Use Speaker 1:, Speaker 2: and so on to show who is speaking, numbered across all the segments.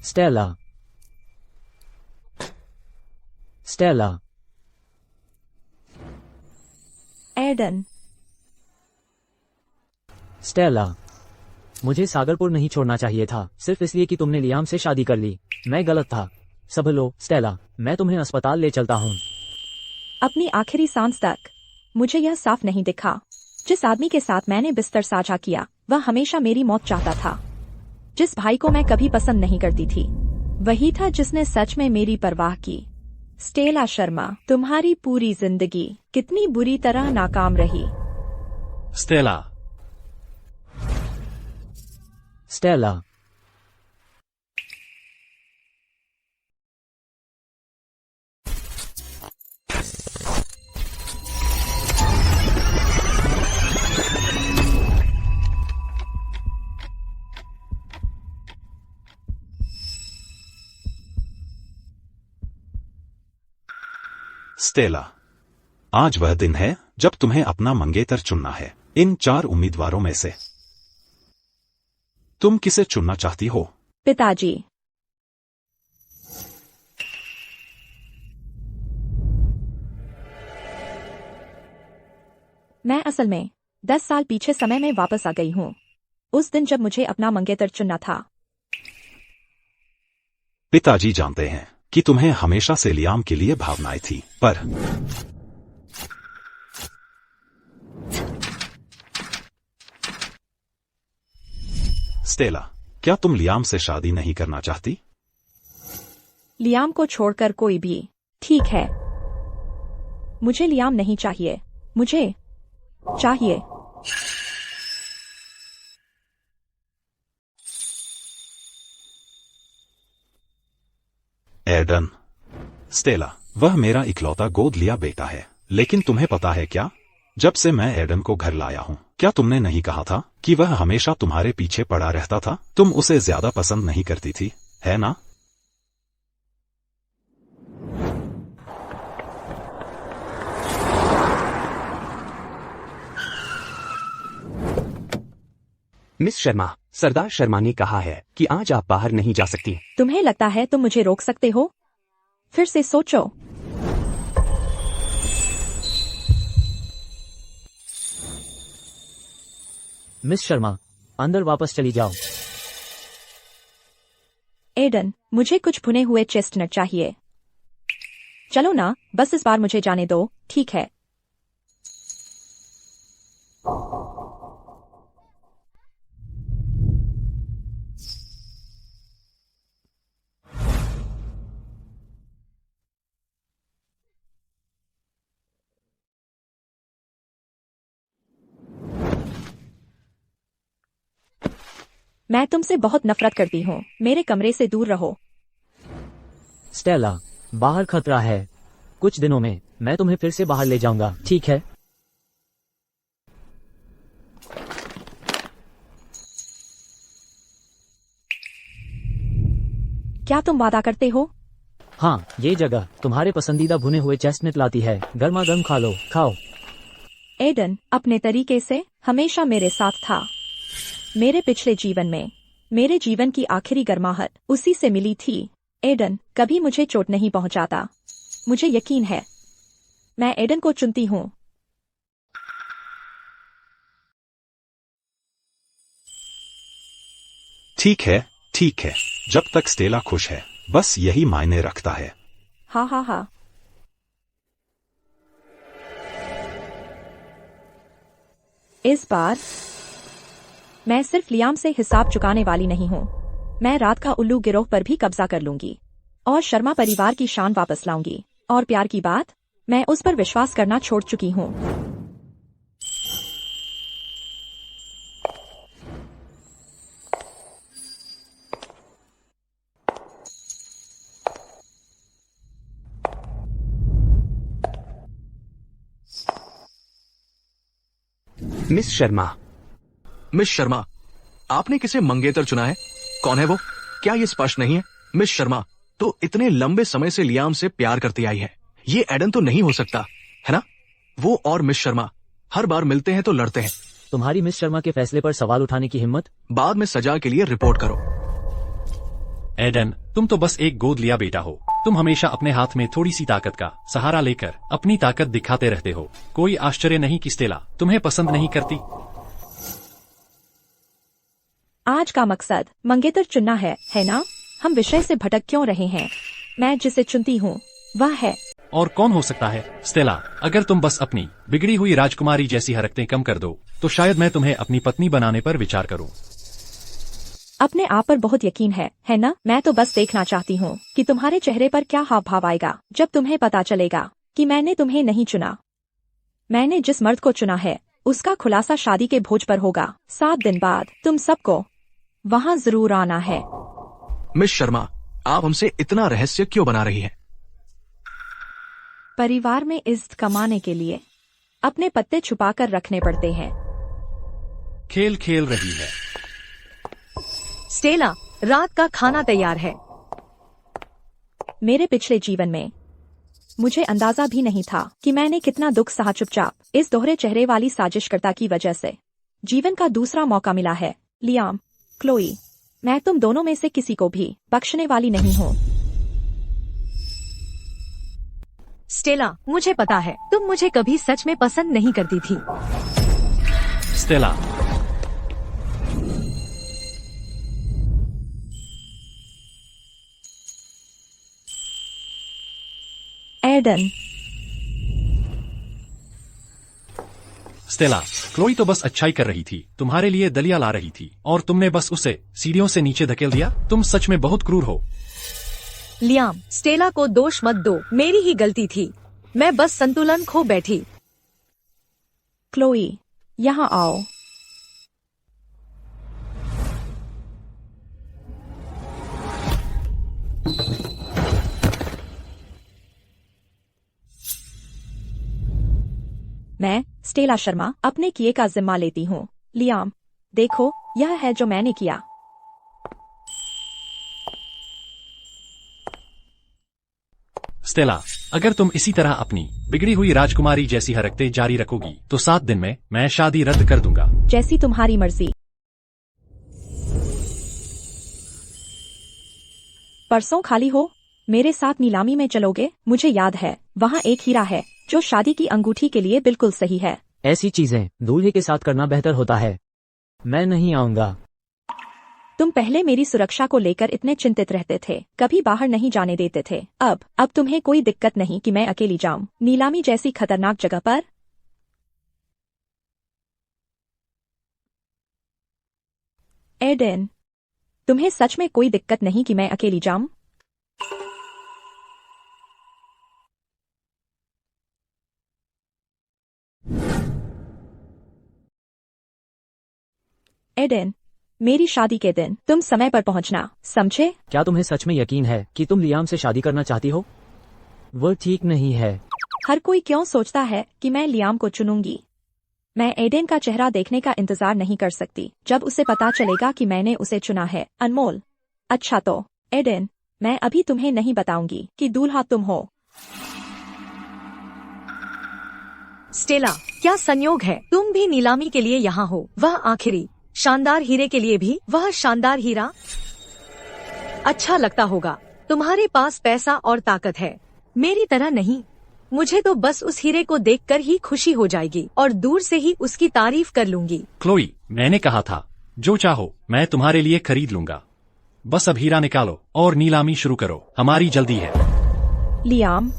Speaker 1: Stella, Stella,
Speaker 2: Aiden,
Speaker 1: Stella. मुझे सागरपुर नहीं छोड़ना चाहिए था, सिर्फ इसलिए कि तुमने लियाम से शादी कर ली। मैं गलत था। संभलो स्टेला, मैं तुम्हें अस्पताल ले चलता हूँ।
Speaker 2: अपनी आखिरी सांस तक मुझे यह साफ नहीं दिखा। जिस आदमी के साथ मैंने बिस्तर साझा किया वह हमेशा मेरी मौत चाहता था। जिस भाई को मैं कभी पसंद नहीं करती थी वही था जिसने सच में मेरी परवाह की। स्टेला शर्मा, तुम्हारी पूरी जिंदगी कितनी बुरी तरह नाकाम रही।
Speaker 3: स्टेला,
Speaker 1: स्टेला,
Speaker 3: स्टेला, आज वह दिन है जब तुम्हें अपना मंगेतर चुनना है। इन 4 उम्मीदवारों में से तुम किसे चुनना चाहती हो?
Speaker 2: पिताजी, मैं असल में 10 साल पीछे समय में वापस आ गई हूँ। उस दिन जब मुझे अपना मंगेतर चुनना था।
Speaker 3: पिताजी जानते हैं कि तुम्हें हमेशा से लियाम के लिए भावनाएं थी, पर स्टेला, क्या तुम लियाम से शादी नहीं करना चाहती?
Speaker 2: लियाम को छोड़कर कोई भी ठीक है। मुझे लियाम नहीं चाहिए, मुझे चाहिए
Speaker 3: एडन। स्टेला, वह मेरा इकलौता गोद लिया बेटा है, लेकिन तुम्हें पता है क्या? जब से मैं एडन को घर लाया हूँ, क्या तुमने नहीं कहा था कि वह हमेशा तुम्हारे पीछे पड़ा रहता था? तुम उसे ज्यादा पसंद नहीं करती थी, है ना?
Speaker 4: मिस शर्मा, सरदार शर्मा ने कहा है कि आज आप बाहर नहीं जा सकती।
Speaker 2: तुम्हें लगता है तुम मुझे रोक सकते हो? फिर से सोचो।
Speaker 1: मिस शर्मा, अंदर वापस चली जाओ।
Speaker 2: एडन, मुझे कुछ भुने हुए चेस्टनट चाहिए। चलो ना, बस इस बार मुझे जाने दो, ठीक है? मैं तुमसे बहुत नफरत करती हूँ। मेरे कमरे से दूर रहो।
Speaker 1: स्टेला, बाहर खतरा है। कुछ दिनों में मैं तुम्हें फिर से बाहर ले जाऊंगा, ठीक है?
Speaker 2: क्या तुम वादा करते हो?
Speaker 1: हाँ, ये जगह तुम्हारे पसंदीदा भुने हुए चेस्टनट लाती है। गर्मा गर्म खा लो, खाओ।
Speaker 2: एडन अपने तरीके से हमेशा मेरे साथ था। मेरे पिछले जीवन में मेरे जीवन की आखिरी गर्माहट उसी से मिली थी। एडन कभी मुझे चोट नहीं पहुंचाता। मुझे यकीन है। मैं एडन को चुनती हूँ।
Speaker 3: ठीक है, ठीक है। जब तक स्टेला खुश है, बस यही मायने रखता है।
Speaker 2: हाँ हाँ हाँ। इस बार मैं सिर्फ लियाम से हिसाब चुकाने वाली नहीं हूँ। मैं रात का उल्लू गिरोह पर भी कब्जा कर लूंगी और शर्मा परिवार की शान वापस लाऊंगी। और प्यार की बात, मैं उस पर विश्वास करना छोड़ चुकी हूँ।
Speaker 4: मिस शर्मा,
Speaker 5: मिस शर्मा, आपने किसे मंगेतर चुना है? कौन है वो? क्या ये स्पष्ट नहीं है? मिस शर्मा तो इतने लंबे समय से लियाम से प्यार करती आई है। ये एडन तो नहीं हो सकता, है ना? वो और मिस शर्मा हर बार मिलते हैं तो लड़ते हैं।
Speaker 1: तुम्हारी मिस शर्मा के फैसले पर सवाल उठाने की हिम्मत?
Speaker 5: बाद में सजा के लिए रिपोर्ट करो।
Speaker 6: एडन, तुम तो बस एक गोद लिया बेटा हो। तुम हमेशा अपने हाथ में थोड़ी सी ताकत का सहारा लेकर अपनी ताकत दिखाते रहते हो। कोई आश्चर्य नहीं कि स्टेला तुम्हें पसंद नहीं करती।
Speaker 2: आज का मकसद मंगेतर चुनना है ना? हम विषय से भटक क्यों रहे हैं? मैं जिसे चुनती हूँ वह है।
Speaker 6: और कौन हो सकता है? स्टेला, अगर तुम बस अपनी बिगड़ी हुई राजकुमारी जैसी हरकतें कम कर दो तो शायद मैं तुम्हें अपनी पत्नी बनाने पर विचार करूं।
Speaker 2: अपने आप पर बहुत यकीन है ना? मैं तो बस देखना चाहती हूँ कि तुम्हारे चेहरे पर क्या हाव भाव आएगा जब तुम्हें पता चलेगा कि मैंने तुम्हें नहीं चुना। मैंने जिस मर्द को चुना है उसका खुलासा शादी के भोज पर होगा 7 दिन बाद। तुम सबको वहाँ जरूर आना है।
Speaker 5: मिस शर्मा, आप हमसे इतना रहस्य क्यों बना रही हैं?
Speaker 2: परिवार में इज्जत कमाने के लिए अपने पत्ते छुपाकर रखने पड़ते हैं।
Speaker 6: खेल खेल रही है।
Speaker 2: स्टेला, रात का खाना तैयार है। मेरे पिछले जीवन में मुझे अंदाजा भी नहीं था कि मैंने कितना दुख सहा चुपचाप इस दोहरे चेहरे वाली साजिशकर्ता की वजह से। जीवन का दूसरा मौका मिला है। लियाम, क्लोई, मैं तुम दोनों में से किसी को भी बख्शने वाली नहीं हूँ। स्टेला, मुझे पता है तुम मुझे कभी सच में पसंद नहीं करती थी।
Speaker 6: स्टेला,
Speaker 2: एडन,
Speaker 6: स्टेला, क्लोई तो बस अच्छाई कर रही थी, तुम्हारे लिए दलिया ला रही थी और तुमने बस उसे सीढ़ियों से नीचे धकेल दिया। तुम सच में बहुत क्रूर हो।
Speaker 2: लियाम, स्टेला को दोष मत दो, मेरी ही गलती थी। मैं बस संतुलन खो बैठी। क्लोई, यहाँ आओ। मैं, स्टेला शर्मा, अपने किए का जिम्मा लेती हूँ। लियाम, देखो, यह है जो मैंने किया।
Speaker 6: स्टेला, अगर तुम इसी तरह अपनी बिगड़ी हुई राजकुमारी जैसी हरकतें जारी रखोगी तो 7 दिन में मैं शादी रद्द कर दूंगा।
Speaker 2: जैसी तुम्हारी मर्जी। परसों खाली हो? मेरे साथ नीलामी में चलोगे? मुझे याद है वहाँ एक हीरा है जो शादी की अंगूठी के लिए बिल्कुल सही है।
Speaker 1: ऐसी चीजें दूल्हे के साथ करना बेहतर होता है। मैं नहीं आऊंगा।
Speaker 2: तुम पहले मेरी सुरक्षा को लेकर इतने चिंतित रहते थे, कभी बाहर नहीं जाने देते थे। अब तुम्हें कोई दिक्कत नहीं कि मैं अकेली जाऊं नीलामी जैसी खतरनाक जगह पर? एडन, तुम्हें सच में कोई दिक्कत नहीं कि मैं अकेली जाऊं? एडन, मेरी शादी के दिन तुम समय पर पहुंचना, समझे?
Speaker 1: क्या तुम्हें सच में यकीन है कि तुम लियाम से शादी करना चाहती हो? वो ठीक नहीं है।
Speaker 2: हर कोई क्यों सोचता है कि मैं लियाम को चुनूंगी? मैं एडन का चेहरा देखने का इंतजार नहीं कर सकती जब उसे पता चलेगा कि मैंने उसे चुना है। अनमोल, अच्छा तो एडन, मैं अभी तुम्हें नहीं बताऊंगी कि दूल्हा तुम हो। स्टेला, क्या संयोग है तुम भी नीलामी के लिए यहाँ हो, वह आखिरी शानदार हीरे के लिए भी। वह शानदार हीरा अच्छा लगता होगा, तुम्हारे पास पैसा और ताकत है, मेरी तरह नहीं। मुझे तो बस उस हीरे को देखकर ही खुशी हो जाएगी और दूर से ही उसकी तारीफ कर लूंगी।
Speaker 6: क्लोई, मैंने कहा था जो चाहो मैं तुम्हारे लिए खरीद लूंगा। बस अब हीरा निकालो और नीलामी शुरू करो, हमारी जल्दी है।
Speaker 2: लियाम,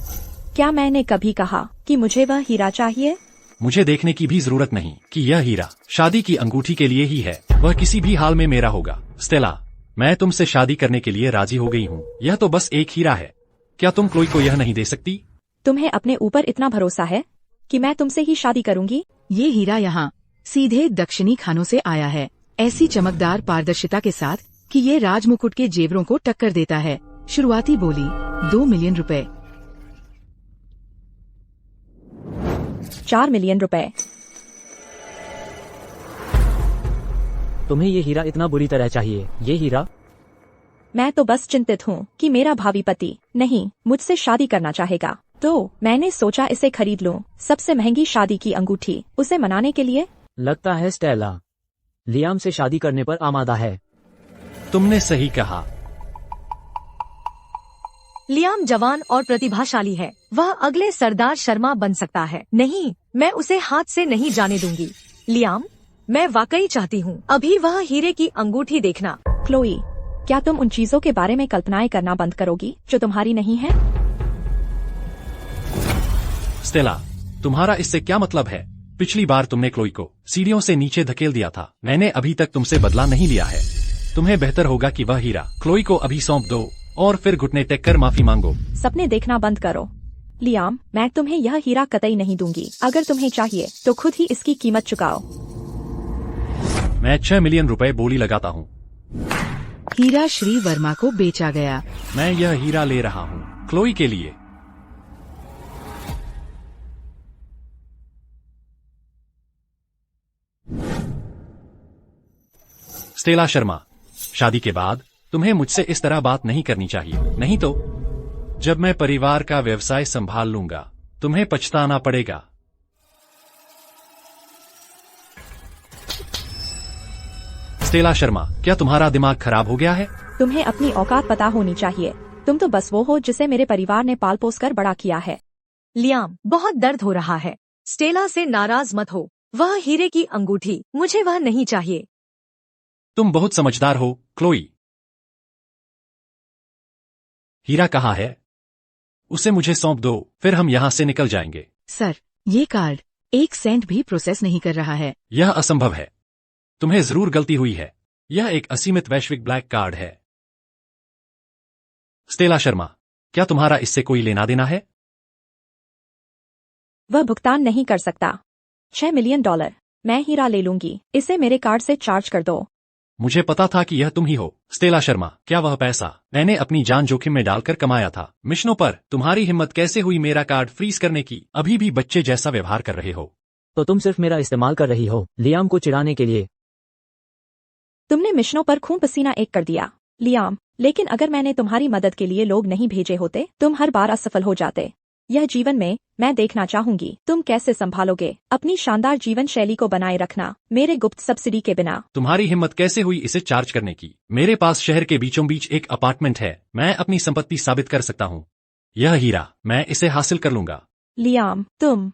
Speaker 2: क्या मैंने कभी कहा कि मुझे वह हीरा चाहिए?
Speaker 6: मुझे देखने की भी जरूरत नहीं कि यह हीरा शादी की अंगूठी के लिए ही है, वह किसी भी हाल में मेरा होगा। स्टेला, मैं तुमसे शादी करने के लिए राजी हो गई हूँ, यह तो बस एक हीरा है। क्या तुम क्लोई को यह नहीं दे सकती?
Speaker 2: तुम्हें अपने ऊपर इतना भरोसा है कि मैं तुमसे ही शादी करूंगी?
Speaker 7: ये हीरा यहाँ सीधे दक्षिणी खानों से आया है, ऐसी चमकदार पारदर्शिता के साथ कि ये राजमुकुट के जेवरों को टक्कर देता है। शुरुआती बोली 2 मिलियन रुपए।
Speaker 2: 4 मिलियन रुपए।
Speaker 1: तुम्हें ये हीरा इतना बुरी तरह चाहिए? ये हीरा?
Speaker 2: मैं तो बस चिंतित हूँ कि मेरा भावी पति नहीं मुझसे शादी करना चाहेगा, तो मैंने सोचा इसे खरीद लूं। सबसे महंगी शादी की अंगूठी उसे मनाने के लिए।
Speaker 1: लगता है स्टेला लियाम से शादी करने पर आमादा है।
Speaker 6: तुमने सही कहा।
Speaker 8: लियाम जवान और प्रतिभाशाली है, वह अगले सरदार शर्मा बन सकता है। नहीं, मैं उसे हाथ से नहीं जाने दूंगी। लियाम, मैं वाकई चाहती हूँ अभी वह हीरे की अंगूठी देखना।
Speaker 2: क्लोई, क्या तुम उन चीजों के बारे में कल्पनाएं करना बंद करोगी जो तुम्हारी नहीं है?
Speaker 6: स्टेला, तुम्हारा इससे क्या मतलब है? पिछली बार तुमने क्लोई को सीढ़ियों से नीचे धकेल दिया था। मैंने अभी तक तुमसे बदला नहीं लिया है। तुम्हें बेहतर होगा कि वह हीरा क्लोई को अभी सौंप दो और फिर घुटने टेक कर माफी मांगो।
Speaker 2: सपने देखना बंद करो। लियाम, मैं तुम्हें यह हीरा कतई नहीं दूंगी। अगर तुम्हें चाहिए तो खुद ही इसकी कीमत चुकाओ।
Speaker 6: मैं 6 मिलियन रुपए बोली लगाता हूँ।
Speaker 7: हीरा श्री वर्मा को बेचा गया।
Speaker 6: मैं यह हीरा ले रहा हूँ क्लोई के लिए। स्टेला शर्मा, शादी के बाद तुम्हें मुझसे इस तरह बात नहीं करनी चाहिए, नहीं तो जब मैं परिवार का व्यवसाय संभाल लूंगा तुम्हें पछताना पड़ेगा। स्टेला शर्मा, क्या तुम्हारा दिमाग खराब हो गया है?
Speaker 2: तुम्हें अपनी औकात पता होनी चाहिए। तुम तो बस वो हो जिसे मेरे परिवार ने पाल पोस कर बड़ा किया है।
Speaker 8: लियाम, बहुत दर्द हो रहा है। स्टेला से नाराज मत हो। वह हीरे की अंगूठी, मुझे वह नहीं चाहिए।
Speaker 6: तुम बहुत समझदार हो क्लोई। हीरा कहाँ है? उसे मुझे सौंप दो, फिर हम यहाँ से निकल जाएंगे।
Speaker 7: सर, ये कार्ड 1 सेंट भी प्रोसेस नहीं कर रहा है।
Speaker 6: यह असंभव है। तुम्हें जरूर गलती हुई है। यह एक असीमित वैश्विक ब्लैक कार्ड है। स्टेला शर्मा, क्या तुम्हारा इससे कोई लेना देना है?
Speaker 2: वह भुगतान नहीं कर सकता। $6 मिलियन मैं हीरा ले लूंगी। इसे मेरे कार्ड से चार्ज कर दो।
Speaker 6: मुझे पता था कि यह तुम ही हो। स्टेला शर्मा, क्या वह पैसा मैंने अपनी जान जोखिम में डालकर कमाया था? मिशनों पर तुम्हारी हिम्मत कैसे हुई मेरा कार्ड फ्रीज करने की? अभी भी बच्चे जैसा व्यवहार कर रहे हो।
Speaker 1: तो तुम सिर्फ मेरा इस्तेमाल कर रही हो लियाम को चिढ़ाने के लिए।
Speaker 2: तुमने मिशनों पर खून पसीना एक कर दिया लियाम, लेकिन अगर मैंने तुम्हारी मदद के लिए लोग नहीं भेजे होते तुम हर बार असफल हो जाते। यह जीवन में मैं देखना चाहूंगी तुम कैसे संभालोगे अपनी शानदार जीवन शैली को बनाए रखना मेरे गुप्त सब्सिडी के बिना।
Speaker 6: तुम्हारी हिम्मत कैसे हुई इसे चार्ज करने की? मेरे पास शहर के बीचों बीच एक अपार्टमेंट है। मैं अपनी संपत्ति साबित कर सकता हूँ। यह हीरा, मैं इसे हासिल कर लूंगा।
Speaker 2: लियाम, तुम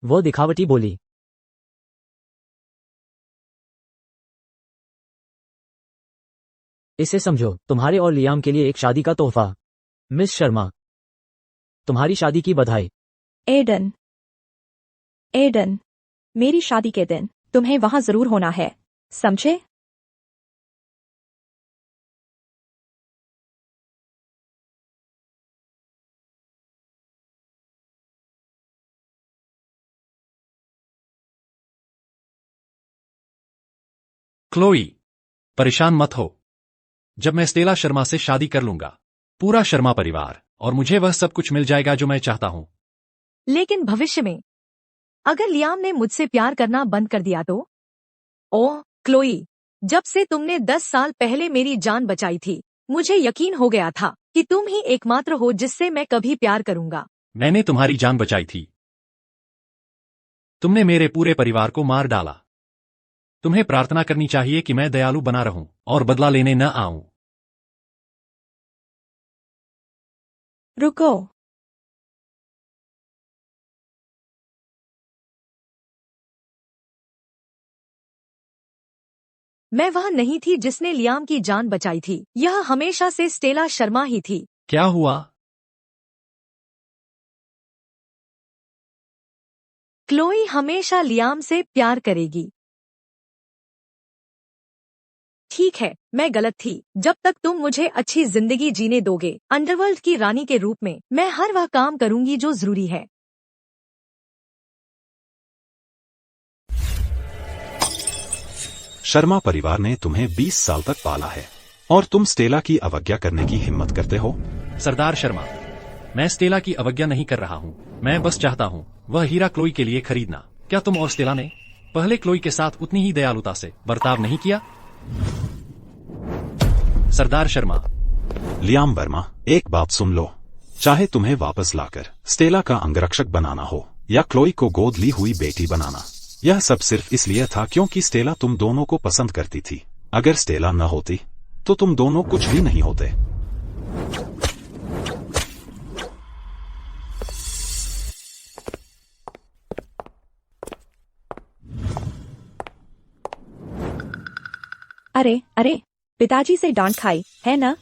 Speaker 1: वो दिखावटी बोली। इसे समझो, तुम्हारे और लियाम के लिए एक शादी का तोहफा। मिस शर्मा, तुम्हारी शादी की बधाई।
Speaker 2: एडन, एडन, मेरी शादी के दिन तुम्हें वहां जरूर होना है, समझे?
Speaker 6: क्लोई, परेशान मत हो। जब मैं स्टेला शर्मा से शादी कर लूंगा, पूरा शर्मा परिवार और मुझे वह सब कुछ मिल जाएगा जो मैं चाहता हूं।
Speaker 8: लेकिन भविष्य में अगर लियाम ने मुझसे प्यार करना बंद कर दिया तो? ओह क्लोई, जब से तुमने 10 साल पहले मेरी जान बचाई थी मुझे यकीन हो गया था कि तुम ही एकमात्र हो जिससे मैं कभी प्यार करूंगा।
Speaker 6: मैंने तुम्हारी जान बचाई थी। तुमने मेरे पूरे परिवार को मार डाला। तुम्हें प्रार्थना करनी चाहिए कि मैं दयालु बना रहूं और बदला लेने न आऊं।
Speaker 2: रुको,
Speaker 8: मैं वह नहीं थी जिसने लियाम की जान बचाई थी। यह हमेशा से स्टेला शर्मा ही थी।
Speaker 6: क्या हुआ?
Speaker 8: क्लोई हमेशा लियाम से प्यार करेगी। ठीक है, मैं गलत थी। जब तक तुम मुझे अच्छी जिंदगी जीने दोगे अंडरवर्ल्ड की रानी के रूप में, मैं हर वह काम करूंगी जो जरूरी है।
Speaker 3: शर्मा परिवार ने तुम्हें 20 साल तक पाला है और तुम स्टेला की अवज्ञा करने की हिम्मत करते हो?
Speaker 6: सरदार शर्मा, मैं स्टेला की अवज्ञा नहीं कर रहा हूं। मैं बस चाहता हूं वह हीरा क्लोई के लिए खरीदना। क्या तुम और स्टेला ने पहले क्लोई के साथ उतनी ही दयालुता से बर्ताव नहीं किया? सरदार शर्मा,
Speaker 3: लियाम वर्मा, एक बात सुन लो। चाहे तुम्हें वापस लाकर स्टेला का अंगरक्षक बनाना हो या क्लोई को गोद ली हुई बेटी बनाना, यह सब सिर्फ इसलिए था क्योंकि स्टेला तुम दोनों को पसंद करती थी। अगर स्टेला न होती तो तुम दोनों कुछ भी नहीं होते।
Speaker 2: अरे अरे, पिताजी से डांट खाई है ना?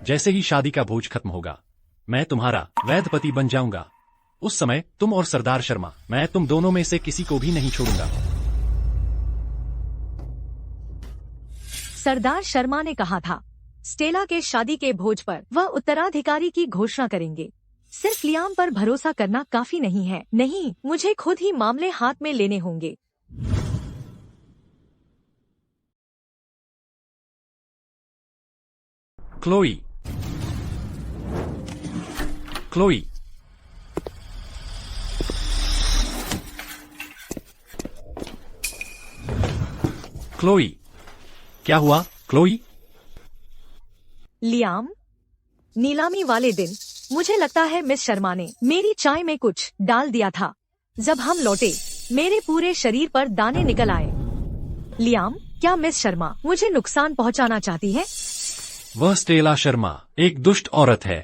Speaker 6: जैसे ही शादी का बोझ खत्म होगा, मैं तुम्हारा वैध पति बन जाऊंगा। उस समय तुम और सरदार शर्मा, मैं तुम दोनों में से किसी को भी नहीं छोड़ूंगा।
Speaker 8: सरदार शर्मा ने कहा था, स्टेला के शादी के भोज पर वह उत्तराधिकारी की घोषणा करेंगे। सिर्फ लियाम पर भरोसा करना काफी नहीं है। नहीं, मुझे खुद ही मामले हाथ में लेने होंगे।
Speaker 6: क्लोई, क्लोई, क्लोई, क्या हुआ क्लोई?
Speaker 8: लियाम, नीलामी वाले दिन मुझे लगता है मिस शर्मा ने मेरी चाय में कुछ डाल दिया था। जब हम लौटे, मेरे पूरे शरीर पर दाने निकल आए। लियाम, क्या मिस शर्मा मुझे नुकसान पहुंचाना चाहती है?
Speaker 6: वह स्टेला शर्मा एक दुष्ट औरत है।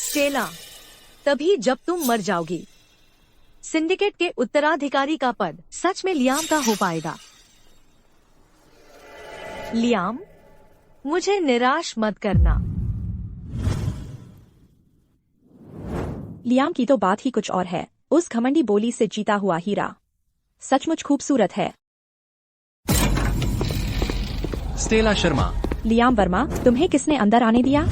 Speaker 8: स्टेला, तभी जब तुम मर जाओगी। सिंडिकेट के उत्तराधिकारी का पद सच में लियाम का हो पाएगा। लियाम, मुझे निराश मत करना।
Speaker 2: लियाम की तो बात ही कुछ और है। उस घमंडी बोली से जीता हुआ हीरा सचमुच खूबसूरत है।
Speaker 6: स्टेला शर्मा,
Speaker 2: लियाम वर्मा, तुम्हें किसने अंदर आने दिया?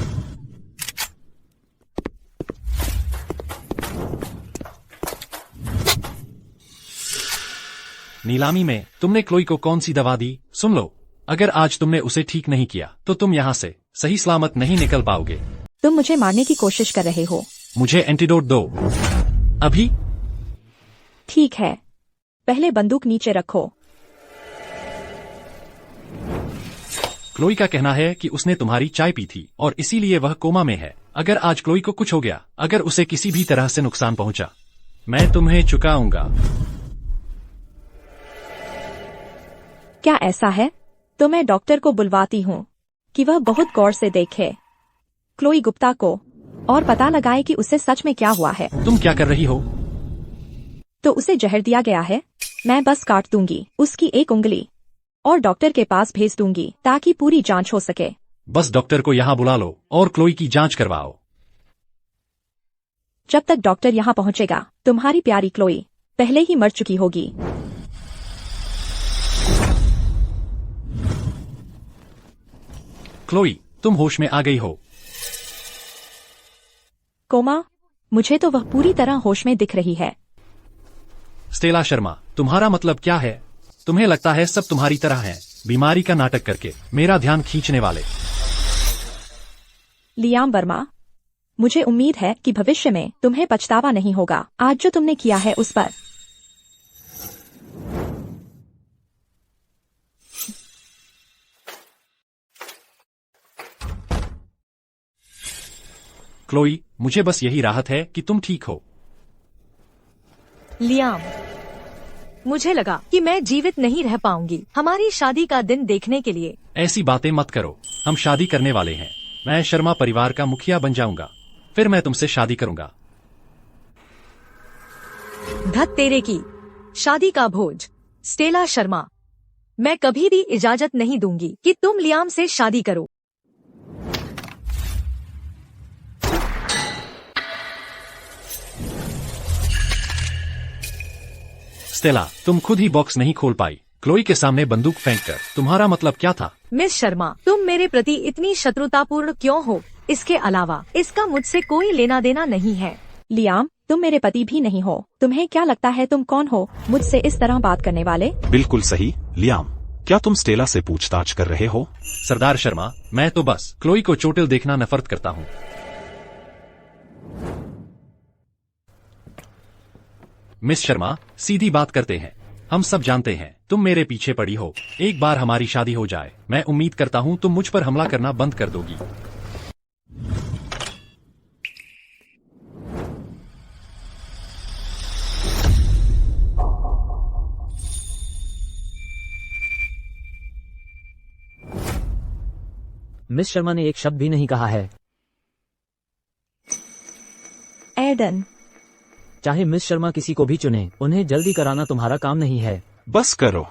Speaker 6: नीलामी में तुमने क्लोई को कौन सी दवा दी? सुन लो, अगर आज तुमने उसे ठीक नहीं किया तो तुम यहाँ से सही सलामत नहीं निकल पाओगे।
Speaker 2: तुम मुझे मारने की कोशिश कर रहे हो।
Speaker 6: मुझे एंटीडोट दो अभी।
Speaker 2: ठीक है, पहले बंदूक नीचे रखो।
Speaker 6: क्लोई का कहना है कि उसने तुम्हारी चाय पी थी और इसीलिए वह कोमा में है। अगर आज क्लोई को कुछ हो गया, अगर उसे किसी भी तरह से नुकसान पहुंचा, मैं तुम्हें चुकाऊंगा।
Speaker 2: क्या ऐसा है? तो मैं डॉक्टर को बुलवाती हूँ कि वह बहुत गौर से देखे क्लोई गुप्ता को और पता लगाए कि उसे सच में क्या हुआ है।
Speaker 6: तुम क्या कर रही हो?
Speaker 2: तो उसे जहर दिया गया है। मैं बस काट दूंगी उसकी एक उंगली और डॉक्टर के पास भेज दूंगी ताकि पूरी जांच हो सके।
Speaker 6: बस डॉक्टर को यहाँ बुला लो और क्लोई की जांच करवाओ।
Speaker 2: जब तक डॉक्टर यहाँ पहुँचेगा, तुम्हारी प्यारी क्लोई पहले ही मर चुकी होगी।
Speaker 6: क्लोई, तुम होश में आ गई हो।
Speaker 2: कोमा, मुझे तो वह पूरी तरह होश में दिख रही है।
Speaker 6: स्टेला शर्मा, तुम्हारा मतलब क्या है? तुम्हें लगता है सब तुम्हारी तरह हैं, बीमारी का नाटक करके मेरा ध्यान खींचने वाले।
Speaker 2: लियाम वर्मा, मुझे उम्मीद है कि भविष्य में तुम्हें पछतावा नहीं होगा आज जो तुमने किया है उस पर।
Speaker 6: क्लोई, मुझे बस यही राहत है कि तुम ठीक हो।
Speaker 8: लियाम, मुझे लगा कि मैं जीवित नहीं रह पाऊंगी हमारी शादी का दिन देखने के लिए।
Speaker 6: ऐसी बातें मत करो, हम शादी करने वाले हैं। मैं शर्मा परिवार का मुखिया बन जाऊंगा, फिर मैं तुमसे शादी करूंगा।
Speaker 8: धत तेरे की शादी का भोज। स्टेला शर्मा, मैं कभी भी इजाजत नहीं दूंगी कि तुम लियाम से शादी करो।
Speaker 6: स्टेला, तुम खुद ही बॉक्स नहीं खोल पाई, क्लोई के सामने बंदूक फेंककर। तुम्हारा मतलब क्या था?
Speaker 8: मिस शर्मा, तुम मेरे प्रति इतनी शत्रुतापूर्ण क्यों हो? इसके अलावा इसका मुझसे कोई लेना देना नहीं है।
Speaker 2: लियाम, तुम मेरे पति भी नहीं हो। तुम्हें क्या लगता है तुम कौन हो मुझसे इस तरह बात करने वाले?
Speaker 3: बिल्कुल सही। लियाम, क्या तुम स्टेला से पूछताछ कर रहे हो?
Speaker 6: सरदार शर्मा, मैं तो बस क्लोई को चोटिल देखना नफरत करता हूँ। मिस शर्मा, सीधी बात करते हैं। हम सब जानते हैं तुम मेरे पीछे पड़ी हो। एक बार हमारी शादी हो जाए, मैं उम्मीद करता हूँ तुम मुझ पर हमला करना बंद कर दोगी।
Speaker 1: मिस शर्मा ने एक शब्द भी नहीं कहा है।
Speaker 2: एडन,
Speaker 1: चाहे मिस शर्मा किसी को भी चुने, उन्हें जल्दी कराना तुम्हारा काम नहीं है।
Speaker 3: बस करो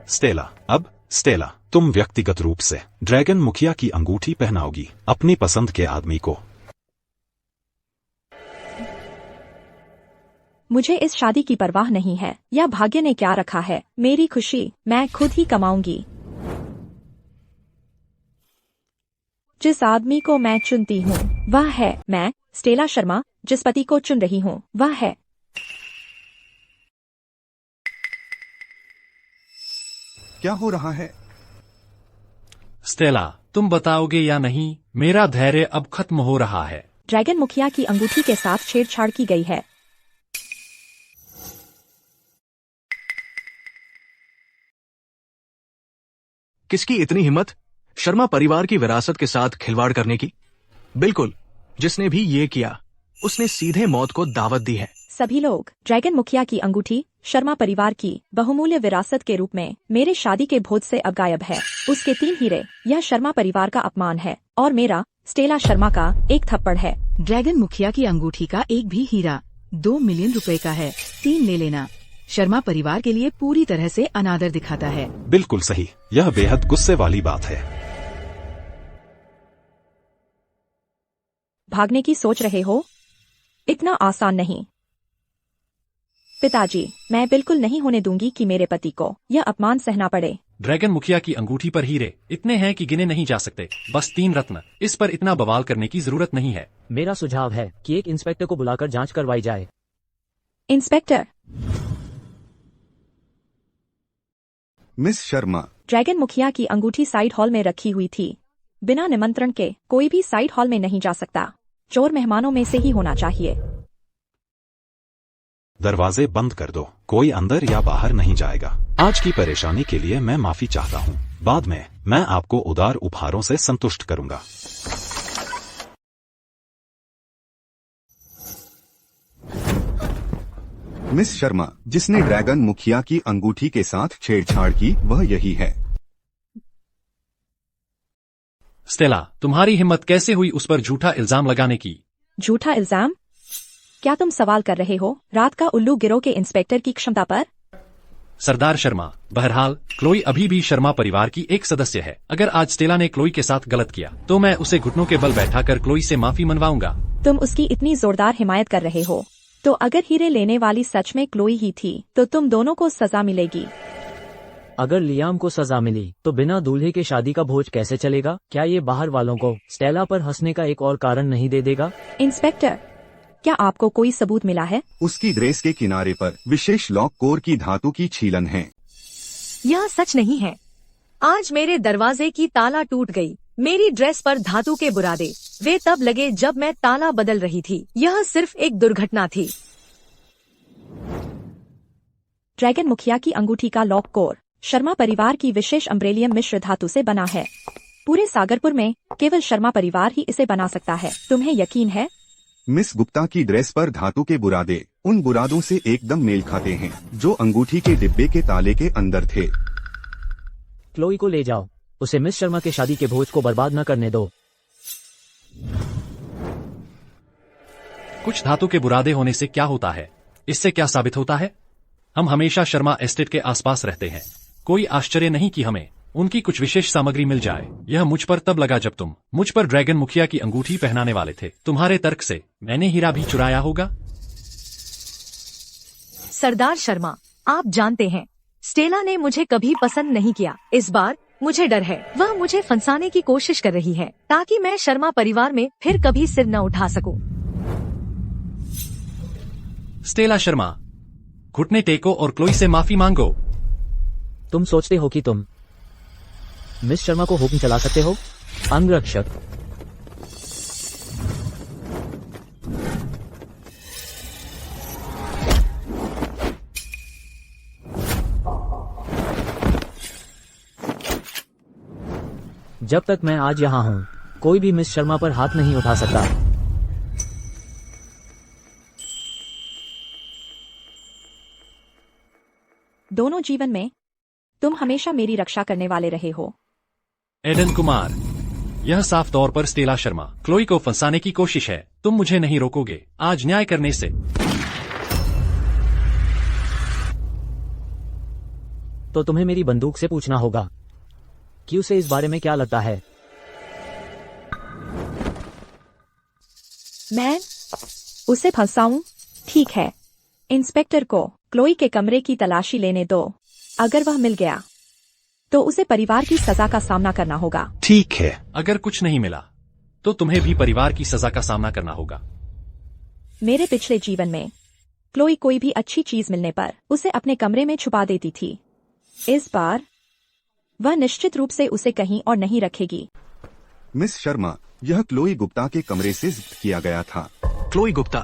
Speaker 3: स्टेला। अब स्टेला, तुम व्यक्तिगत रूप से ड्रैगन मुखिया की अंगूठी पहनाओगी अपनी पसंद के आदमी को।
Speaker 2: मुझे इस शादी की परवाह नहीं है, या भाग्य ने क्या रखा है। मेरी खुशी मैं खुद ही कमाऊंगी। जिस आदमी को मैं चुनती हूँ वह है मैं, स्टेला शर्मा। जिस पति को चुन रही हूँ वह है।
Speaker 9: क्या हो रहा है?
Speaker 6: स्टेला, तुम बताओगे या नहीं? मेरा धैर्य अब खत्म हो रहा है।
Speaker 2: ड्रैगन मुखिया की अंगूठी के साथ छेड़छाड़ की गई है।
Speaker 5: किसकी इतनी हिम्मत शर्मा परिवार की विरासत के साथ खिलवाड़ करने की? बिल्कुल, जिसने भी ये किया उसने सीधे मौत को दावत दी है।
Speaker 2: सभी लोग ड्रैगन मुखिया की अंगूठी शर्मा परिवार की बहुमूल्य विरासत के रूप में मेरे शादी के भोज से अब गायब है। उसके 3 हीरे यह शर्मा परिवार का अपमान है और मेरा स्टेला शर्मा का एक थप्पड़ है।
Speaker 7: ड्रैगन मुखिया की अंगूठी का एक भी हीरा 2 मिलियन रुपए का है। 3 ले लेना। शर्मा परिवार के लिए पूरी तरह से अनादर दिखाता है।
Speaker 3: बिल्कुल सही, यह बेहद गुस्से वाली बात है।
Speaker 2: भागने की सोच रहे हो? इतना आसान नहीं। पिताजी, मैं बिल्कुल नहीं होने दूंगी कि मेरे पति को यह अपमान सहना पड़े।
Speaker 6: ड्रैगन मुखिया की अंगूठी पर हीरे इतने हैं कि गिने नहीं जा सकते। बस 3 रत्न। इस पर इतना बवाल करने की जरूरत नहीं है।
Speaker 1: मेरा सुझाव है कि एक इंस्पेक्टर को बुलाकर जांच करवाई जाए।
Speaker 2: इंस्पेक्टर?
Speaker 9: मिस शर्मा,
Speaker 2: ड्रैगन मुखिया की अंगूठी साइड हॉल में रखी हुई थी। बिना निमंत्रण के कोई भी साइड हॉल में नहीं जा सकता। चोर मेहमानों में से ही होना चाहिए।
Speaker 3: दरवाजे बंद कर दो, कोई अंदर या बाहर नहीं जाएगा। आज की परेशानी के लिए मैं माफी चाहता हूँ। बाद में मैं आपको उदार उपहारों से संतुष्ट करूंगा।
Speaker 9: मिस शर्मा, जिसने ड्रैगन मुखिया की अंगूठी के साथ छेड़छाड़ की वह यही है।
Speaker 6: स्टेला, तुम्हारी हिम्मत कैसे हुई उस पर झूठा इल्जाम लगाने की?
Speaker 2: झूठा इल्जाम? क्या तुम सवाल कर रहे हो रात का उल्लू गिरोह के इंस्पेक्टर की क्षमता पर?
Speaker 6: सरदार शर्मा, बहरहाल क्लोई अभी भी शर्मा परिवार की एक सदस्य है। अगर आज स्टेला ने क्लोई के साथ गलत किया तो मैं उसे घुटनों के बल बैठाकर क्लोई से माफी मनवाऊंगा।
Speaker 2: तुम उसकी इतनी जोरदार हिमायत कर रहे हो, तो अगर हीरे लेने वाली सच में क्लोई ही थी तो तुम दोनों को सजा मिलेगी।
Speaker 1: अगर लियाम को सजा मिली तो बिना दूल्हे के शादी का भोज कैसे चलेगा? क्या ये बाहर वालों को स्टेला पर हंसने का एक और कारण नहीं दे देगा?
Speaker 2: इंस्पेक्टर, क्या आपको कोई सबूत मिला है?
Speaker 9: उसकी ड्रेस के किनारे पर विशेष लॉक कोर की धातु की छीलन है।
Speaker 8: यह सच नहीं है। आज मेरे दरवाजे की ताला टूट गई। मेरी ड्रेस पर धातु के बुरादे वे तब लगे जब मैं ताला बदल रही थी। यह सिर्फ एक दुर्घटना थी।
Speaker 2: ड्रैगन मुखिया की अंगूठी का लॉक कोर शर्मा परिवार की विशेष अम्ब्रेलियम मिश्र धातु से बना है। पूरे सागरपुर में केवल शर्मा परिवार ही इसे बना सकता है। तुम्हें यकीन है?
Speaker 9: मिस गुप्ता की ड्रेस पर धातु के बुरादे उन बुरादों से एकदम मेल खाते हैं जो अंगूठी के डिब्बे के ताले के अंदर थे।
Speaker 1: क्लोई को ले जाओ, उसे मिस शर्मा के शादी के भोज को बर्बाद न करने दो।
Speaker 6: कुछ धातु के बुरादे होने से क्या होता है? इससे क्या साबित होता है? हम हमेशा शर्मा एस्टेट के आसपास रहते हैं। कोई आश्चर्य नहीं कि हमें उनकी कुछ विशेष सामग्री मिल जाए। यह मुझ पर तब लगा जब तुम मुझ पर ड्रैगन मुखिया की अंगूठी पहनाने वाले थे। तुम्हारे तर्क से मैंने हीरा भी चुराया होगा।
Speaker 8: सरदार शर्मा, आप जानते हैं स्टेला ने मुझे कभी पसंद नहीं किया। इस बार मुझे डर है वह मुझे फंसाने की कोशिश कर रही है ताकि मैं शर्मा परिवार में फिर कभी सिर न उठा सकूं।
Speaker 6: स्टेला शर्मा, घुटने टेको और क्लोई से माफी मांगो।
Speaker 1: तुम सोचते हो कि तुम मिस शर्मा को हुक्म चला सकते हो? अंगरक्षक, जब तक मैं आज यहाँ हूँ कोई भी मिस शर्मा पर हाथ नहीं उठा सकता।
Speaker 2: दोनों जीवन में तुम हमेशा मेरी रक्षा करने वाले रहे हो।
Speaker 6: एडन कुमार, यह साफ तौर पर स्टेला शर्मा क्लोई को फंसाने की कोशिश है। तुम मुझे नहीं रोकोगे आज न्याय करने से।
Speaker 1: तो तुम्हें मेरी बंदूक से पूछना होगा कि उसे इस बारे में क्या लगता है।
Speaker 2: मैं उसे फंसाऊं? ठीक है, इंस्पेक्टर को क्लोई के कमरे की तलाशी लेने दो। अगर वह मिल गया तो उसे परिवार की सजा का सामना करना होगा।
Speaker 3: ठीक है।
Speaker 6: अगर कुछ नहीं मिला तो तुम्हें भी परिवार की सजा का सामना करना होगा।
Speaker 2: मेरे पिछले जीवन में क्लोई कोई भी अच्छी चीज मिलने पर उसे अपने कमरे में छुपा देती थी। इस बार वह निश्चित रूप से उसे कहीं और नहीं रखेगी।
Speaker 9: मिस शर्मा, यह क्लोई गुप्ता के कमरे से ज़ब्त किया गया था।
Speaker 5: क्लोई गुप्ता,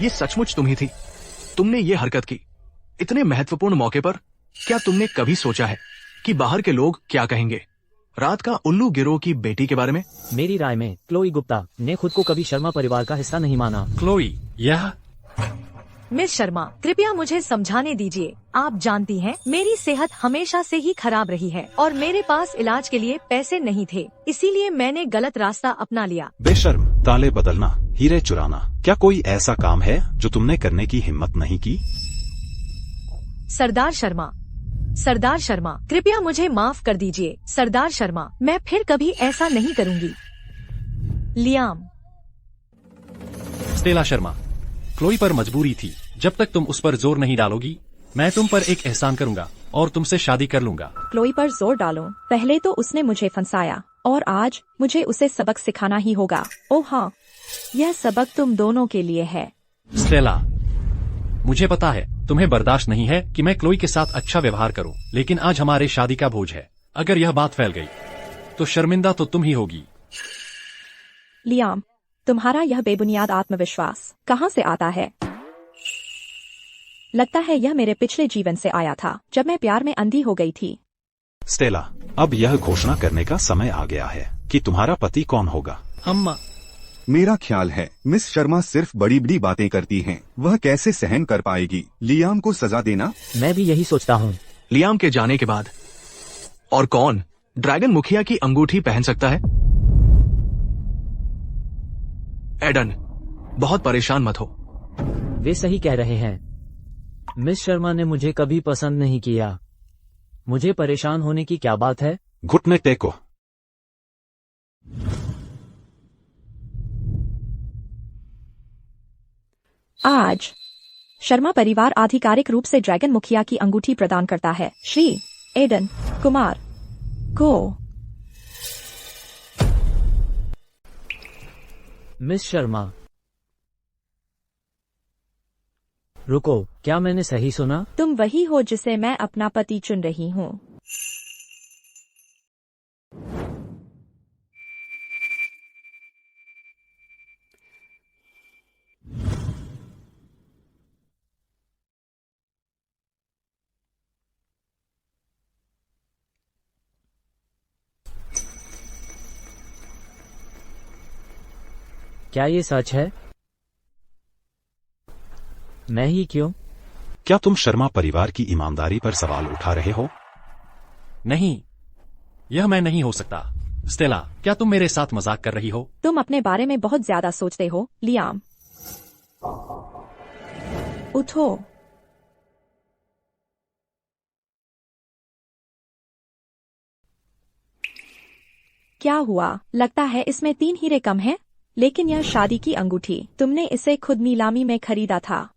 Speaker 5: ये सचमुच तुम ही थी? तुमने ये हरकत की इतने महत्वपूर्ण मौके पर? क्या तुमने कभी सोचा है कि बाहर के लोग क्या कहेंगे रात का उल्लू गिरोह की बेटी के बारे में?
Speaker 1: मेरी राय में क्लोई गुप्ता ने खुद को कभी शर्मा परिवार का हिस्सा नहीं माना।
Speaker 6: क्लोई, यह
Speaker 8: मिस शर्मा, कृपया मुझे समझाने दीजिए। आप जानती हैं, मेरी सेहत हमेशा से ही खराब रही है और मेरे पास इलाज के लिए पैसे नहीं थे, इसीलिए मैंने गलत रास्ता अपना लिया।
Speaker 3: बेशर्म, ताले बदलना, हीरे चुराना, क्या कोई ऐसा काम है जो तुमने करने की हिम्मत नहीं की?
Speaker 8: सरदार शर्मा, कृपया मुझे माफ कर दीजिए। सरदार शर्मा, मैं फिर कभी ऐसा नहीं करूंगी। लियाम।
Speaker 6: स्टेला शर्मा, क्लोई पर मजबूरी थी। जब तक तुम उस पर जोर नहीं डालोगी मैं तुम पर एक एहसान करूंगा और तुमसे शादी कर लूंगा।
Speaker 2: क्लोई पर जोर डालो? पहले तो उसने मुझे फंसाया और आज मुझे उसे सबक सिखाना ही होगा। ओह हाँ, यह सबक तुम दोनों के लिए है।
Speaker 6: स्टेला, मुझे पता है तुम्हें बर्दाश्त नहीं है कि मैं क्लोई के साथ अच्छा व्यवहार करूं, लेकिन आज हमारे शादी का भोज है। अगर यह बात फैल गई तो शर्मिंदा तो तुम ही होगी।
Speaker 2: लियाम, तुम्हारा यह बेबुनियाद आत्मविश्वास कहाँ से आता है? लगता है यह मेरे पिछले जीवन से आया था, जब मैं प्यार में अंधी हो गई थी।
Speaker 3: स्टेला, अब यह घोषणा करने का समय आ गया है कि तुम्हारा पति कौन होगा।
Speaker 6: अम्मा,
Speaker 9: मेरा ख्याल है मिस शर्मा सिर्फ बड़ी बड़ी बातें करती हैं। वह कैसे सहन कर पाएगी लियाम को सजा देना?
Speaker 1: मैं भी यही सोचता हूँ।
Speaker 5: लियाम के जाने के बाद और कौन ड्रैगन मुखिया की अंगूठी पहन सकता है? एडन, बहुत परेशान मत हो।
Speaker 1: वे सही कह रहे हैं। मिस शर्मा ने मुझे कभी पसंद नहीं किया। मुझे परेशान होने की क्या बात है?
Speaker 3: घुटने टेको।
Speaker 2: आज शर्मा परिवार आधिकारिक रूप से ड्रैगन मुखिया की अंगूठी प्रदान करता है। श्री एडन कुमार को।
Speaker 1: मिस शर्मा, रुको, क्या मैंने सही सुना?
Speaker 2: तुम वही हो जिसे मैं अपना पति चुन रही हूँ।
Speaker 1: क्या ये सच है? मैं ही क्यों?
Speaker 3: क्या तुम शर्मा परिवार की ईमानदारी पर सवाल उठा रहे हो?
Speaker 6: नहीं, यह मैं नहीं हो सकता। स्टेला, क्या तुम मेरे साथ मजाक कर रही हो?
Speaker 2: तुम अपने बारे में बहुत ज्यादा सोचते हो लियाम। उठो। क्या हुआ? लगता है इसमें 3 हीरे कम हैं? लेकिन यह शादी की अंगूठी, तुमने इसे खुद नीलामी में खरीदा था।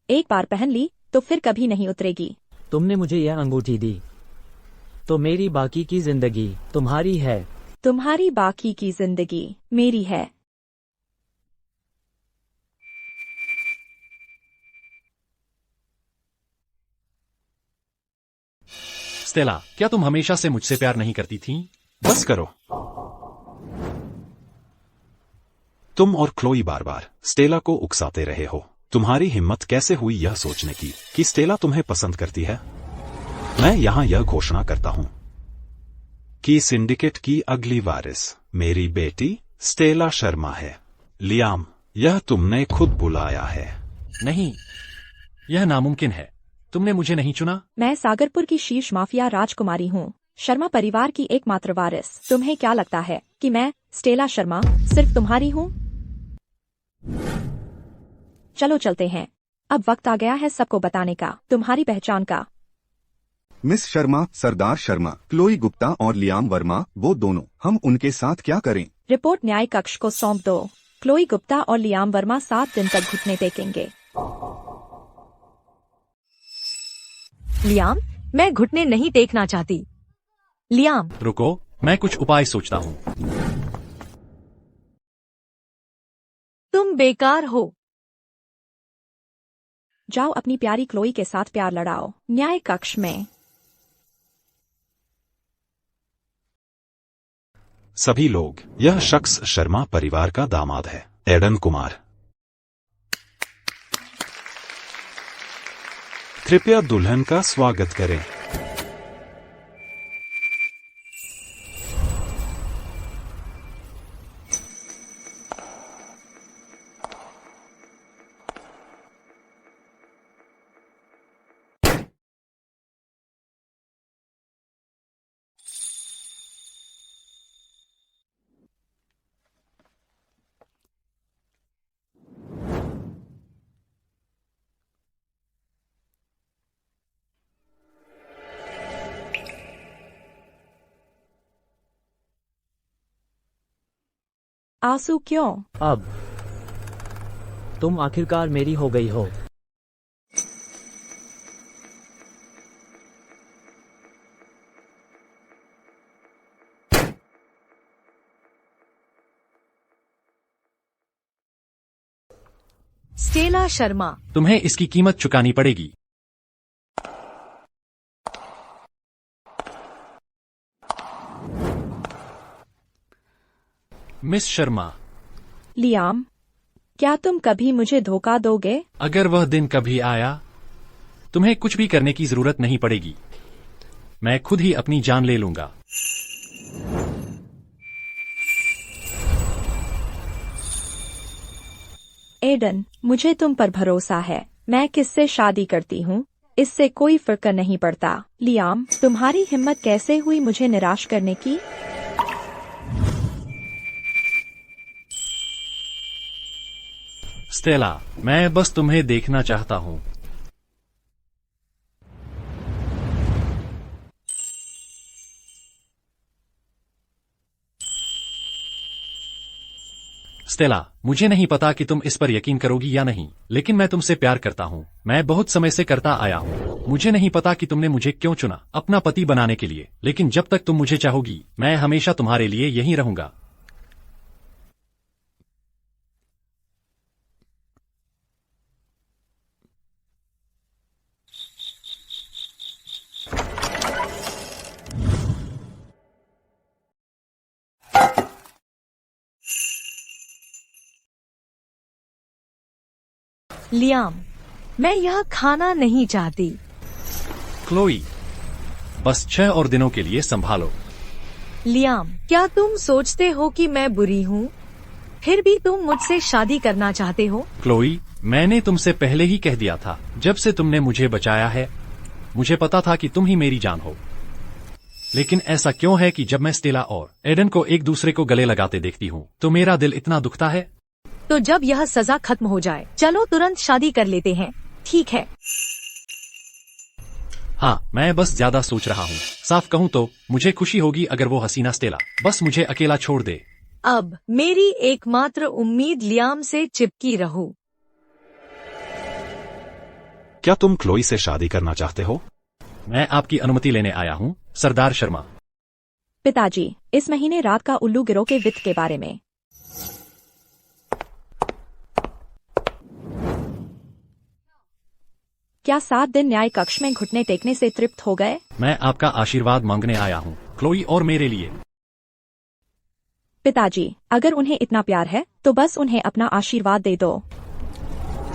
Speaker 2: एक बार पहन ली तो फिर कभी नहीं उतरेगी।
Speaker 1: तुमने मुझे यह अंगूठी दी तो मेरी बाकी की जिंदगी तुम्हारी है।
Speaker 2: तुम्हारी बाकी की जिंदगी मेरी है।
Speaker 6: स्टेला, क्या तुम हमेशा से मुझसे प्यार नहीं करती थी?
Speaker 3: बस करो। तुम और क्लोई बार बार स्टेला को उकसाते रहे हो। तुम्हारी हिम्मत कैसे हुई यह सोचने की कि स्टेला तुम्हें पसंद करती है? मैं यहाँ यह घोषणा करता हूँ कि सिंडिकेट की अगली वारिस मेरी बेटी स्टेला शर्मा है। लियाम, यह तुमने खुद बुलाया है।
Speaker 6: नहीं, यह नामुमकिन है। तुमने मुझे नहीं चुना।
Speaker 2: मैं सागरपुर की शीर्ष माफिया राजकुमारी हूँ, शर्मा परिवार की एकमात्र वारिस। तुम्हें क्या लगता है कि मैं स्टेला शर्मा सिर्फ तुम्हारी हूँ? चलो चलते हैं। अब वक्त आ गया है सबको बताने का, तुम्हारी पहचान का।
Speaker 9: मिस शर्मा, सरदार शर्मा, क्लोई गुप्ता और लियाम वर्मा, वो दोनों, हम उनके साथ क्या करें?
Speaker 2: रिपोर्ट न्याय कक्ष को सौंप दो। क्लोई गुप्ता और लियाम वर्मा 7 दिन तक घुटने टेकेंगे।
Speaker 8: लियाम, मैं घुटने नहीं टेकना चाहती। लियाम,
Speaker 6: रुको, मैं कुछ उपाय सोचता हूँ।
Speaker 8: तुम बेकार हो।
Speaker 2: जाओ अपनी प्यारी क्लोई के साथ प्यार लड़ाओ न्याय कक्ष में।
Speaker 3: सभी लोग, यह शख्स शर्मा परिवार का दामाद है, एडन कुमार। कृपया दुल्हन का स्वागत करें।
Speaker 2: आंसू क्यों?
Speaker 1: अब तुम आखिरकार मेरी हो गई हो।
Speaker 8: स्टेला शर्मा,
Speaker 6: तुम्हें इसकी कीमत चुकानी पड़ेगी। मिस शर्मा।
Speaker 2: लियाम, क्या तुम कभी मुझे धोखा दोगे?
Speaker 6: अगर वह दिन कभी आया, तुम्हें कुछ भी करने की जरूरत नहीं पड़ेगी। मैं खुद ही अपनी जान ले लूंगा।
Speaker 2: एडन, मुझे तुम पर भरोसा है। मैं किससे शादी करती हूँ इससे कोई फर्क नहीं पड़ता। लियाम, तुम्हारी हिम्मत कैसे हुई मुझे निराश करने की?
Speaker 6: स्टेला, मैं बस तुम्हें देखना चाहता हूँ। स्टेला, मुझे नहीं पता कि तुम इस पर यकीन करोगी या नहीं, लेकिन मैं तुमसे प्यार करता हूँ। मैं बहुत समय से करता आया हूँ। मुझे नहीं पता कि तुमने मुझे क्यों चुना अपना पति बनाने के लिए, लेकिन जब तक तुम मुझे चाहोगी, मैं हमेशा तुम्हारे लिए यहीं रहूंगा।
Speaker 8: लियाम, मैं यह खाना नहीं चाहती।
Speaker 6: क्लोई, बस 6 और दिनों के लिए संभालो।
Speaker 8: लियाम, क्या तुम सोचते हो कि मैं बुरी हूँ? फिर भी तुम मुझसे शादी करना चाहते हो?
Speaker 6: क्लोई, मैंने तुमसे पहले ही कह दिया था, जब से तुमने मुझे बचाया है, मुझे पता था कि तुम ही मेरी जान हो। लेकिन ऐसा क्यों है कि जब मैं स्टेला और एडन को एक दूसरे को गले लगाते देखती हूँ, तो मेरा दिल इतना दुखता है?
Speaker 8: तो जब यह सजा खत्म हो जाए, चलो तुरंत शादी कर लेते हैं, ठीक है?
Speaker 6: हाँ, मैं बस ज्यादा सोच रहा हूँ। साफ कहूँ तो मुझे खुशी होगी अगर वो हसीना स्टेला बस मुझे अकेला छोड़ दे।
Speaker 8: अब मेरी एकमात्र उम्मीद लियाम से चिपकी रहूं।
Speaker 3: क्या तुम क्लोई से शादी करना चाहते हो?
Speaker 6: मैं आपकी अनुमति लेने आया हूँ, सरदार शर्मा।
Speaker 2: पिताजी, इस महीने रात का उल्लू गिरोह के वित्त के बारे में। क्या 7 दिन न्याय कक्ष में घुटने टेकने से तृप्त हो गए?
Speaker 6: मैं आपका आशीर्वाद मांगने आया हूँ, क्लोई और मेरे लिए।
Speaker 2: पिताजी, अगर उन्हें इतना प्यार है तो बस उन्हें अपना आशीर्वाद दे दो।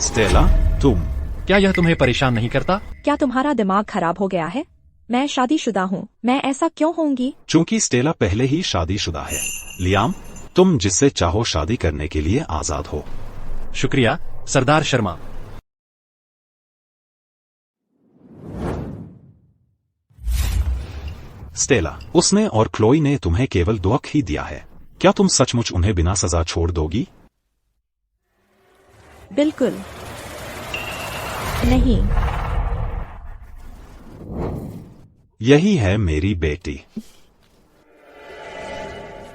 Speaker 3: स्टेला, तुम।
Speaker 6: क्या यह तुम्हें परेशान नहीं करता?
Speaker 2: क्या तुम्हारा दिमाग खराब हो गया है? मैं शादीशुदा हूँ, मैं ऐसा क्यों होंगी?
Speaker 3: चूंकि स्टेला पहले ही शादीशुदा है। लियाम, तुम जिससे चाहो शादी करने के लिए आजाद हो।
Speaker 6: शुक्रिया सरदार शर्मा।
Speaker 3: स्टेला, उसने और क्लोई ने तुम्हें केवल दुख ही दिया है। क्या तुम सचमुच उन्हें बिना सजा छोड़ दोगी?
Speaker 2: बिल्कुल नहीं।
Speaker 3: यही है मेरी बेटी।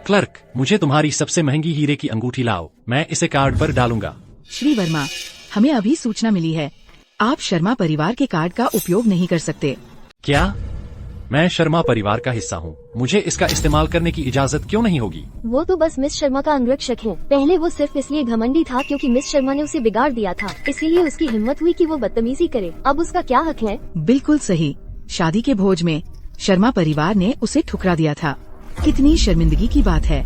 Speaker 6: क्लर्क, मुझे तुम्हारी सबसे महंगी हीरे की अंगूठी लाओ, मैं इसे कार्ड पर डालूंगा।
Speaker 7: श्री वर्मा, हमें अभी सूचना मिली है, आप शर्मा परिवार के कार्ड का उपयोग नहीं कर सकते।
Speaker 6: क्या? मैं शर्मा परिवार का हिस्सा हूँ, मुझे इसका इस्तेमाल करने की इजाजत क्यों नहीं होगी?
Speaker 10: वो तो बस मिस शर्मा का अंगरक्षक है। पहले वो सिर्फ इसलिए घमंडी था क्योंकि मिस शर्मा ने उसे बिगाड़ दिया था, इसीलिए उसकी हिम्मत हुई कि वो बदतमीजी करे। अब उसका क्या हक है?
Speaker 7: बिल्कुल सही। शादी के भोज में शर्मा परिवार ने उसे ठुकरा दिया था। कितनी शर्मिंदगी की बात है।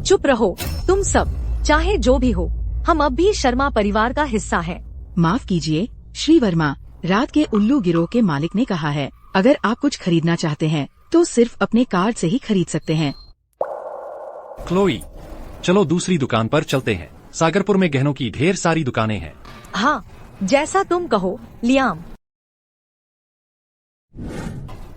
Speaker 8: चुप रहो तुम सब, चाहे जो भी हो, हम अब भी शर्मा परिवार का हिस्सा हैं।
Speaker 7: माफ कीजिए श्री वर्मा, रात के उल्लू गिरोह के मालिक ने कहा है, अगर आप कुछ खरीदना चाहते हैं तो सिर्फ अपने कार्ड से ही खरीद सकते हैं।
Speaker 6: क्लोई, चलो दूसरी दुकान पर चलते हैं। सागरपुर में गहनों की ढेर सारी दुकानें हैं।
Speaker 8: हाँ, जैसा तुम कहो लियाम।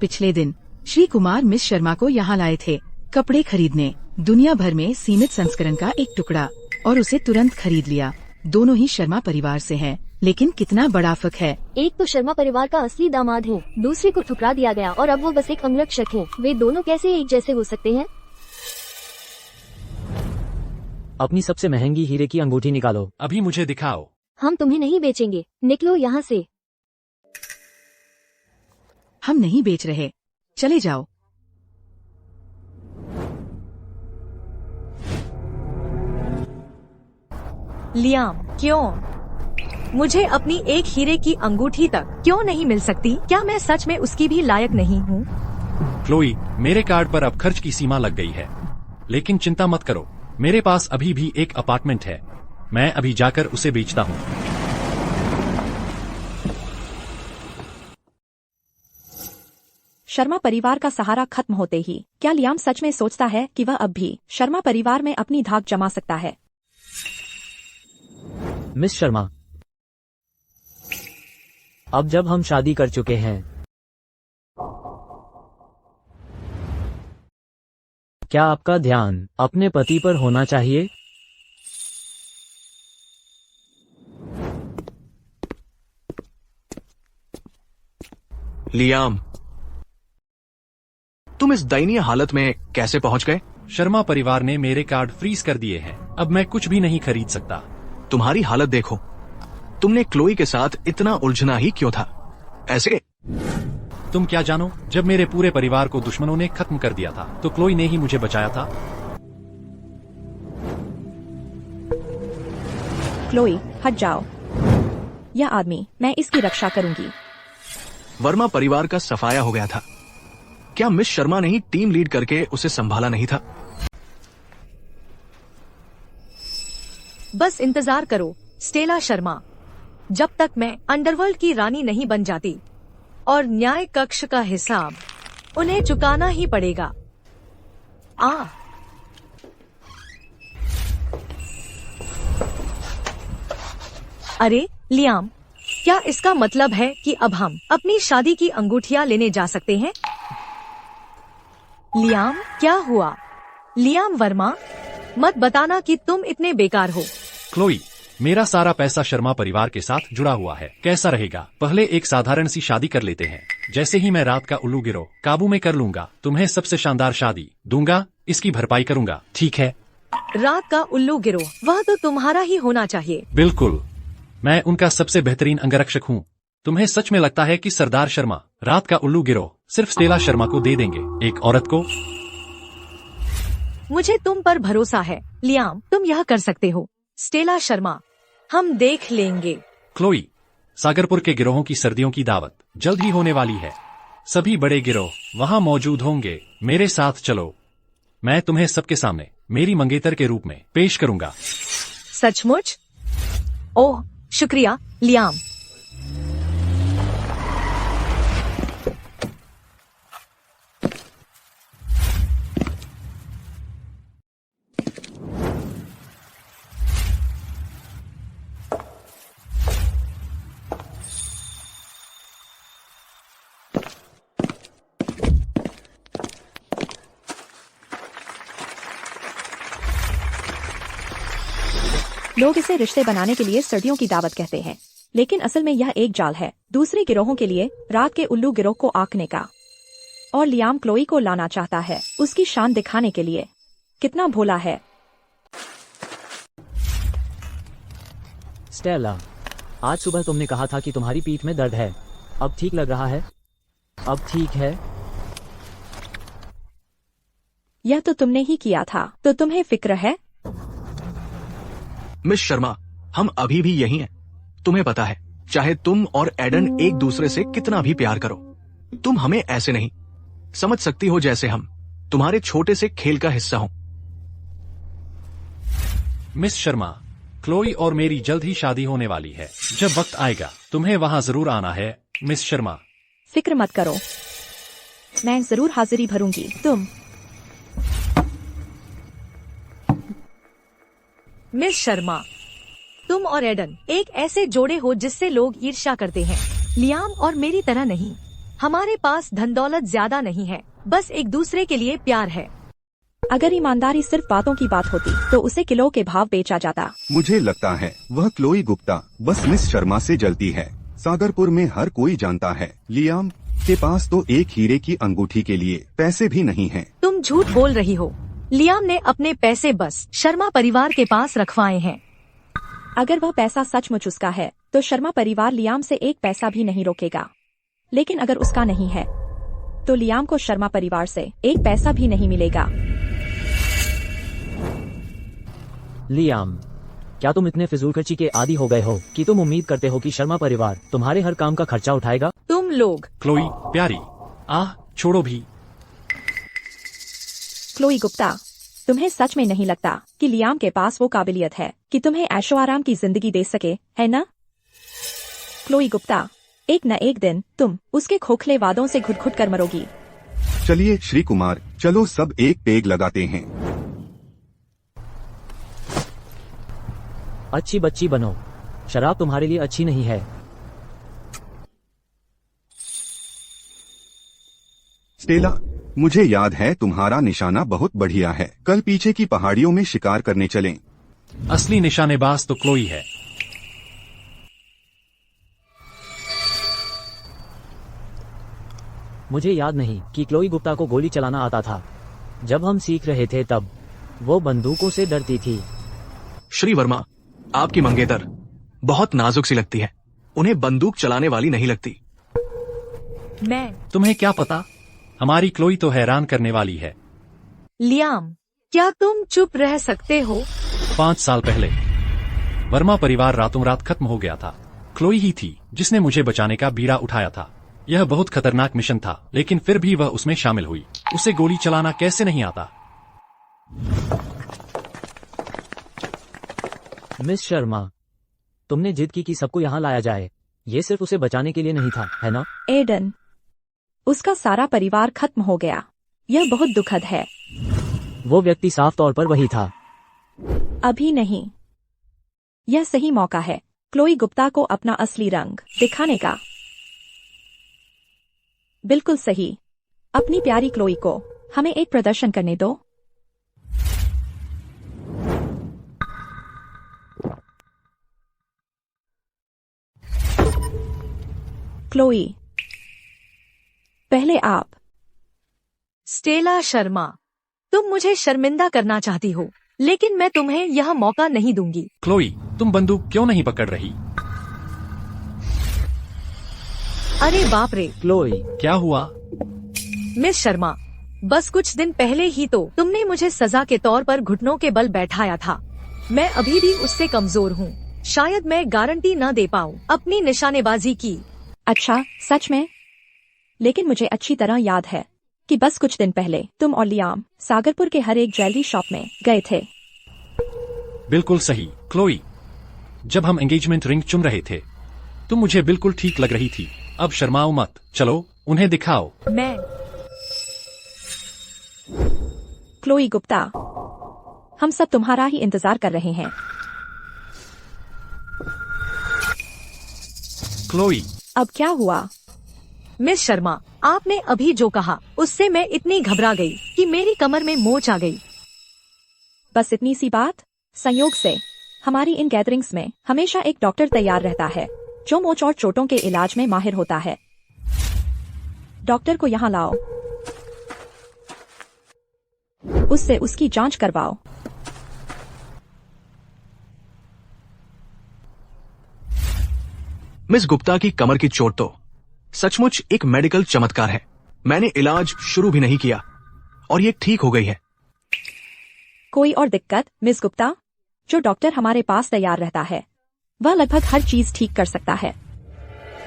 Speaker 7: पिछले दिन श्री कुमार मिस शर्मा को यहाँ लाए थे कपड़े खरीदने। दुनिया भर में सीमित संस्करण का एक टुकड़ा, और उसे तुरंत खरीद लिया। दोनों ही शर्मा परिवार से हैं, लेकिन कितना बड़ा फर्क है।
Speaker 10: एक तो शर्मा परिवार का असली दामाद है, दूसरे को ठुकरा दिया गया और अब वो बस एक अंगरक्षक है। वे दोनों कैसे एक जैसे हो सकते हैं?
Speaker 1: अपनी सबसे महंगी हीरे की अंगूठी निकालो।
Speaker 6: अभी मुझे दिखाओ।
Speaker 10: हम तुम्हें नहीं बेचेंगे, निकलो यहाँ से।
Speaker 7: हम नहीं बेच रहे, चले जाओ।
Speaker 8: लियाम, क्यों? मुझे अपनी एक हीरे की अंगूठी तक क्यों नहीं मिल सकती? क्या मैं सच में उसकी भी लायक नहीं हूँ?
Speaker 6: क्लोई, मेरे कार्ड पर अब खर्च की सीमा लग गई है, लेकिन चिंता मत करो, मेरे पास अभी भी एक अपार्टमेंट है, मैं अभी जाकर उसे बेचता हूँ।
Speaker 2: शर्मा परिवार का सहारा खत्म होते ही क्या लियाम सच में सोचता है कि वह अब भी शर्मा परिवार में अपनी धाक जमा सकता है?
Speaker 1: मिस शर्मा, अब जब हम शादी कर चुके हैं, क्या आपका ध्यान अपने पति पर होना चाहिए?
Speaker 5: लियाम, तुम इस दयनीय हालत में कैसे पहुंच गए?
Speaker 6: शर्मा परिवार ने मेरे कार्ड फ्रीज कर दिए हैं, अब मैं कुछ भी नहीं खरीद सकता।
Speaker 5: तुम्हारी हालत देखो, तुमने क्लोई के साथ इतना उलझना ही क्यों था? ऐसे
Speaker 6: तुम क्या जानो, जब मेरे पूरे परिवार को दुश्मनों ने खत्म कर दिया था तो क्लोई ने ही मुझे बचाया था।
Speaker 2: क्लोई, हट जाओ। यह आदमी, मैं इसकी रक्षा करूंगी।
Speaker 5: वर्मा परिवार का सफाया हो गया था। क्या मिस शर्मा ने ही टीम लीड करके उसे संभाला नहीं था?
Speaker 8: बस इंतजार करो स्टेला शर्मा, जब तक मैं अंडरवर्ल्ड की रानी नहीं बन जाती, और न्याय कक्ष का हिसाब उन्हें चुकाना ही पड़ेगा। अरे लियाम, क्या इसका मतलब है कि अब हम अपनी शादी की अंगूठियां लेने जा सकते हैं? लियाम, क्या हुआ? लियाम वर्मा, मत बताना कि तुम इतने बेकार हो।
Speaker 6: क्लोई, मेरा सारा पैसा शर्मा परिवार के साथ जुड़ा हुआ है, कैसा रहेगा? पहले एक साधारण सी शादी कर लेते हैं, जैसे ही मैं रात का उल्लू गिरोह काबू में कर लूंगा, तुम्हें सबसे शानदार शादी दूंगा, इसकी भरपाई करूंगा, ठीक है?
Speaker 8: रात का उल्लू गिरोह, वह तो तुम्हारा ही होना चाहिए।
Speaker 6: बिल्कुल, मैं उनका सबसे बेहतरीन अंगरक्षक हूँ। तुम्हें सच में लगता है कि सरदार शर्मा रात का उल्लू गिरोह सिर्फ स्टेला शर्मा को दे देंगे, एक औरत को?
Speaker 8: मुझे तुम पर भरोसा है लियाम, तुम यह कर सकते हो। स्टेला शर्मा, हम देख लेंगे।
Speaker 6: क्लोई, सागरपुर के गिरोहों की सर्दियों की दावत जल्द ही होने वाली है, सभी बड़े गिरोह वहाँ मौजूद होंगे, मेरे साथ चलो। मैं तुम्हें सबके सामने मेरी मंगेतर के रूप में पेश करूंगा।
Speaker 8: सचमुच? ओह, शुक्रिया लियाम।
Speaker 2: लोग इसे रिश्ते बनाने के लिए सर्दियों की दावत कहते हैं, लेकिन असल में यह एक जाल है दूसरे गिरोहों के लिए रात के उल्लू गिरोह को आंकने का। और लियाम क्लोई को लाना चाहता है उसकी शान दिखाने के लिए। कितना भोला है।
Speaker 1: स्टेला, आज सुबह तुमने कहा था कि तुम्हारी पीठ में दर्द है। अब ठीक लग रहा है? अब ठीक है?
Speaker 2: यह तो तुमने ही किया था, तो तुम्हें फिक्र है?
Speaker 5: मिस शर्मा, हम अभी भी यही हैं। तुम्हें पता है, चाहे तुम और एडन एक दूसरे से कितना भी प्यार करो, तुम हमें ऐसे नहीं समझ सकती हो जैसे हम तुम्हारे छोटे से खेल का हिस्सा हो।
Speaker 6: मिस शर्मा, क्लोई और मेरी जल्द ही शादी होने वाली है। जब वक्त आएगा तुम्हें वहां जरूर आना है मिस शर्मा।
Speaker 2: फिक्र मत करो, मैं जरूर हाजिरी भरूंगी।
Speaker 8: मिस शर्मा, तुम और एडन एक ऐसे जोड़े हो जिससे लोग ईर्ष्या करते हैं। लियाम और मेरी तरह नहीं। हमारे पास धन दौलत ज्यादा नहीं है, बस एक दूसरे के लिए प्यार है।
Speaker 2: अगर ईमानदारी सिर्फ बातों की बात होती तो उसे किलो के भाव बेचा जाता।
Speaker 9: मुझे लगता है वह क्लोई गुप्ता बस मिस शर्मा से जलती है। सागरपुर में हर कोई जानता है लियाम के पास तो एक हीरे की अंगूठी के लिए पैसे भी नहीं हैं।
Speaker 8: तुम झूठ बोल रही हो। लियाम ने अपने पैसे बस शर्मा परिवार के पास रखवाए हैं।
Speaker 2: अगर वह पैसा सचमुच उसका है तो शर्मा परिवार लियाम से एक पैसा भी नहीं रोकेगा। लेकिन अगर उसका नहीं है तो लियाम को शर्मा परिवार से एक पैसा भी नहीं मिलेगा।
Speaker 1: लियाम, क्या तुम इतने फिजूल खर्ची के आदी हो गए हो कि तुम उम्मीद करते हो कि शर्मा परिवार तुम्हारे हर काम का खर्चा उठाएगा?
Speaker 8: तुम लोग।
Speaker 6: क्लोई प्यारी, छोड़ो भी।
Speaker 2: क्लोई गुप्ता, तुम्हें सच में नहीं लगता कि लियाम के पास वो काबिलियत है कि तुम्हें ऐशो आराम की जिंदगी दे सके, है ना? क्लोई गुप्ता, एक न एक दिन तुम उसके खोखले वादों से घुट घुट कर मरोगी।
Speaker 9: चलिए श्री कुमार, चलो सब एक पेग लगाते हैं।
Speaker 1: अच्छी बच्ची बनो, शराब तुम्हारे लिए अच्छी नहीं है।
Speaker 9: स्टेला, मुझे याद है तुम्हारा निशाना बहुत बढ़िया है। कल पीछे की पहाड़ियों में शिकार करने चलें।
Speaker 6: असली निशानेबाज तो क्लोई है।
Speaker 1: मुझे याद नहीं कि क्लोई गुप्ता को गोली चलाना आता था। जब हम सीख रहे थे तब वो बंदूकों से डरती थी।
Speaker 5: श्री वर्मा, आपकी मंगेतर बहुत नाजुक सी लगती है। उन्हें बंदूक चलाने वाली नहीं लगती।
Speaker 6: तुम्हें क्या पता, हमारी क्लोई तो हैरान करने वाली है।
Speaker 8: लियाम, क्या तुम चुप रह सकते हो?
Speaker 6: 5 साल पहले वर्मा परिवार रातों रात खत्म हो गया था। क्लोई ही थी जिसने मुझे बचाने का बीड़ा उठाया था। यह बहुत खतरनाक मिशन था, लेकिन फिर भी वह उसमें शामिल हुई। उसे गोली चलाना कैसे नहीं आता?
Speaker 1: मिस शर्मा, तुमने जिद की कि सबको यहाँ लाया जाए। ये सिर्फ उसे बचाने के लिए नहीं था, है ना?
Speaker 2: एडन, उसका सारा परिवार खत्म हो गया। यह बहुत दुखद है।
Speaker 1: वो व्यक्ति साफ तौर पर वही था।
Speaker 2: अभी नहीं, यह सही मौका है क्लोई गुप्ता को अपना असली रंग दिखाने का। बिल्कुल सही। अपनी प्यारी क्लोई को हमें एक प्रदर्शन करने दो। क्लोई, पहले आप।
Speaker 8: स्टेला शर्मा, तुम मुझे शर्मिंदा करना चाहती हो, लेकिन मैं तुम्हें यह मौका नहीं दूंगी।
Speaker 6: क्लोई, तुम बंदूक क्यों नहीं पकड़ रही?
Speaker 8: अरे बाप रे।
Speaker 1: क्लोई,
Speaker 6: क्या हुआ?
Speaker 8: मिस शर्मा, बस कुछ दिन पहले ही तो तुमने मुझे सजा के तौर पर घुटनों के बल बैठाया था। मैं अभी भी उससे कमजोर हूँ। शायद मैं गारंटी न दे पाऊँ अपनी निशानेबाजी की।
Speaker 2: अच्छा, सच में? लेकिन मुझे अच्छी तरह याद है कि बस कुछ दिन पहले तुम और लियाम सागरपुर के हर एक ज्वेलरी शॉप में गए थे।
Speaker 6: बिल्कुल सही क्लोई। जब हम एंगेजमेंट रिंग चुन रहे थे तुम मुझे बिल्कुल ठीक लग रही थी। अब शर्माओ मत, चलो उन्हें दिखाओ।
Speaker 8: मैं
Speaker 2: क्लोई गुप्ता, हम सब तुम्हारा ही इंतजार कर रहे हैं।
Speaker 6: क्लोई,
Speaker 2: अब क्या हुआ?
Speaker 8: मिस शर्मा, आपने अभी जो कहा उससे मैं इतनी घबरा गई कि मेरी कमर में मोच आ गई।
Speaker 2: बस इतनी सी बात? संयोग से हमारी इन गैदरिंग्स में हमेशा एक डॉक्टर तैयार रहता है जो मोच और चोटों के इलाज में माहिर होता है। डॉक्टर को यहाँ लाओ, उससे उसकी जांच करवाओ।
Speaker 5: मिस गुप्ता की कमर की चोट तो सचमुच एक मेडिकल चमत्कार है। मैंने इलाज शुरू भी नहीं किया और ये ठीक हो गई है।
Speaker 2: कोई और दिक्कत मिस गुप्ता? जो डॉक्टर हमारे पास तैयार रहता है वह लगभग हर चीज ठीक कर सकता है।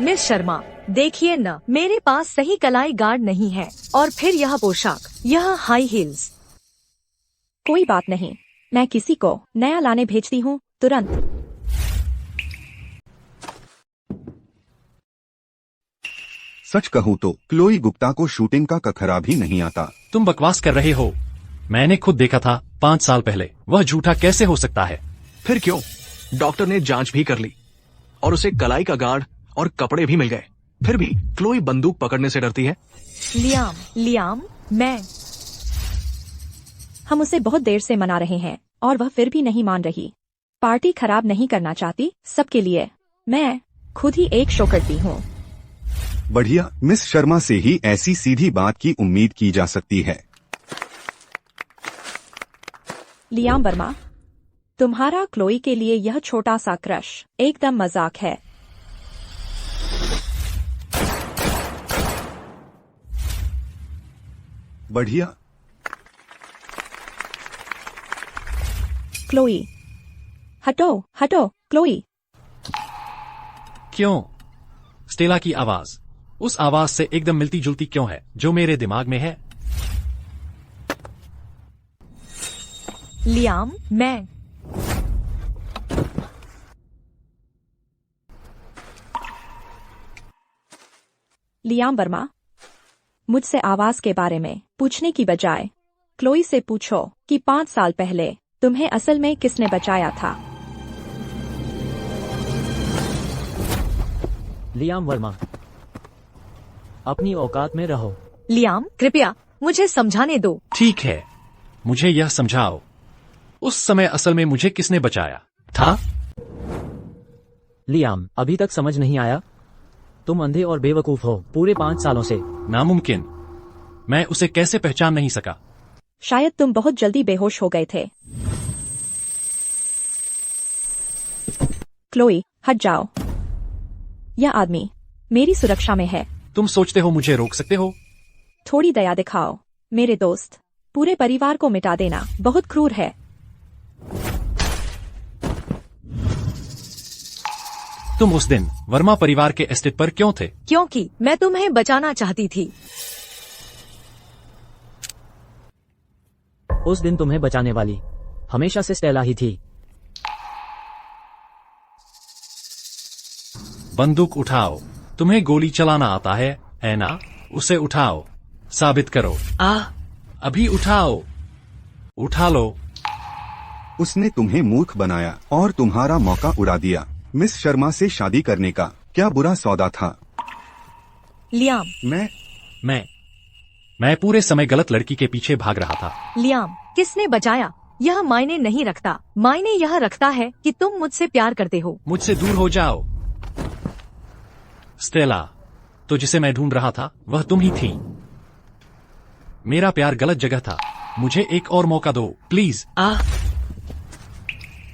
Speaker 8: मिस शर्मा, देखिए न, मेरे पास सही कलाई गार्ड नहीं है और फिर यह पोशाक, यह हाई हील्स।
Speaker 2: कोई बात नहीं, मैं किसी को नया लाने भेजती हूँ तुरंत।
Speaker 9: सच कहूँ तो क्लोई गुप्ता को शूटिंग का कखरा भी नहीं आता।
Speaker 6: तुम बकवास कर रहे हो। मैंने खुद देखा था 5 साल पहले। वह झूठा कैसे हो सकता है?
Speaker 5: फिर क्यों? डॉक्टर ने जांच भी कर ली और उसे कलाई का गार्ड और कपड़े भी मिल गए। फिर भी क्लोई बंदूक पकड़ने से डरती है।
Speaker 8: लियाम, मैं।
Speaker 2: हम उसे बहुत देर से मना रहे हैं और वह फिर भी नहीं मान रही। पार्टी खराब नहीं करना चाहती सबके लिए। मैं खुद ही एक शो करती हूँ।
Speaker 9: बढ़िया, मिस शर्मा से ही ऐसी सीधी बात की उम्मीद की जा सकती है।
Speaker 2: लियाम वर्मा, तुम्हारा क्लोई के लिए यह छोटा सा क्रश एकदम मजाक है।
Speaker 9: बढ़िया।
Speaker 2: क्लोई, हटो हटो क्लोई।
Speaker 6: क्यों? स्टेला की आवाज उस आवाज से एकदम मिलती जुलती क्यों है जो मेरे दिमाग में है?
Speaker 8: लियाम, मैं।
Speaker 2: लियाम वर्मा, मुझसे आवाज के बारे में पूछने की बजाय क्लोई से पूछो कि 5 साल पहले तुम्हें असल में किसने बचाया था।
Speaker 1: लियाम वर्मा, अपनी औकात में रहो।
Speaker 8: लियाम, कृपया मुझे समझाने दो।
Speaker 6: ठीक है, मुझे यह समझाओ, उस समय असल में मुझे किसने बचाया था?
Speaker 1: लियाम, अभी तक समझ नहीं आया? तुम अंधे और बेवकूफ हो पूरे 5 सालों से।
Speaker 6: नामुमकिन। मैं उसे कैसे पहचान नहीं सका?
Speaker 2: शायद तुम बहुत जल्दी बेहोश हो गए थे। क्लोई, हट जाओ। यह आदमी मेरी सुरक्षा में है।
Speaker 6: तुम सोचते हो मुझे रोक सकते हो?
Speaker 2: थोड़ी दया दिखाओ मेरे दोस्त। पूरे परिवार को मिटा देना बहुत क्रूर है।
Speaker 6: तुम उस दिन वर्मा परिवार के एस्टेट पर क्यों थे?
Speaker 8: क्योंकि मैं तुम्हें बचाना चाहती थी।
Speaker 1: उस दिन तुम्हें बचाने वाली हमेशा से स्टेला ही थी।
Speaker 6: बंदूक उठाओ। तुम्हें गोली चलाना आता है ना? उसे उठाओ, साबित करो। अभी उठाओ, उठा लो।
Speaker 9: उसने तुम्हें मूर्ख बनाया और तुम्हारा मौका उड़ा दिया। मिस शर्मा से शादी करने का क्या बुरा सौदा था?
Speaker 8: लियाम,
Speaker 6: मैं पूरे समय गलत लड़की के पीछे भाग रहा था।
Speaker 8: लियाम, किसने बचाया यह मायने नहीं रखता। मायने यह रखता है कि तुम मुझसे प्यार करते हो।
Speaker 6: मुझसे दूर हो जाओ। स्टेला, तो जिसे मैं ढूंढ रहा था वह तुम ही थी। मेरा प्यार गलत जगह था। मुझे एक और मौका दो प्लीज।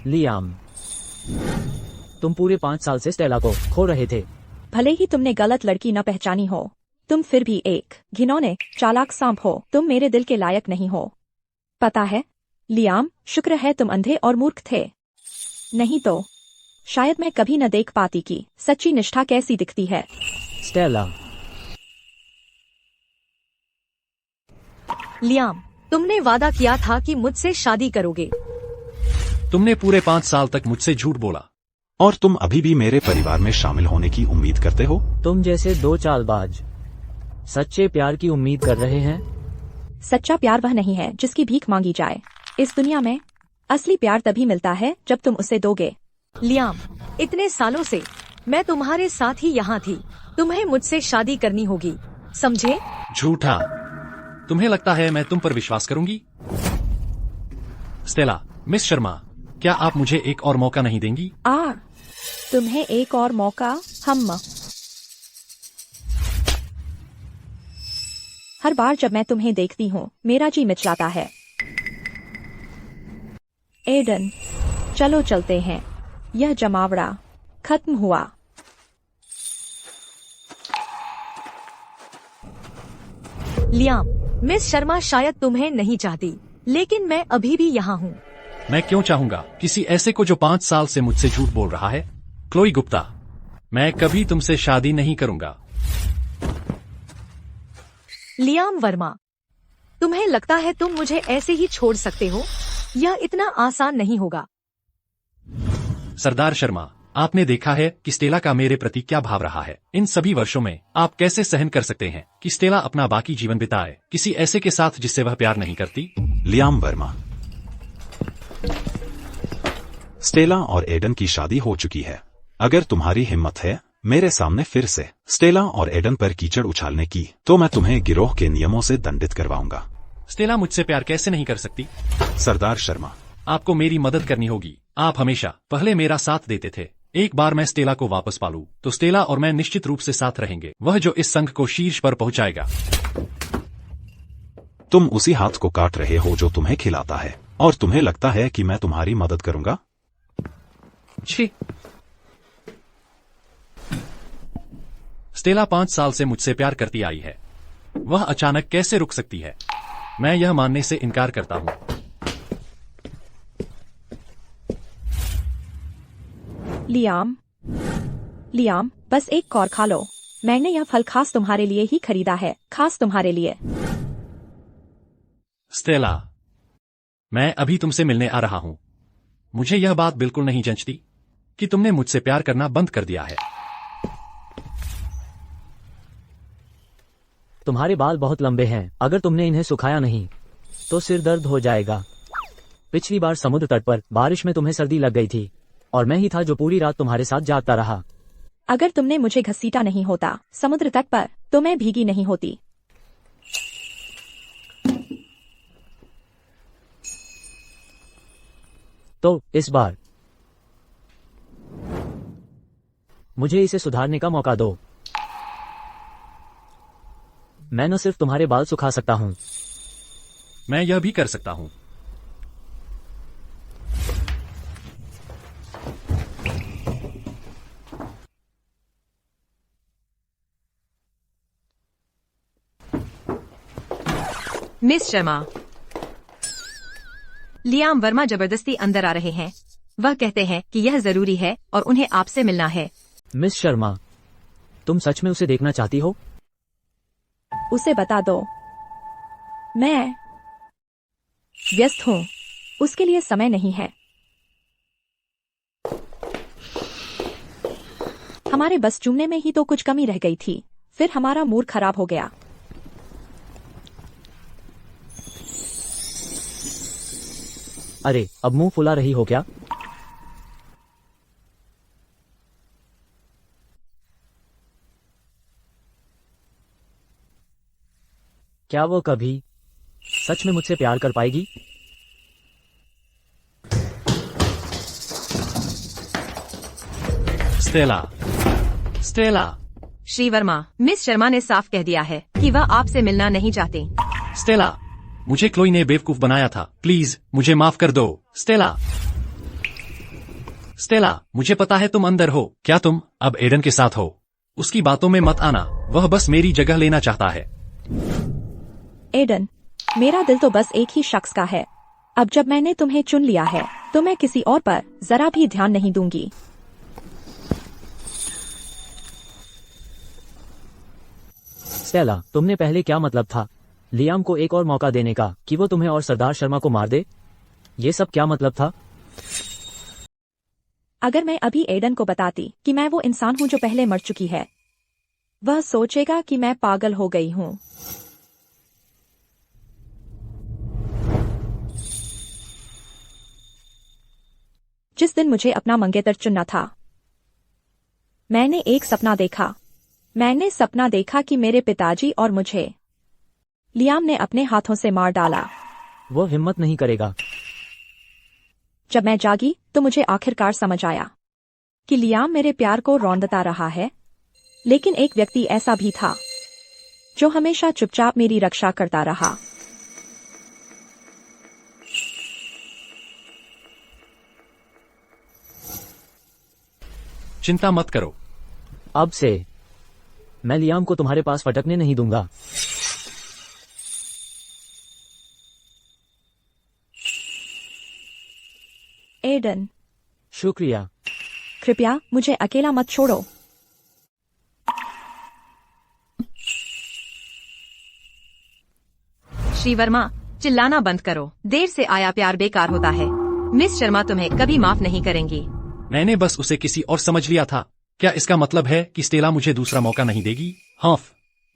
Speaker 1: लियाम, तुम पूरे 5 साल से स्टेला को खो रहे थे।
Speaker 2: भले ही तुमने गलत लड़की न पहचानी हो, तुम फिर भी एक घिनौने चालाक सांप हो। तुम मेरे दिल के लायक नहीं हो। पता है लियाम, शुक्र है तुम अंधे और मूर्ख थे। नहीं तो शायद मैं कभी न देख पाती कि सच्ची निष्ठा कैसी दिखती है।
Speaker 1: स्टेला,
Speaker 8: लियाम, तुमने वादा किया था कि मुझसे शादी करोगे।
Speaker 6: तुमने पूरे 5 साल तक मुझसे झूठ बोला।
Speaker 3: और तुम अभी भी मेरे परिवार में शामिल होने की उम्मीद करते हो?
Speaker 1: तुम जैसे 2 चालबाज सच्चे प्यार की उम्मीद कर रहे हैं।
Speaker 2: सच्चा प्यार वह नहीं है जिसकी भीख मांगी जाए। इस दुनिया में असली प्यार तभी मिलता है जब तुम उसे दोगे।
Speaker 8: लियाम, इतने सालों से मैं तुम्हारे साथ ही यहाँ थी। तुम्हें मुझसे शादी करनी होगी, समझे?
Speaker 6: झूठा। तुम्हें लगता है मैं तुम पर विश्वास करूंगी? स्टेला, मिस शर्मा, क्या आप मुझे एक और मौका नहीं देंगी?
Speaker 2: तुम्हें एक और मौका? हर बार जब मैं तुम्हें देखती हूँ मेरा जी मिचलाता है। एडन, चलो चलते हैं। यह जमावड़ा खत्म हुआ।
Speaker 8: लियाम, मिस शर्मा शायद तुम्हें नहीं चाहती, लेकिन मैं अभी भी यहाँ हूँ।
Speaker 6: मैं क्यों चाहूंगा किसी ऐसे को जो 5 साल से मुझसे झूठ बोल रहा है? क्लोई गुप्ता, मैं कभी तुमसे शादी नहीं करूंगा।
Speaker 8: लियाम वर्मा, तुम्हें लगता है तुम मुझे ऐसे ही छोड़ सकते हो? यह इतना आसान नहीं होगा।
Speaker 6: सरदार शर्मा, आपने देखा है कि स्टेला का मेरे प्रति क्या भाव रहा है। इन सभी वर्षों में आप कैसे सहन कर सकते हैं कि स्टेला अपना बाकी जीवन बिताए किसी ऐसे के साथ जिससे वह प्यार नहीं करती?
Speaker 3: लियाम वर्मा, स्टेला और एडन की शादी हो चुकी है। अगर तुम्हारी हिम्मत है मेरे सामने फिर से स्टेला और एडन पर कीचड़ उछालने की, तो मैं तुम्हें गिरोह के नियमों से दंडित करवाऊंगा।
Speaker 6: स्टेला मुझसे प्यार कैसे नहीं कर सकती?
Speaker 3: सरदार शर्मा,
Speaker 6: आपको मेरी मदद करनी होगी। आप हमेशा पहले मेरा साथ देते थे। एक बार मैं स्टेला को वापस पालूं, तो स्टेला और मैं निश्चित रूप से साथ रहेंगे। वह जो इस संघ को शीर्ष पर पहुंचाएगा।
Speaker 3: तुम उसी हाथ को काट रहे हो जो तुम्हें खिलाता है, और तुम्हें लगता है कि मैं तुम्हारी मदद करूंगा?
Speaker 6: छी! स्टेला 5 साल से मुझसे प्यार करती आई है। वह अचानक कैसे रुक सकती है? मैं यह मानने से इनकार करता हूं।
Speaker 2: लियाम, बस एक कौर खा लो। मैंने यह फल खास तुम्हारे लिए ही खरीदा है, खास तुम्हारे लिए।
Speaker 6: स्टेला, मैं अभी तुमसे मिलने आ रहा हूं। मुझे यह बात बिल्कुल नहीं जंचती कि तुमने मुझसे प्यार करना बंद कर दिया है।
Speaker 1: तुम्हारे बाल बहुत लंबे हैं। अगर तुमने इन्हें सुखाया नहीं तो सिर दर्द हो जाएगा। पिछली बार समुद्र तट पर बारिश में तुम्हें सर्दी लग गई थी, और मैं ही था जो पूरी रात तुम्हारे साथ जागता रहा।
Speaker 2: अगर तुमने मुझे घसीटा नहीं होता समुद्र तट पर, तो मैं भीगी नहीं होती।
Speaker 1: तो इस बार मुझे इसे सुधारने का मौका दो। मैं न सिर्फ तुम्हारे बाल सुखा सकता हूं,
Speaker 6: मैं यह भी कर सकता हूं।
Speaker 7: मिस शर्मा, लियाम वर्मा जबरदस्ती अंदर आ रहे हैं। वह कहते हैं कि यह जरूरी है और उन्हें आपसे मिलना है।
Speaker 1: मिस शर्मा, तुम सच में उसे देखना चाहती हो?
Speaker 2: उसे बता दो मैं व्यस्त हूँ, उसके लिए समय नहीं है। हमारे बस चूमने में ही तो कुछ कमी रह गई थी, फिर हमारा मूड खराब हो गया।
Speaker 1: अरे, अब मुंह फुला रही हो क्या? क्या वो कभी सच में मुझसे प्यार कर पाएगी?
Speaker 6: स्टेला।
Speaker 7: श्री वर्मा, मिस शर्मा ने साफ कह दिया है कि वह आपसे मिलना नहीं चाहते।
Speaker 6: स्टेला, मुझे क्लोई ने बेवकूफ बनाया था। प्लीज मुझे माफ कर दो। स्टेला, मुझे पता है तुम अंदर हो। क्या तुम अब एडन के साथ हो? उसकी बातों में मत आना, वह बस मेरी जगह लेना चाहता है।
Speaker 2: एडन, मेरा दिल तो बस एक ही शख्स का है। अब जब मैंने तुम्हें चुन लिया है तो मैं किसी और पर जरा भी ध्यान नहीं दूंगी।
Speaker 1: स्टेला, तुमने पहले क्या मतलब था? लियाम को एक और मौका देने का कि वो तुम्हें और सरदार शर्मा को मार दे। ये सब क्या मतलब था?
Speaker 2: अगर मैं अभी एडन को बताती कि मैं वो इंसान हूं जो पहले मर चुकी है, वह सोचेगा कि मैं पागल हो गई हूं। जिस दिन मुझे अपना मंगेतर चुनना था, मैंने एक सपना देखा। मैंने सपना देखा कि मेरे पिताजी और मुझे लियाम ने अपने हाथों से मार डाला।
Speaker 1: वो हिम्मत नहीं करेगा।
Speaker 2: जब मैं जागी तो मुझे आखिरकार समझ आया कि लियाम मेरे प्यार को रौंदता रहा है, लेकिन एक व्यक्ति ऐसा भी था जो हमेशा चुपचाप मेरी रक्षा करता रहा।
Speaker 6: चिंता मत करो।
Speaker 1: अब से मैं लियाम को तुम्हारे पास फटकने नहीं दूंगा।
Speaker 2: एडन,
Speaker 1: शुक्रिया।
Speaker 2: कृपया मुझे अकेला मत छोड़ो।
Speaker 7: श्री वर्मा, चिल्लाना बंद करो। देर से आया प्यार बेकार होता है। मिस शर्मा तुम्हें कभी माफ नहीं करेंगी।
Speaker 6: मैंने बस उसे किसी और समझ लिया था। क्या इसका मतलब है कि स्टेला मुझे दूसरा मौका नहीं देगी? हाँ।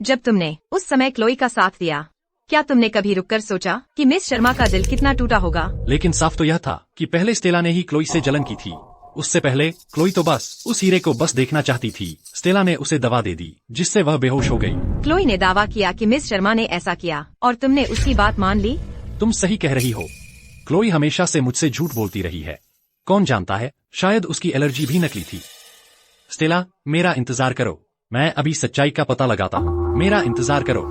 Speaker 7: जब तुमने उस समय क्लोई का साथ दिया, क्या तुमने कभी रुककर सोचा कि मिस शर्मा का दिल कितना टूटा होगा?
Speaker 6: लेकिन साफ तो यह था कि पहले स्टेला ने ही क्लोई से जलन की थी। उससे पहले क्लोई तो बस उस हीरे को बस देखना चाहती थी। स्टेला ने उसे दवा दे दी जिससे वह बेहोश हो गई।
Speaker 7: क्लोई ने दावा किया कि मिस शर्मा ने ऐसा किया और तुमने उसकी बात मान ली।
Speaker 6: तुम सही कह रही हो। क्लोई हमेशा से मुझसे झूठ बोलती रही है। कौन जानता है, शायद उसकी एलर्जी भी नकली थी। स्टेला, मेरा इंतजार करो। मैं अभी सच्चाई का पता लगाता हूँ। मेरा इंतजार करो।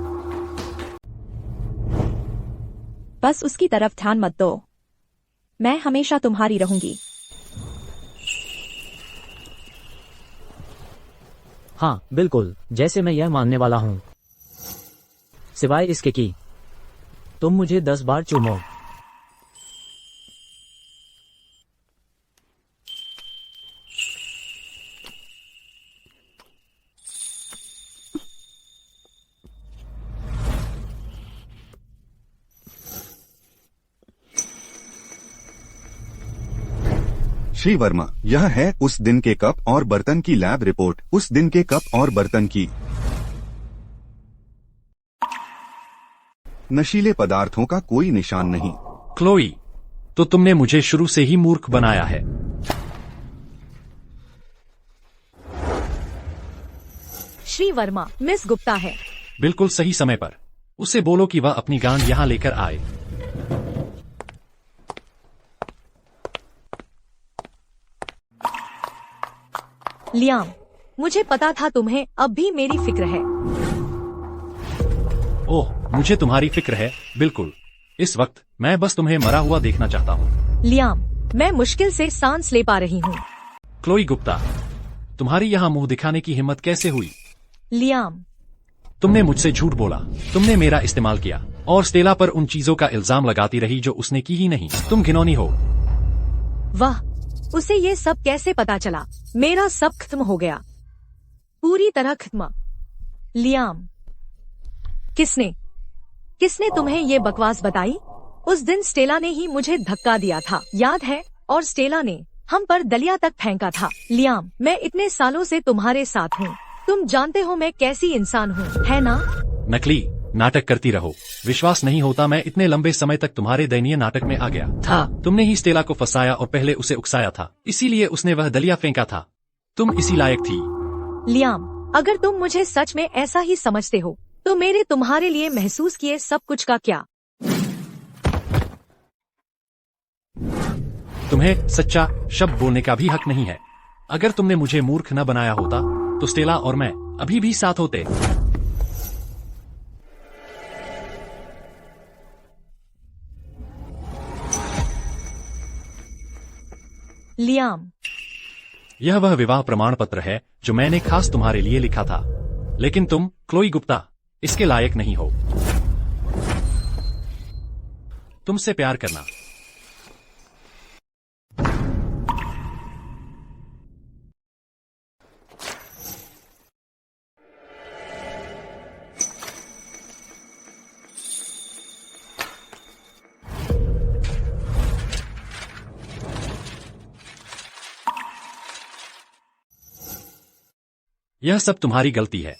Speaker 2: बस उसकी तरफ ध्यान मत दो। मैं हमेशा तुम्हारी रहूंगी।
Speaker 1: हाँ बिल्कुल, जैसे मैं यह मानने वाला हूँ। सिवाय इसके कि तुम मुझे 10 बार चूमो।
Speaker 9: श्री वर्मा, यह है उस दिन के कप और बर्तन की लैब रिपोर्ट। उस दिन के कप और बर्तन की नशीले पदार्थों का कोई निशान नहीं।
Speaker 6: क्लोई, तो तुमने मुझे शुरू से ही मूर्ख बनाया है।
Speaker 8: श्री वर्मा, मिस गुप्ता है।
Speaker 6: बिल्कुल सही समय पर। उसे बोलो कि वह अपनी गांड यहाँ लेकर आए।
Speaker 8: लियाम, मुझे पता था तुम्हें अब भी मेरी फिक्र है।
Speaker 6: ओह, मुझे तुम्हारी फिक्र है। बिल्कुल। इस वक्त मैं बस तुम्हें मरा हुआ देखना चाहता हूँ।
Speaker 8: लियाम, मैं मुश्किल से सांस ले पा रही हूँ।
Speaker 6: क्लोई गुप्ता, तुम्हारी यहाँ मुंह दिखाने की हिम्मत कैसे हुई?
Speaker 8: लियाम,
Speaker 6: तुमने मुझसे झूठ बोला। तुमने मेरा इस्तेमाल किया और स्टेला पर उन चीजों का इल्जाम लगाती रही जो उसने की ही नहीं। तुम घिनौनी हो।
Speaker 8: वाह, उसे ये सब कैसे पता चला? मेरा सब खत्म हो गया, पूरी तरह खत्म। लियाम, किसने तुम्हें ये बकवास बताई? उस दिन स्टेला ने ही मुझे धक्का दिया था, याद है? और स्टेला ने हम पर दलिया तक फेंका था। लियाम, मैं इतने सालों से तुम्हारे साथ हूँ। तुम जानते हो मैं कैसी इंसान हूँ, है ना?
Speaker 6: नकली नाटक करती रहो। विश्वास नहीं होता मैं इतने लंबे समय तक तुम्हारे दयनीय नाटक में आ गया था। तुमने ही स्टेला को फंसाया और पहले उसे उकसाया था, इसीलिए उसने वह दलिया फेंका था। तुम इसी लायक थी।
Speaker 8: लियाम, अगर तुम मुझे सच में ऐसा ही समझते हो तो मेरे तुम्हारे लिए महसूस किए सब कुछ का क्या?
Speaker 6: तुम्हें सच्चा शब्द बोलने का भी हक नहीं है। अगर तुमने मुझे मूर्ख न बनाया होता तो स्टेला और मैं अभी भी साथ होते।
Speaker 8: लियाम,
Speaker 6: यह वह विवाह प्रमाण पत्र है जो मैंने खास तुम्हारे लिए लिखा था, लेकिन तुम क्लोई गुप्ता इसके लायक नहीं हो। तुमसे प्यार करना यह सब तुम्हारी गलती है।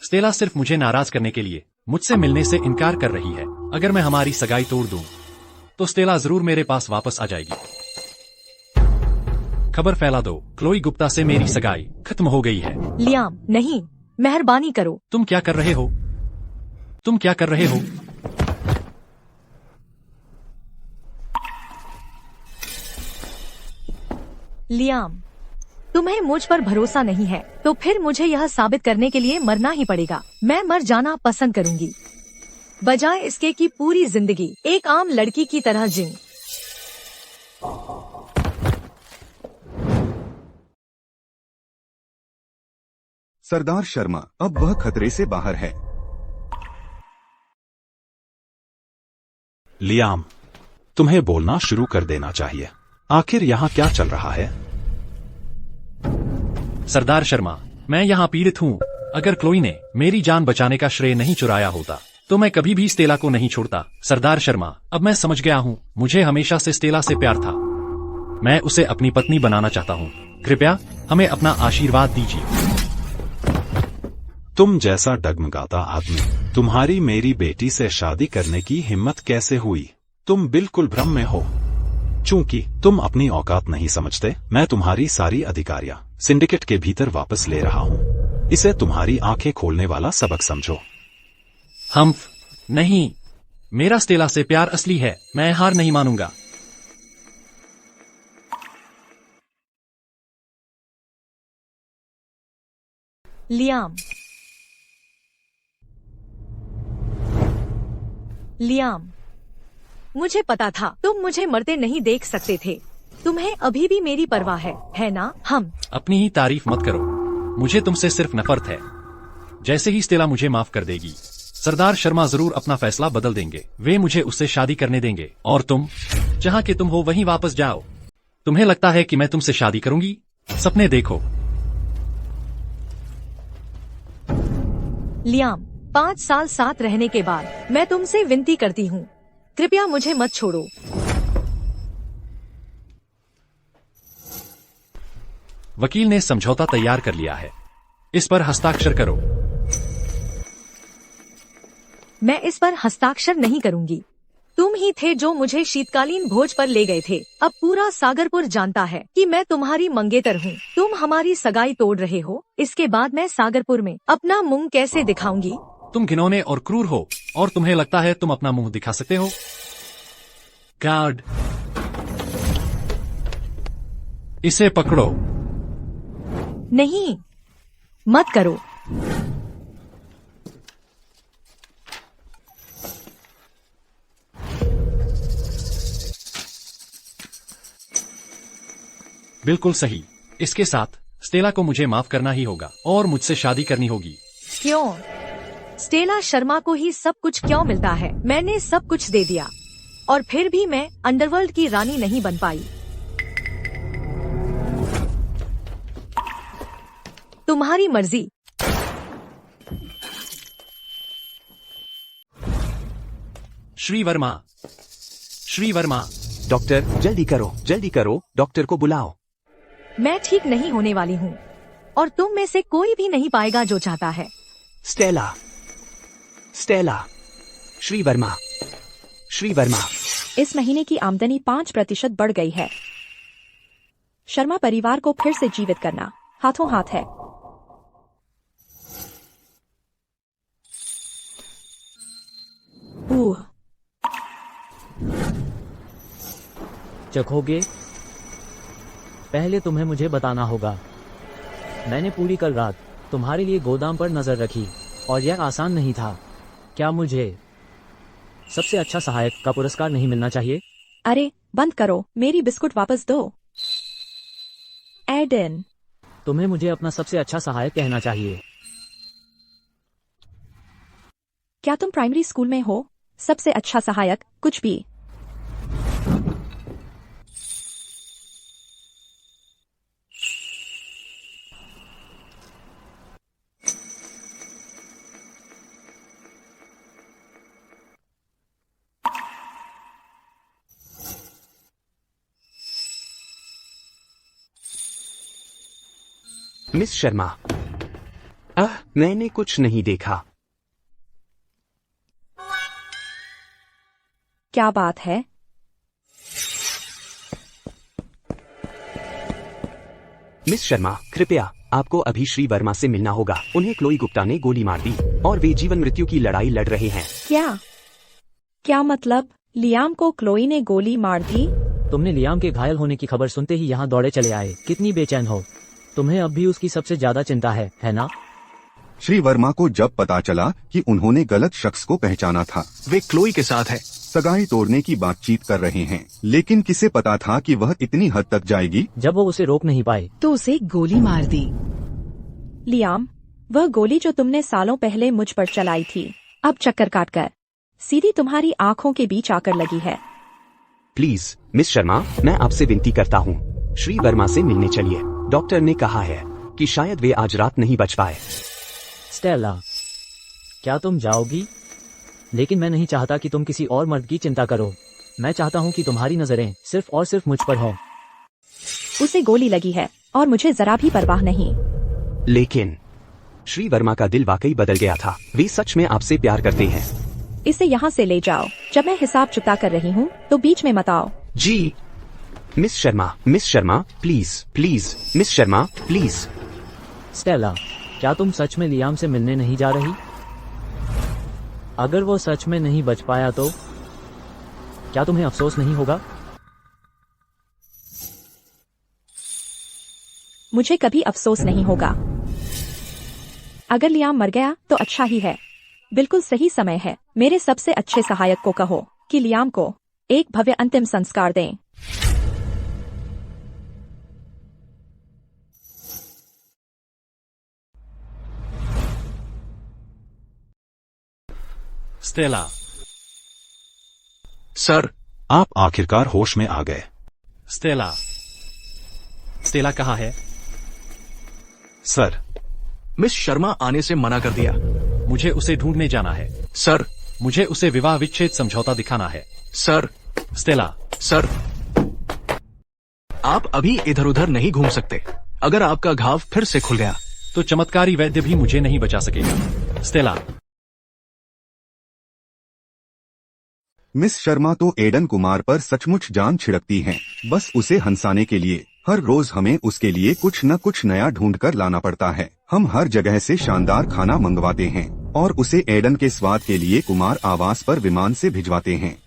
Speaker 6: स्टेला सिर्फ मुझे नाराज करने के लिए मुझसे मिलने से इनकार कर रही है। अगर मैं हमारी सगाई तोड़ दूं, तो स्टेला जरूर मेरे पास वापस आ जाएगी। खबर फैला दो, क्लोई गुप्ता से मेरी सगाई खत्म हो गई है।
Speaker 8: लियाम, नहीं, मेहरबानी करो।
Speaker 6: तुम क्या कर रहे हो? तुम क्या कर रहे हो?
Speaker 8: लियाम, तुम्हें मुझ पर भरोसा नहीं है, तो फिर मुझे यह साबित करने के लिए मरना ही पड़ेगा। मैं मर जाना पसंद करूंगी, बजाय इसके कि पूरी जिंदगी एक आम लड़की की तरह जीऊं।
Speaker 9: सरदार शर्मा अब वह खतरे से बाहर है।
Speaker 3: लियाम, तुम्हें बोलना शुरू कर देना चाहिए। आखिर यहाँ क्या चल रहा है?
Speaker 6: सरदार शर्मा, मैं यहाँ पीड़ित हूँ। अगर क्लोई ने मेरी जान बचाने का श्रेय नहीं चुराया होता, तो मैं कभी भी स्टेला को नहीं छोड़ता। सरदार शर्मा, अब मैं समझ गया हूँ, मुझे हमेशा से स्टेला से प्यार था। मैं उसे अपनी पत्नी बनाना चाहता हूँ। कृपया हमें अपना आशीर्वाद दीजिए।
Speaker 3: तुम जैसा डगमगाता आदमी, तुम्हारी मेरी बेटी से शादी करने की हिम्मत कैसे हुई? तुम बिल्कुल भ्रम में हो। चूंकि तुम अपनी औकात नहीं समझते, मैं तुम्हारी सारी अधिकारियां सिंडिकेट के भीतर वापस ले रहा हूं। इसे तुम्हारी आंखें खोलने वाला सबक समझो।
Speaker 6: हम्फ, नहीं, मेरा स्टेला से प्यार असली है। मैं हार नहीं मानूंगा।
Speaker 8: लियाम, लियाम, मुझे पता था तुम मुझे मरते नहीं देख सकते थे। तुम्हें अभी भी मेरी परवाह है ना? हम
Speaker 6: अपनी ही तारीफ मत करो। मुझे तुमसे सिर्फ नफरत है। जैसे ही स्टेला मुझे माफ कर देगी, सरदार शर्मा जरूर अपना फैसला बदल देंगे। वे मुझे उससे शादी करने देंगे और तुम जहाँ के तुम हो वहीं वापस जाओ। तुम्हें लगता है कि मैं तुमसे शादी करूंगी? सपने देखो।
Speaker 8: लियाम, 5 साल साथ रहने के बाद मैं तुमसे विनती करती हूँ, कृपया मुझे मत छोड़ो।
Speaker 6: वकील ने समझौता तैयार कर लिया है। इस पर हस्ताक्षर करो।
Speaker 8: मैं इस पर हस्ताक्षर नहीं करूंगी। तुम ही थे जो मुझे शीतकालीन भोज पर ले गए थे। अब पूरा सागरपुर जानता है कि मैं तुम्हारी मंगेतर हूँ। तुम हमारी सगाई तोड़ रहे हो। इसके बाद मैं सागरपुर में अपना मुंह कैसे दिखाऊंगी?
Speaker 6: तुम घिनौने और क्रूर हो, और तुम्हें लगता है तुम अपना मुंह दिखा सकते हो? गार्ड, इसे पकड़ो।
Speaker 8: नहीं, मत करो।
Speaker 6: बिल्कुल सही। इसके साथ स्टेला को मुझे माफ करना ही होगा और मुझसे शादी करनी होगी।
Speaker 8: क्यों? स्टेला शर्मा को ही सब कुछ क्यों मिलता है? मैंने सब कुछ दे दिया और फिर भी मैं अंडरवर्ल्ड की रानी नहीं बन पाई। तुम्हारी मर्जी।
Speaker 6: श्री वर्मा, श्री वर्मा।
Speaker 4: डॉक्टर, जल्दी करो, डॉक्टर को बुलाओ।
Speaker 8: मैं ठीक नहीं होने वाली हूँ और तुम में से कोई भी नहीं पाएगा जो चाहता है।
Speaker 4: स्टेला, श्री वर्मा।
Speaker 2: इस महीने की आमदनी 5% बढ़ गई है। शर्मा परिवार को फिर से जीवित करना हाथों हाथ है।
Speaker 1: चखोगे? पहले तुम्हें मुझे बताना होगा। मैंने पूरी कल रात तुम्हारे लिए गोदाम पर नजर रखी और यह आसान नहीं था। क्या मुझे सबसे अच्छा सहायक का पुरस्कार नहीं मिलना चाहिए?
Speaker 2: अरे बंद करो, मेरी बिस्कुट वापस दो। एडन,
Speaker 1: तुम्हें मुझे अपना सबसे अच्छा सहायक कहना चाहिए।
Speaker 2: क्या तुम प्राइमरी स्कूल में हो? सबसे अच्छा सहायक कुछ भी।
Speaker 4: मिस शर्मा, मैंने कुछ नहीं देखा।
Speaker 2: क्या बात है?
Speaker 4: मिस शर्मा, कृपया आपको अभी श्री वर्मा से मिलना होगा। उन्हें क्लोई गुप्ता ने गोली मार दी और वे जीवन मृत्यु की लड़ाई लड़ रहे हैं।
Speaker 2: क्या मतलब? लियाम को क्लोई ने गोली मार दी?
Speaker 1: तुमने लियाम के घायल होने की खबर सुनते ही यहाँ दौड़े चले आए। कितनी बेचैन हो। तुम्हें अब भी उसकी सबसे ज्यादा चिंता है ना?
Speaker 9: श्री वर्मा को जब पता चला कि उन्होंने गलत शख्स को पहचाना था,
Speaker 5: वे क्लोई के साथ है।
Speaker 9: सगाई तोड़ने की बातचीत कर रहे हैं, लेकिन किसे पता था कि वह इतनी हद तक जाएगी।
Speaker 1: जब वो उसे रोक नहीं पाए
Speaker 7: तो उसे गोली मार दी।
Speaker 2: लियाम, वह गोली जो तुमने सालों पहले मुझ पर चलाई थी, अब चक्कर काटकर सीधी तुम्हारी आंखों के बीच आकर लगी है।
Speaker 4: प्लीज मिस शर्मा, मैं आपसे विनती करता हूँ, श्री वर्मा से मिलने चलिए। डॉक्टर ने कहा है कि शायद वे आज रात नहीं बच पाए।
Speaker 1: स्टेला, क्या तुम जाओगी? लेकिन मैं नहीं चाहता कि तुम किसी और मर्द की चिंता करो। मैं चाहता हूँ कि तुम्हारी नजरें सिर्फ और सिर्फ मुझ पर हों।
Speaker 2: उसे गोली लगी है और मुझे जरा भी परवाह नहीं।
Speaker 4: लेकिन श्री वर्मा का दिल वाकई बदल गया था। वे सच में आपसे प्यार करते हैं।
Speaker 2: इसे यहाँ से ले जाओ। जब मैं हिसाब चुका कर रही हूँ तो बीच में मत आओ।
Speaker 4: जी। Miss Sharma please Miss Sharma please.
Speaker 1: Stella, क्या तुम सच में लियाम से मिलने नहीं जा रही? अगर वो सच में नहीं बच पाया तो क्या तुम्हें अफसोस नहीं होगा?
Speaker 2: मुझे कभी अफसोस नहीं होगा। अगर लियाम मर गया तो अच्छा ही है। बिल्कुल सही समय है। मेरे सबसे अच्छे सहायक को कहो कि लियाम को एक भव्य अंतिम संस्कार दें।
Speaker 6: स्टेला,
Speaker 5: सर,
Speaker 3: आप आखिरकार होश में आ गए।
Speaker 6: स्टेला कहाँ है?
Speaker 3: सर,
Speaker 5: मिस शर्मा आने से मना कर दिया।
Speaker 6: मुझे उसे ढूंढने जाना है।
Speaker 5: सर,
Speaker 6: मुझे उसे विवाह विच्छेद समझौता दिखाना है।
Speaker 5: सर,
Speaker 6: स्टेला,
Speaker 5: सर, आप अभी इधर उधर नहीं घूम सकते। अगर आपका घाव फिर से खुल गया
Speaker 6: तो चमत्कारी वैद्य भी मुझे नहीं बचा सकेगा। स्टेला,
Speaker 9: मिस शर्मा तो एडन कुमार पर सचमुच जान छिड़कती हैं। बस उसे हंसाने के लिए हर रोज हमें उसके लिए कुछ न कुछ नया ढूंढ कर लाना पड़ता है। हम हर जगह से शानदार खाना मंगवाते हैं और उसे एडन के स्वाद के लिए कुमार आवास पर विमान से भिजवाते हैं।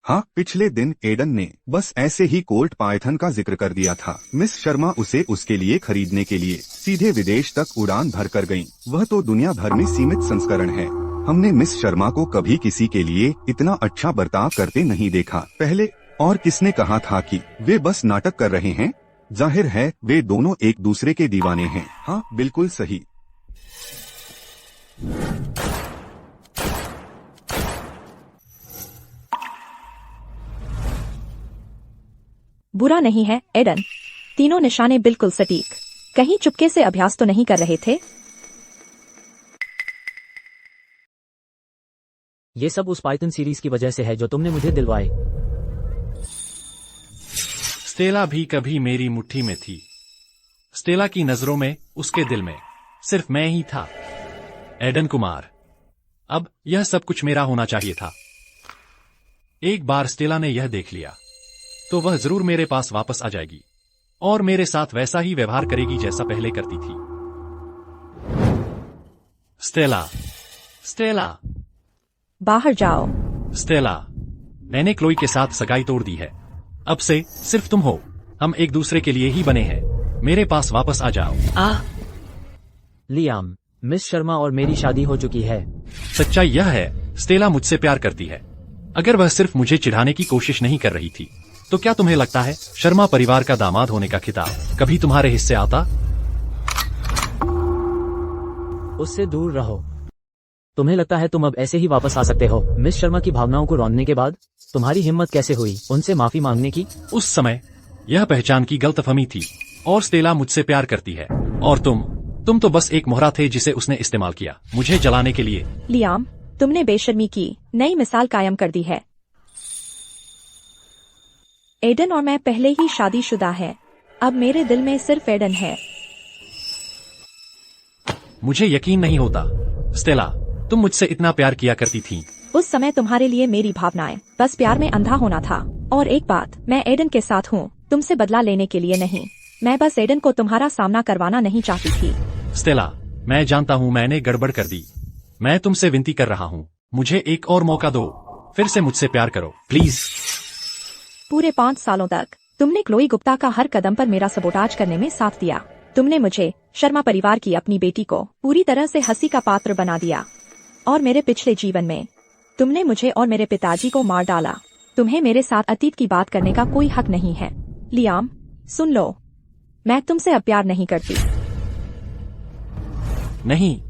Speaker 9: हाँ, पिछले दिन एडन ने बस ऐसे ही कोल्ट पाइथन का जिक्र कर दिया था। मिस शर्मा उसे उसके लिए खरीदने के लिए सीधे विदेश तक उड़ान भर कर गयी। वह तो दुनिया भर में सीमित संस्करण है। हमने मिस शर्मा को कभी किसी के लिए इतना अच्छा बर्ताव करते नहीं देखा पहले। और किसने कहा था कि वे बस नाटक कर रहे हैं? जाहिर है वे दोनों एक दूसरे के दीवाने हैं। हाँ, बिल्कुल सही।
Speaker 2: बुरा नहीं है एडन। तीनों निशाने बिल्कुल सटीक। कहीं चुपके से अभ्यास तो नहीं कर रहे थे?
Speaker 1: ये सब उस पाइथन सीरीज की वजह से है जो तुमने मुझे दिलवाए।
Speaker 6: स्टेला भी कभी मेरी मुट्ठी में थी। स्टेला की नजरों में, उसके दिल में सिर्फ मैं ही था। एडन कुमार, अब यह सब कुछ मेरा होना चाहिए था। एक बार स्टेला ने यह देख लिया तो वह जरूर मेरे पास वापस आ जाएगी और मेरे साथ वैसा ही व्यवहार करेगी जैसा पहले करती थी। स्टेला,
Speaker 2: बाहर जाओ।
Speaker 6: स्टेला, मैंने क्लोई के साथ सगाई तोड़ दी है। अब से सिर्फ तुम हो। हम एक दूसरे के लिए ही बने हैं। मेरे पास वापस आ जाओ।
Speaker 1: लियाम, मिस शर्मा और मेरी शादी हो चुकी है।
Speaker 6: सच्चाई यह है, स्टेला मुझसे प्यार करती है। अगर वह सिर्फ मुझे चिढ़ाने की कोशिश नहीं कर रही थी तो क्या तुम्हें लगता है शर्मा परिवार का दामाद होने का खिताब कभी तुम्हारे हिस्से आता?
Speaker 1: उससे दूर रहो। तुम्हें लगता है तुम अब ऐसे ही वापस आ सकते हो? मिस शर्मा की भावनाओं को रौंदने के बाद तुम्हारी हिम्मत कैसे हुई उनसे माफी मांगने की?
Speaker 6: उस समय यह पहचान की गलतफहमी थी और स्टेला मुझसे प्यार करती है और तुम तो बस एक मोहरा थे जिसे उसने इस्तेमाल किया मुझे जलाने के लिए।
Speaker 2: लियाम, तुमने बेशर्मी की नई मिसाल कायम कर दी है। एडन और मैं पहले ही शादीशुदा हैं। अब मेरे दिल में सिर्फ एडन है।
Speaker 6: मुझे यकीन नहीं होता। स्टेला, तुम मुझसे इतना प्यार किया करती थी।
Speaker 2: उस समय तुम्हारे लिए मेरी भावनाएं बस प्यार में अंधा होना था। और एक बात, मैं एडन के साथ हूँ, तुमसे बदला लेने के लिए नहीं। मैं बस एडन को तुम्हारा सामना करवाना नहीं चाहती थी।
Speaker 6: स्टेला, मैं जानता हूँ मैंने गड़बड़ कर दी। मैं तुमसे विनती कर रहा हूँ, मुझे एक और मौका दो। फिर से मुझसे प्यार करो, प्लीज।
Speaker 2: पूरे 5 सालों तक तुमने क्लोई गुप्ता का हर कदम पर मेरा सबोटाज करने में साथ दिया। तुमने मुझे, शर्मा परिवार की अपनी बेटी को पूरी तरह से हंसी का पात्र बना दिया। और मेरे पिछले जीवन में तुमने मुझे और मेरे पिताजी को मार डाला। तुम्हें मेरे साथ अतीत की बात करने का कोई हक नहीं है। लियाम, सुन लो, मैं तुमसे अब प्यार नहीं करती।
Speaker 6: नहीं,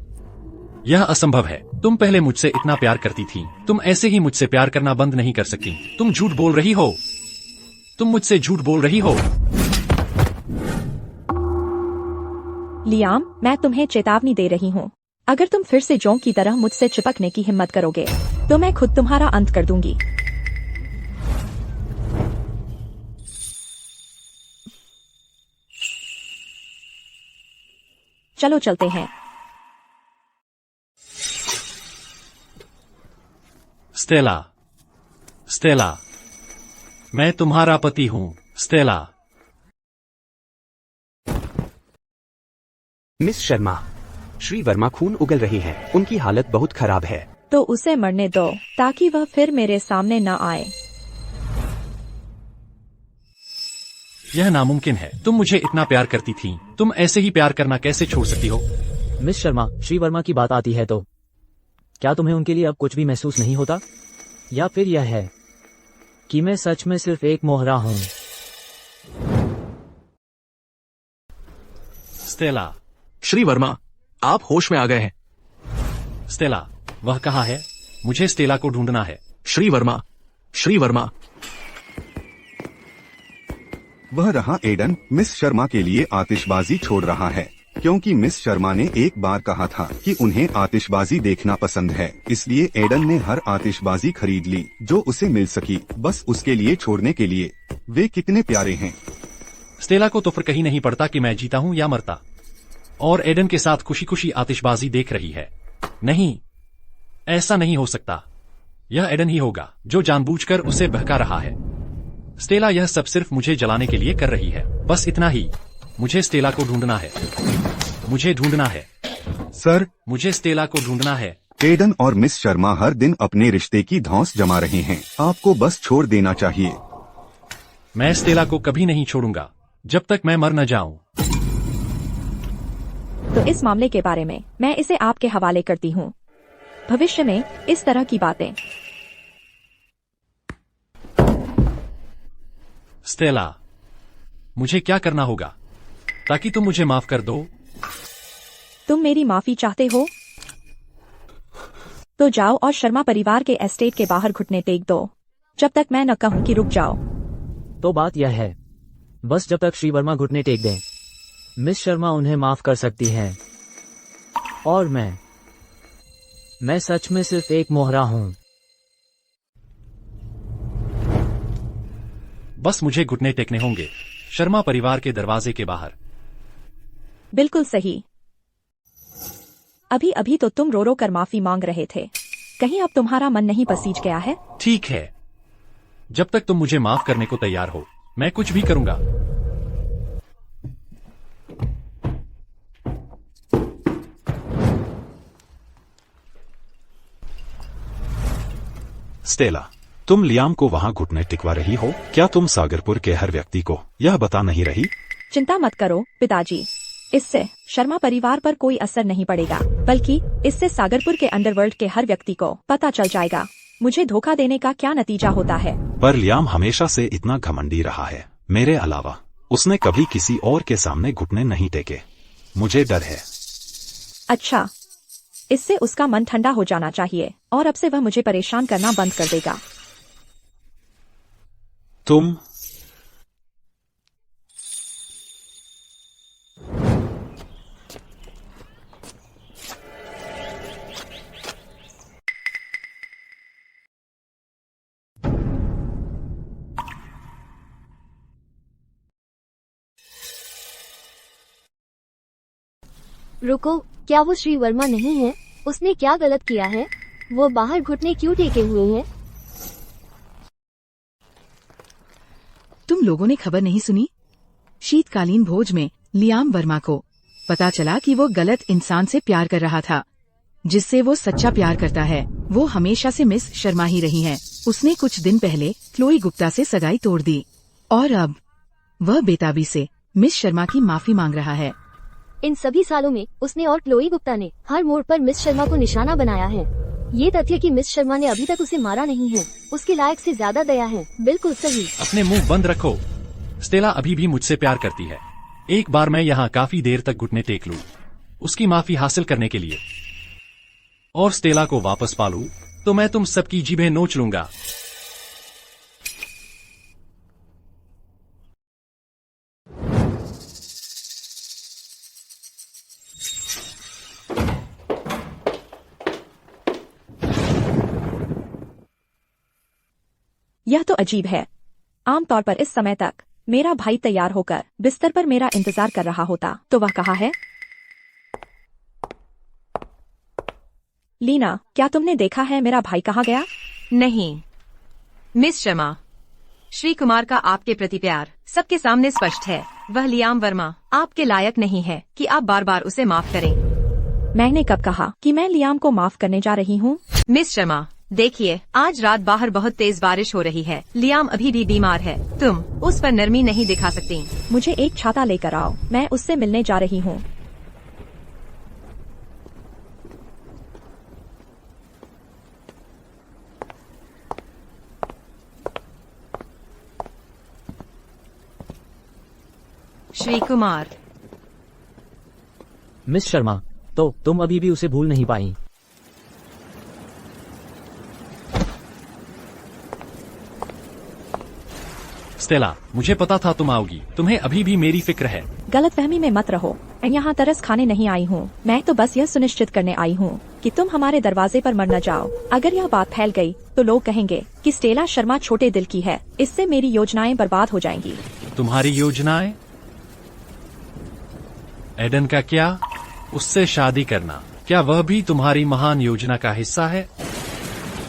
Speaker 6: यह असंभव है। तुम पहले मुझसे इतना प्यार करती थी। तुम ऐसे ही मुझसे प्यार करना बंद नहीं कर सकती। तुम झूठ बोल रही हो। तुम मुझसे झूठ बोल रही हो।
Speaker 2: लियाम, मैं तुम्हें चेतावनी दे रही हूँ। अगर तुम फिर से जोंक की तरह मुझसे चिपकने की हिम्मत करोगे तो मैं खुद तुम्हारा अंत कर दूंगी। चलो चलते हैं।
Speaker 6: स्टेला, स्टेला, मैं तुम्हारा पति हूँ। स्टेला।
Speaker 4: मिस शर्मा, श्री वर्मा खून उगल रहे हैं, उनकी हालत बहुत खराब है।
Speaker 2: तो उसे मरने दो ताकि वह फिर मेरे सामने न आए।
Speaker 6: यह नामुमकिन है। तुम मुझे इतना प्यार करती थी, तुम ऐसे ही प्यार करना कैसे छोड़ सकती हो?
Speaker 1: मिस शर्मा, श्री वर्मा की बात आती है तो क्या तुम्हें उनके लिए अब कुछ भी महसूस नहीं होता? या फिर यह है कि मैं सच में सिर्फ एक मोहरा हूँ?
Speaker 6: स्टेला।
Speaker 5: श्री वर्मा, आप होश में आ गए हैं।
Speaker 6: स्टेला, वह कहाँ है? मुझे स्टेला को ढूंढना है।
Speaker 5: श्री वर्मा, श्री वर्मा।
Speaker 9: वह रहा एडन मिस शर्मा के लिए आतिशबाजी छोड़ रहा है, क्योंकि मिस शर्मा ने एक बार कहा था कि उन्हें आतिशबाजी देखना पसंद है। इसलिए एडन ने हर आतिशबाजी खरीद ली जो उसे मिल सकी, बस उसके लिए छोड़ने के लिए। वे कितने प्यारे हैं।
Speaker 6: स्टेला को तो फर्क कहीं नहीं पड़ता कि मैं जीता हूँ या मरता, और एडन के साथ खुशी खुशी आतिशबाजी देख रही है। नहीं, ऐसा नहीं हो सकता। यह एडन ही होगा जो जानबूझकर उसे बहका रहा है। स्टेला यह सब सिर्फ मुझे जलाने के लिए कर रही है, बस इतना ही। मुझे स्टेला को ढूंढना है। मुझे ढूंढना है
Speaker 9: सर।
Speaker 6: मुझे स्टेला को ढूंढना है।
Speaker 9: एडन और मिस शर्मा हर दिन अपने रिश्ते की धौंस जमा रहे हैं। आपको बस छोड़ देना चाहिए।
Speaker 6: मैं स्टेला को कभी नहीं छोड़ूंगा जब तक मैं मर न जाऊं।
Speaker 2: तो इस मामले के बारे में मैं इसे आपके हवाले करती हूँ। भविष्य में इस तरह की बातें।
Speaker 6: स्टेला, मुझे क्या करना होगा ताकि तुम मुझे माफ कर दो?
Speaker 2: तुम मेरी माफी चाहते हो तो जाओ और शर्मा परिवार के एस्टेट के बाहर घुटने टेक दो, जब तक मैं न कहूं कि रुक जाओ।
Speaker 1: तो बात यह है, बस जब तक श्री वर्मा घुटने टेक दें, मिस शर्मा उन्हें माफ कर सकती हैं। और मैं सच में सिर्फ एक मोहरा हूँ।
Speaker 6: बस मुझे घुटने टेकने होंगे शर्मा परिवार के दरवाजे के बाहर।
Speaker 2: बिल्कुल सही। अभी अभी तो तुम रो रो कर माफी मांग रहे थे, कहीं अब तुम्हारा मन नहीं पसीज गया है?
Speaker 6: ठीक है, जब तक तुम मुझे माफ करने को तैयार हो मैं कुछ भी करूंगा।
Speaker 3: स्टेला, तुम लियाम को वहाँ घुटने टिकवा रही हो? क्या तुम सागरपुर के हर व्यक्ति को यह बता नहीं रही?
Speaker 2: चिंता मत करो पिताजी, इससे शर्मा परिवार पर कोई असर नहीं पड़ेगा, बल्कि इससे सागरपुर के अंडरवर्ल्ड के हर व्यक्ति को पता चल जाएगा मुझे धोखा देने का क्या नतीजा होता है।
Speaker 3: पर लियाम हमेशा से इतना घमंडी रहा है। मेरे अलावा उसने कभी किसी और के सामने घुटने नहीं टेके। मुझे डर है।
Speaker 2: अच्छा, इससे उसका मन ठंडा हो जाना चाहिए और अब से वह मुझे परेशान करना बंद कर देगा।
Speaker 3: तुम
Speaker 10: रुको, क्या वो श्री वर्मा नहीं है? उसने क्या गलत किया है? वो बाहर घुटने क्यों टेके हुए हैं?
Speaker 7: तुम लोगों ने खबर नहीं सुनी? शीतकालीन भोज में लियाम वर्मा को पता चला कि वो गलत इंसान से प्यार कर रहा था, जिससे वो सच्चा प्यार करता है। वो हमेशा से मिस शर्मा ही रही हैं। उसने कुछ दिन पहले क्लोई गुप्ता से सगाई तोड़ दी और अब वह बेताबी से मिस शर्मा की माफी मांग रहा है।
Speaker 10: इन सभी सालों में उसने और क्लोई गुप्ता ने हर मोड़ पर मिस शर्मा को निशाना बनाया है। ये तथ्य कि मिस शर्मा ने अभी तक उसे मारा नहीं है, उसके लायक से ज्यादा दया है। बिल्कुल सही।
Speaker 6: अपने मुंह बंद रखो। स्टेला अभी भी मुझसे प्यार करती है। एक बार मैं यहाँ काफी देर तक घुटने टेक लूं, उसकी माफी हासिल करने के लिए, और स्टेला को वापस पालूं, तो मैं तुम सबकी जीभें नोच लूंगा।
Speaker 2: यह तो अजीब है। आमतौर पर इस समय तक मेरा भाई तैयार होकर बिस्तर पर मेरा इंतजार कर रहा होता, तो वह कहाँ है? लीना, क्या तुमने देखा है मेरा भाई कहाँ गया?
Speaker 11: नहीं मिस शर्मा, श्री कुमार का आपके प्रति प्यार सबके सामने स्पष्ट है। वह लियाम वर्मा आपके लायक नहीं है कि आप बार बार उसे माफ करें।
Speaker 2: मैंने कब कहा कि मैं लियाम को माफ करने जा रही हूँ?
Speaker 11: मिस शर्मा, देखिए, आज रात बाहर बहुत तेज बारिश हो रही है। लियाम अभी भी बीमार है। तुम उस पर नरमी नहीं दिखा सकती।
Speaker 2: मुझे एक छाता लेकर आओ, मैं उससे मिलने जा रही हूँ।
Speaker 11: श्री कुमार।
Speaker 1: मिस शर्मा, तो तुम अभी भी उसे भूल नहीं पाई?
Speaker 6: स्टेला, मुझे पता था तुम आओगी। तुम्हें अभी भी मेरी फिक्र है।
Speaker 2: गलतफहमी में मत रहो। मैं यहाँ तरस खाने नहीं आई हूँ। मैं तो बस यह सुनिश्चित करने आई हूँ कि तुम हमारे दरवाजे पर मर न जाओ। अगर यह बात फैल गई तो लोग कहेंगे कि स्टेला शर्मा छोटे दिल की है। इससे मेरी योजनाएं बर्बाद हो जाएंगी।
Speaker 6: तुम्हारी योजनाएं? एडन का क्या? उससे शादी करना, क्या वह भी तुम्हारी महान योजना का हिस्सा है?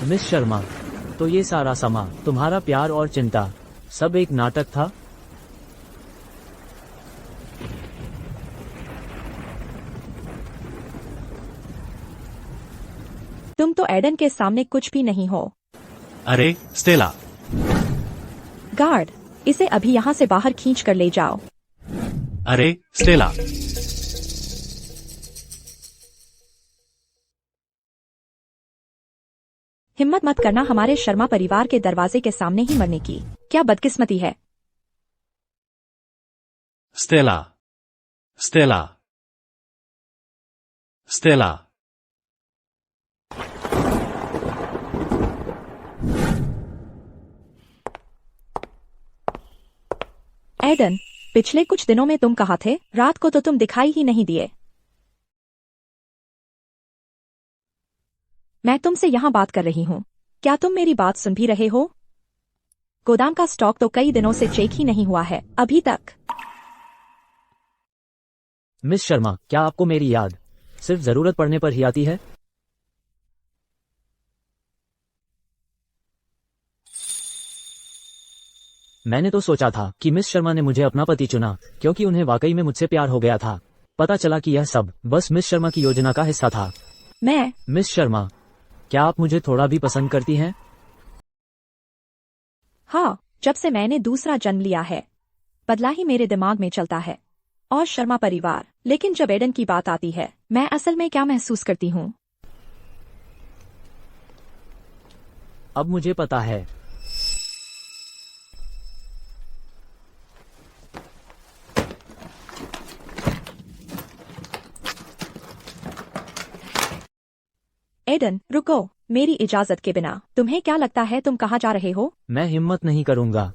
Speaker 1: मिस शर्मा, तो ये सारा समा, तुम्हारा प्यार और चिंता, सब एक नाटक था?
Speaker 2: तुम तो एडन के सामने कुछ भी नहीं हो।
Speaker 6: अरे स्टेला!
Speaker 2: गार्ड, इसे अभी यहाँ से बाहर खींच कर ले जाओ।
Speaker 6: अरे स्टेला!
Speaker 2: हिम्मत मत करना हमारे शर्मा परिवार के दरवाजे के सामने ही मरने की। क्या बदकिस्मती है।
Speaker 6: Stella, Stella, Stella.
Speaker 2: एडन, पिछले कुछ दिनों में तुम कहाँ थे? रात को तो तुम दिखाई ही नहीं दिए। मैं तुमसे यहाँ बात कर रही हूँ। क्या तुम मेरी बात सुन भी रहे हो? गोदाम का स्टॉक तो कई दिनों से चेक ही नहीं हुआ है अभी तक।
Speaker 1: मिस शर्मा, क्या आपको मेरी याद सिर्फ जरूरत पड़ने पर ही आती है? मैंने तो सोचा था कि मिस शर्मा ने मुझे अपना पति चुना क्योंकि उन्हें वाकई में मुझसे प्यार हो गया था। पता चला कि यह सब बस मिस शर्मा की योजना का हिस्सा था। मिस शर्मा, क्या आप मुझे थोड़ा भी पसंद करती हैं?
Speaker 2: हाँ, जब से मैंने दूसरा जन्म लिया है बदला ही मेरे दिमाग में चलता है और शर्मा परिवार। लेकिन जब एडन की बात आती है, मैं असल में क्या महसूस करती हूँ?
Speaker 1: अब मुझे पता है।
Speaker 2: एडन, रुको। मेरी इजाजत के बिना तुम्हें क्या लगता है तुम कहाँ जा रहे हो?
Speaker 1: मैं हिम्मत नहीं करूंगा।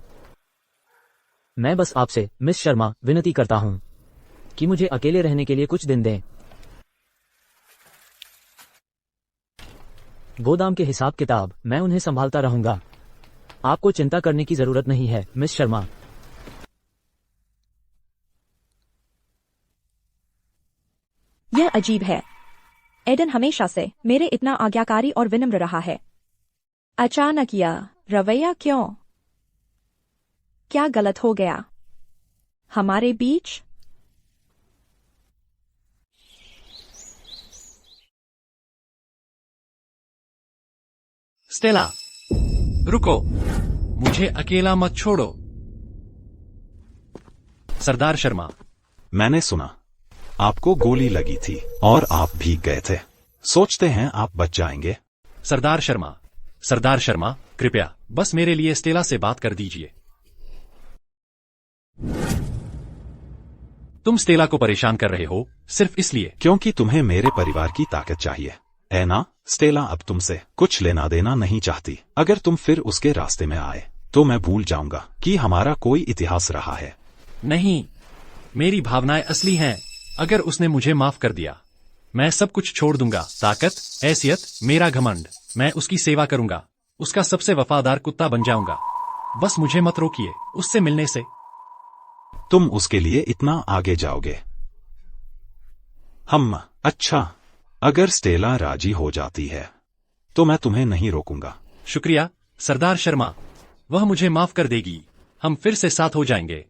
Speaker 1: मैं बस आपसे मिस शर्मा विनती करता हूँ कि मुझे अकेले रहने के लिए कुछ दिन दें। गोदाम के हिसाब किताब मैं उन्हें संभालता रहूंगा। आपको चिंता करने की जरूरत नहीं है मिस शर्मा।
Speaker 2: यह अजीब है। एडन हमेशा से मेरे इतना आज्ञाकारी और विनम्र रहा है। अचानक यह रवैया क्यों? क्या गलत हो गया हमारे बीच?
Speaker 6: स्टेला, रुको, मुझे अकेला मत छोड़ो। सरदार शर्मा,
Speaker 3: मैंने सुना आपको गोली लगी थी और आप भीग गए थे। सोचते हैं आप बच जाएंगे।
Speaker 6: सरदार शर्मा, कृपया बस मेरे लिए स्टेला से बात कर दीजिए। तुम स्टेला को परेशान कर रहे हो सिर्फ इसलिए
Speaker 3: क्योंकि तुम्हें मेरे परिवार की ताकत चाहिए, है ना? स्टेला अब तुमसे कुछ लेना देना नहीं चाहती। अगर तुम फिर उसके रास्ते में आए तो मैं भूल जाऊंगा कि हमारा कोई इतिहास रहा है।
Speaker 6: नहीं, मेरी भावनाएं असली हैं। अगर उसने मुझे माफ कर दिया, मैं सब कुछ छोड़ दूंगा। ताकत, हैसियत, मेरा घमंड, मैं उसकी सेवा करूंगा। उसका सबसे वफादार कुत्ता बन जाऊंगा। बस मुझे मत रोकिए उससे मिलने से।
Speaker 3: तुम उसके लिए इतना आगे जाओगे? अच्छा, अगर स्टेला राजी हो जाती है तो मैं तुम्हें नहीं रोकूंगा।
Speaker 6: शुक्रिया सरदार शर्मा, वह मुझे माफ कर देगी। हम फिर से साथ हो जाएंगे।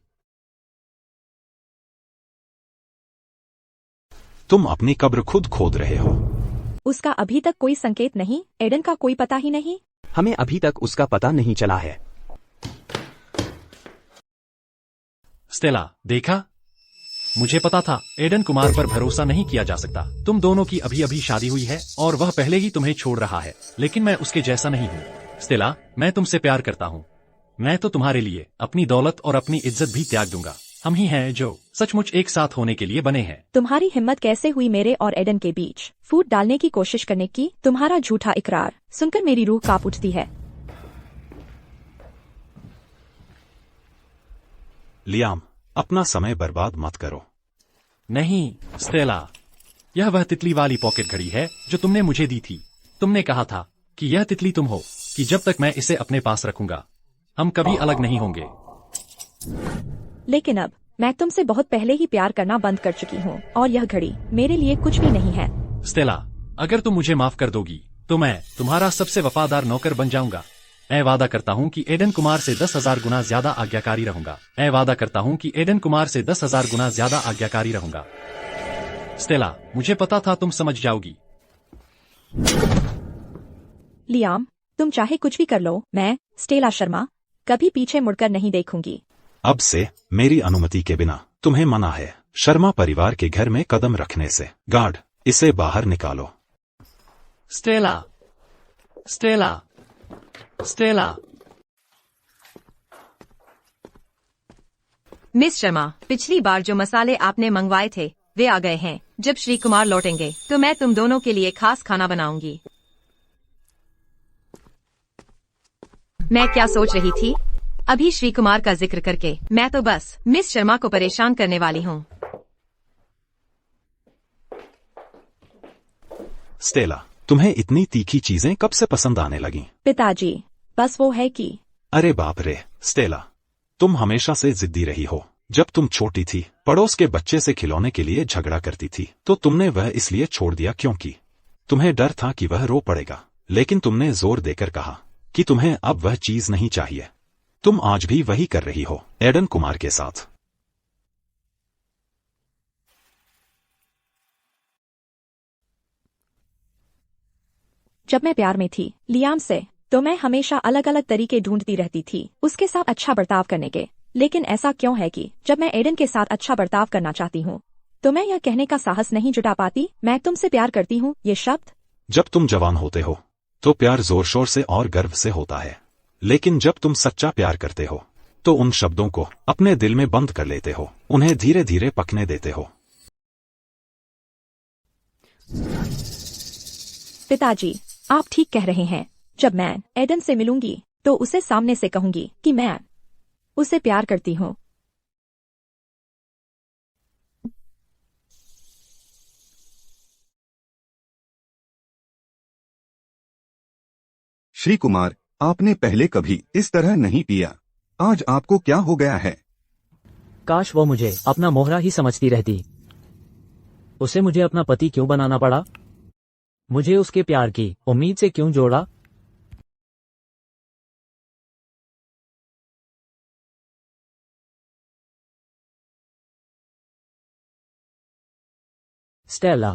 Speaker 3: तुम अपनी कब्र खुद खोद रहे हो।
Speaker 2: उसका अभी तक कोई संकेत नहीं। एडन का कोई पता ही नहीं।
Speaker 4: हमें अभी तक उसका पता नहीं चला है।
Speaker 6: स्टेला, देखा, मुझे पता था एडन कुमार पर भरोसा नहीं किया जा सकता। तुम दोनों की अभी अभी शादी हुई है और वह पहले ही तुम्हें छोड़ रहा है, लेकिन मैं उसके जैसा नहीं हूँ। स्टेला, मैं तुमसे प्यार करता हूँ। मैं तो तुम्हारे लिए अपनी दौलत और अपनी इज्जत भी त्याग दूंगा। हम ही हैं जो सचमुच एक साथ होने के लिए बने हैं।
Speaker 2: तुम्हारी हिम्मत कैसे हुई मेरे और एडन के बीच फूट डालने की कोशिश करने की? तुम्हारा झूठा इकरार सुनकर मेरी रूह कांप उठती है।
Speaker 3: लियाम, अपना समय बर्बाद मत करो।
Speaker 6: नहीं स्टेला, यह वह तितली वाली पॉकेट घड़ी है जो तुमने मुझे दी थी। तुमने कहा था कि यह तितली तुम हो, कि जब तक मैं इसे अपने पास रखूंगा हम कभी अलग नहीं होंगे।
Speaker 2: लेकिन अब मैं तुमसे बहुत पहले ही प्यार करना बंद कर चुकी हूँ और यह घड़ी मेरे लिए कुछ भी नहीं है।
Speaker 6: स्टेला, अगर तुम मुझे माफ कर दोगी तो मैं तुम्हारा सबसे वफादार नौकर बन जाऊंगा। मैं वादा करता हूँ कि एडन कुमार से 10,000 गुना ज्यादा आज्ञाकारी रहूंगा। मैं वादा करता हूँ कि एडन कुमार से 10,000 गुना ज्यादा आज्ञाकारी रहूंगा। स्टेला, मुझे पता था तुम समझ जाओगी।
Speaker 2: लियाम, तुम चाहे कुछ भी कर लो, मैं स्टेला शर्मा कभी पीछे मुड़कर नहीं देखूंगी।
Speaker 3: अब से मेरी अनुमति के बिना तुम्हें मना है शर्मा परिवार के घर में कदम रखने से। गार्ड, इसे बाहर निकालो।
Speaker 6: Stella, Stella, Stella.
Speaker 11: Miss Sharma, पिछली बार जो मसाले आपने मंगवाए थे वे आ गए हैं। जब श्री कुमार लौटेंगे तो मैं तुम दोनों के लिए खास खाना बनाऊंगी। मैं क्या सोच रही थी अभी श्री कुमार का जिक्र करके? मैं तो बस मिस शर्मा को परेशान करने वाली हूँ।
Speaker 3: स्टेला, तुम्हें इतनी तीखी चीजें कब से पसंद आने लगी?
Speaker 2: पिताजी, बस वो है कि।
Speaker 3: अरे बाप रे स्टेला, तुम हमेशा से जिद्दी रही हो। जब तुम छोटी थी, पड़ोस के बच्चे से खिलौने के लिए झगड़ा करती थी तो तुमने वह इसलिए छोड़ दिया क्योंकि तुम्हें डर था कि वह रो पड़ेगा। लेकिन तुमने जोर देकर कहा कि तुम्हें अब वह चीज नहीं चाहिए। तुम आज भी वही कर रही हो एडन कुमार के साथ।
Speaker 2: जब मैं प्यार में थी लियाम से तो मैं हमेशा अलग अलग तरीके ढूंढती रहती थी उसके साथ अच्छा बर्ताव करने के। लेकिन ऐसा क्यों है कि जब मैं एडन के साथ अच्छा बर्ताव करना चाहती हूँ तो मैं यह कहने का साहस नहीं जुटा पाती, मैं तुमसे प्यार करती हूँ। ये शब्द
Speaker 3: जब तुम जवान होते हो तो प्यार जोर शोर से और गर्व से होता है, लेकिन जब तुम सच्चा प्यार करते हो तो उन शब्दों को अपने दिल में बंद कर लेते हो, उन्हें धीरे धीरे पकने देते हो।
Speaker 2: पिताजी, आप ठीक कह रहे हैं। जब मैं एडन से मिलूंगी तो उसे सामने से कहूंगी कि मैं उसे प्यार करती हूँ।
Speaker 9: श्री कुमार, आपने पहले कभी इस तरह नहीं पिया। आज आपको क्या हो गया है?
Speaker 1: काश वो मुझे अपना मोहरा ही समझती रहती। उसे मुझे अपना पति क्यों बनाना पड़ा? मुझे उसके प्यार की उम्मीद से क्यों जोड़ा? स्टेला,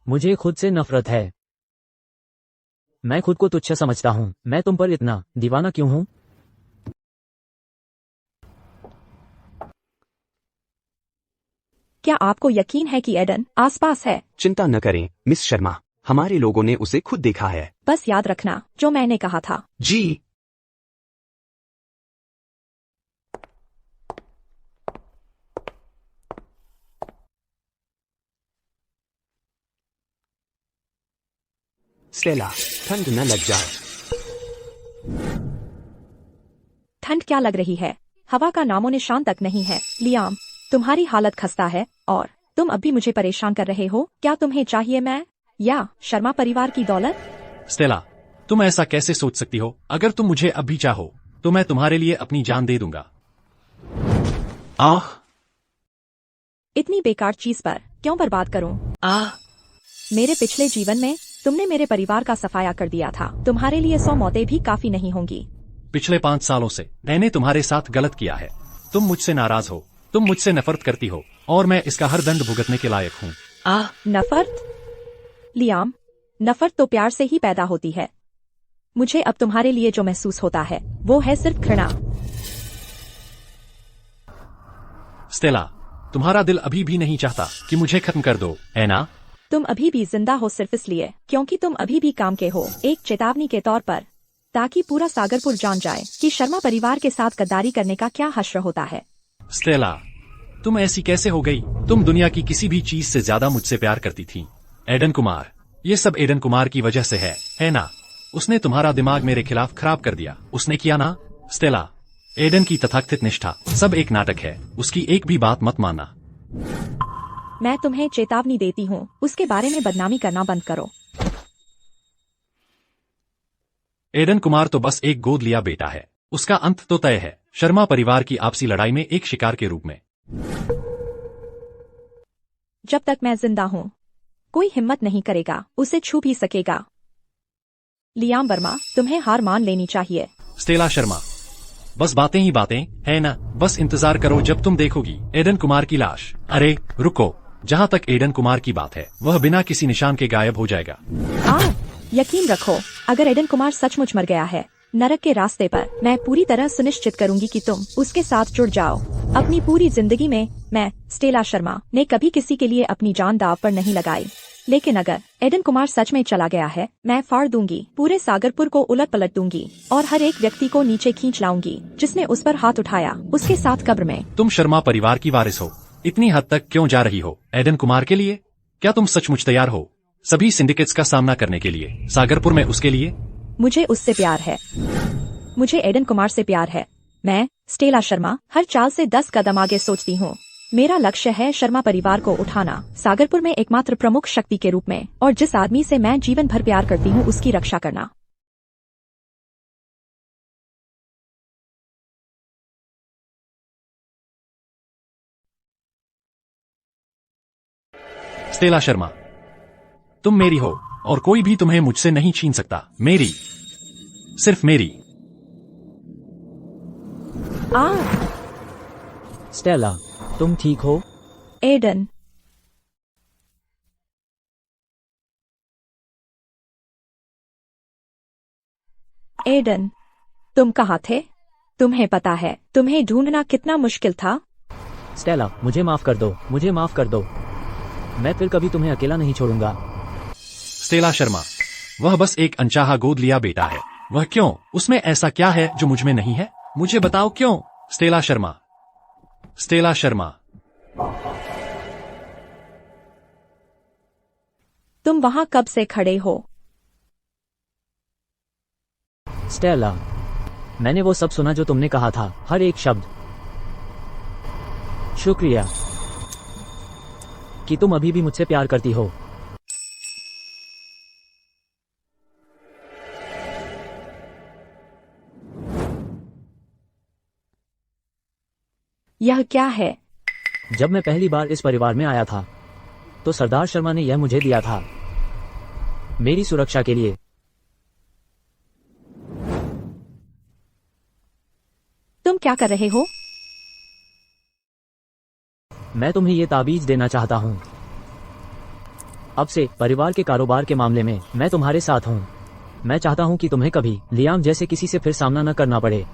Speaker 1: मुझे खुद से नफरत है। मैं खुद को तुच्छ समझता हूं। मैं तुम पर इतना दीवाना क्यों हूं?
Speaker 2: क्या आपको यकीन है कि एडन आसपास है?
Speaker 4: चिंता न करें मिस शर्मा, हमारे लोगों ने उसे खुद देखा है।
Speaker 2: बस याद रखना जो मैंने कहा था।
Speaker 4: जी। स्टेला, ठंड न लग जाए।
Speaker 2: ठंड क्या लग रही है? हवा का नामो निशान तक नहीं है। लियाम, तुम्हारी हालत खस्ता है और तुम अब भी मुझे परेशान कर रहे हो। क्या तुम्हें चाहिए मैं या शर्मा परिवार की दौलत?
Speaker 6: स्टेला, तुम ऐसा कैसे सोच सकती हो? अगर तुम मुझे अब भी चाहो तो मैं तुम्हारे लिए अपनी जान दे दूंगा।
Speaker 4: आह,
Speaker 2: इतनी बेकार चीज पर क्यों बर्बाद करूं? मेरे पिछले जीवन में तुमने मेरे परिवार का सफाया कर दिया था। तुम्हारे लिए 100 मौतें भी काफी नहीं होंगी।
Speaker 6: पिछले 5 सालों से मैंने तुम्हारे साथ गलत किया है। तुम मुझसे नाराज हो, तुम मुझसे नफरत करती हो और मैं इसका हर दंड भुगतने के लायक हूँ।
Speaker 2: नफरत? लियाम, नफरत तो प्यार से ही पैदा होती है। मुझे अब तुम्हारे लिए जो महसूस होता है वो है सिर्फ घृणा।
Speaker 6: स्टेला, तुम्हारा दिल अभी भी नहीं चाहता कि मुझे खत्म कर दो, है ना?
Speaker 2: तुम अभी भी जिंदा हो सिर्फ इसलिए क्योंकि तुम अभी भी काम के हो। एक चेतावनी के तौर पर, ताकि पूरा सागरपुर जान जाए कि शर्मा परिवार के साथ गद्दारी करने का क्या हश्र होता है।
Speaker 6: स्टेला, तुम ऐसी कैसे हो गई? तुम दुनिया की किसी भी चीज से ज्यादा मुझसे प्यार करती थी। एडन कुमार, ये सब एडन कुमार की वजह से है ना? उसने तुम्हारा दिमाग मेरे खिलाफ खराब कर दिया। उसने किया ना? स्टेला, एडन की तथाकथित निष्ठा सब एक नाटक है। उसकी एक भी बात मत मानना।
Speaker 2: मैं तुम्हें चेतावनी देती हूँ, उसके बारे में बदनामी करना बंद करो।
Speaker 6: एडन कुमार तो बस एक गोद लिया बेटा है। उसका अंत तो तय है, शर्मा परिवार की आपसी लड़ाई में एक शिकार के रूप में।
Speaker 2: जब तक मैं जिंदा हूँ कोई हिम्मत नहीं करेगा उसे छू भी सकेगा। लियाम वर्मा, तुम्हें हार मान लेनी चाहिए।
Speaker 6: स्टेला शर्मा, बस बातें ही बातें है ना? बस इंतजार करो जब तुम देखोगी एडन कुमार की लाश। अरे रुको, जहाँ तक एडन कुमार की बात है वह बिना किसी निशान के गायब हो जाएगा।
Speaker 2: यकीन रखो, अगर एडन कुमार सचमुच मर गया है नरक के रास्ते पर, मैं पूरी तरह सुनिश्चित करूंगी कि तुम उसके साथ जुड़ जाओ। अपनी पूरी जिंदगी में मैं, स्टेला शर्मा, ने कभी किसी के लिए अपनी जान दांव पर नहीं लगाई। लेकिन अगर एडन कुमार सच में चला गया है, मैं फाड़ दूंगी, पूरे सागरपुर को उलट पलट दूंगी और हर एक व्यक्ति को नीचे खींच लाऊंगी जिसने उस पर हाथ उठाया, उसके साथ कब्र में।
Speaker 6: तुम शर्मा परिवार की वारिस हो, इतनी हद तक क्यों जा रही हो एडन कुमार के लिए? क्या तुम सचमुच तैयार हो सभी सिंडिकेट्स का सामना करने के लिए, सागरपुर में उसके लिए?
Speaker 2: मुझे उससे प्यार है, मुझे एडन कुमार से प्यार है। मैं, स्टेला शर्मा, हर चाल से 10 कदम आगे सोचती हूँ। मेरा लक्ष्य है शर्मा परिवार को उठाना, सागरपुर में एकमात्र प्रमुख शक्ति के रूप में, और जिस आदमी से मैं जीवन भर प्यार करती हूँ उसकी रक्षा करना।
Speaker 6: स्टेला शर्मा, तुम मेरी हो और कोई भी तुम्हें मुझसे नहीं छीन सकता। मेरी, सिर्फ मेरी।
Speaker 1: स्टेला, तुम ठीक हो?
Speaker 2: एडन, एडन, तुम कहाँ थे? तुम्हें पता है तुम्हें ढूंढना कितना मुश्किल था?
Speaker 1: स्टेला, मुझे माफ कर दो, मुझे माफ कर दो। मैं फिर कभी तुम्हें अकेला नहीं छोड़ूंगा।
Speaker 6: स्टेला शर्मा, वह बस एक अनचाहा गोद लिया बेटा है। वह क्यों? उसमें ऐसा क्या है जो मुझ में नहीं है? मुझे बताओ क्यों? Stella Sharma, Stella Sharma.
Speaker 2: तुम वहाँ कब से खड़े हो?
Speaker 1: स्टेला, मैंने वो सब सुना जो तुमने कहा था, हर एक शब्द। शुक्रिया कि तुम अभी भी मुझसे प्यार करती हो।
Speaker 2: यह क्या है?
Speaker 1: जब मैं पहली बार इस परिवार में आया था तो सरदार शर्मा ने यह मुझे दिया था मेरी सुरक्षा के लिए।
Speaker 2: तुम क्या कर रहे हो?
Speaker 1: मैं तुम्हें ये ताबीज देना चाहता हूँ। अब से परिवार के कारोबार के मामले में मैं तुम्हारे साथ हूँ। मैं चाहता हूँ कि तुम्हें कभी लियाम जैसे किसी से फिर सामना न करना पड़े।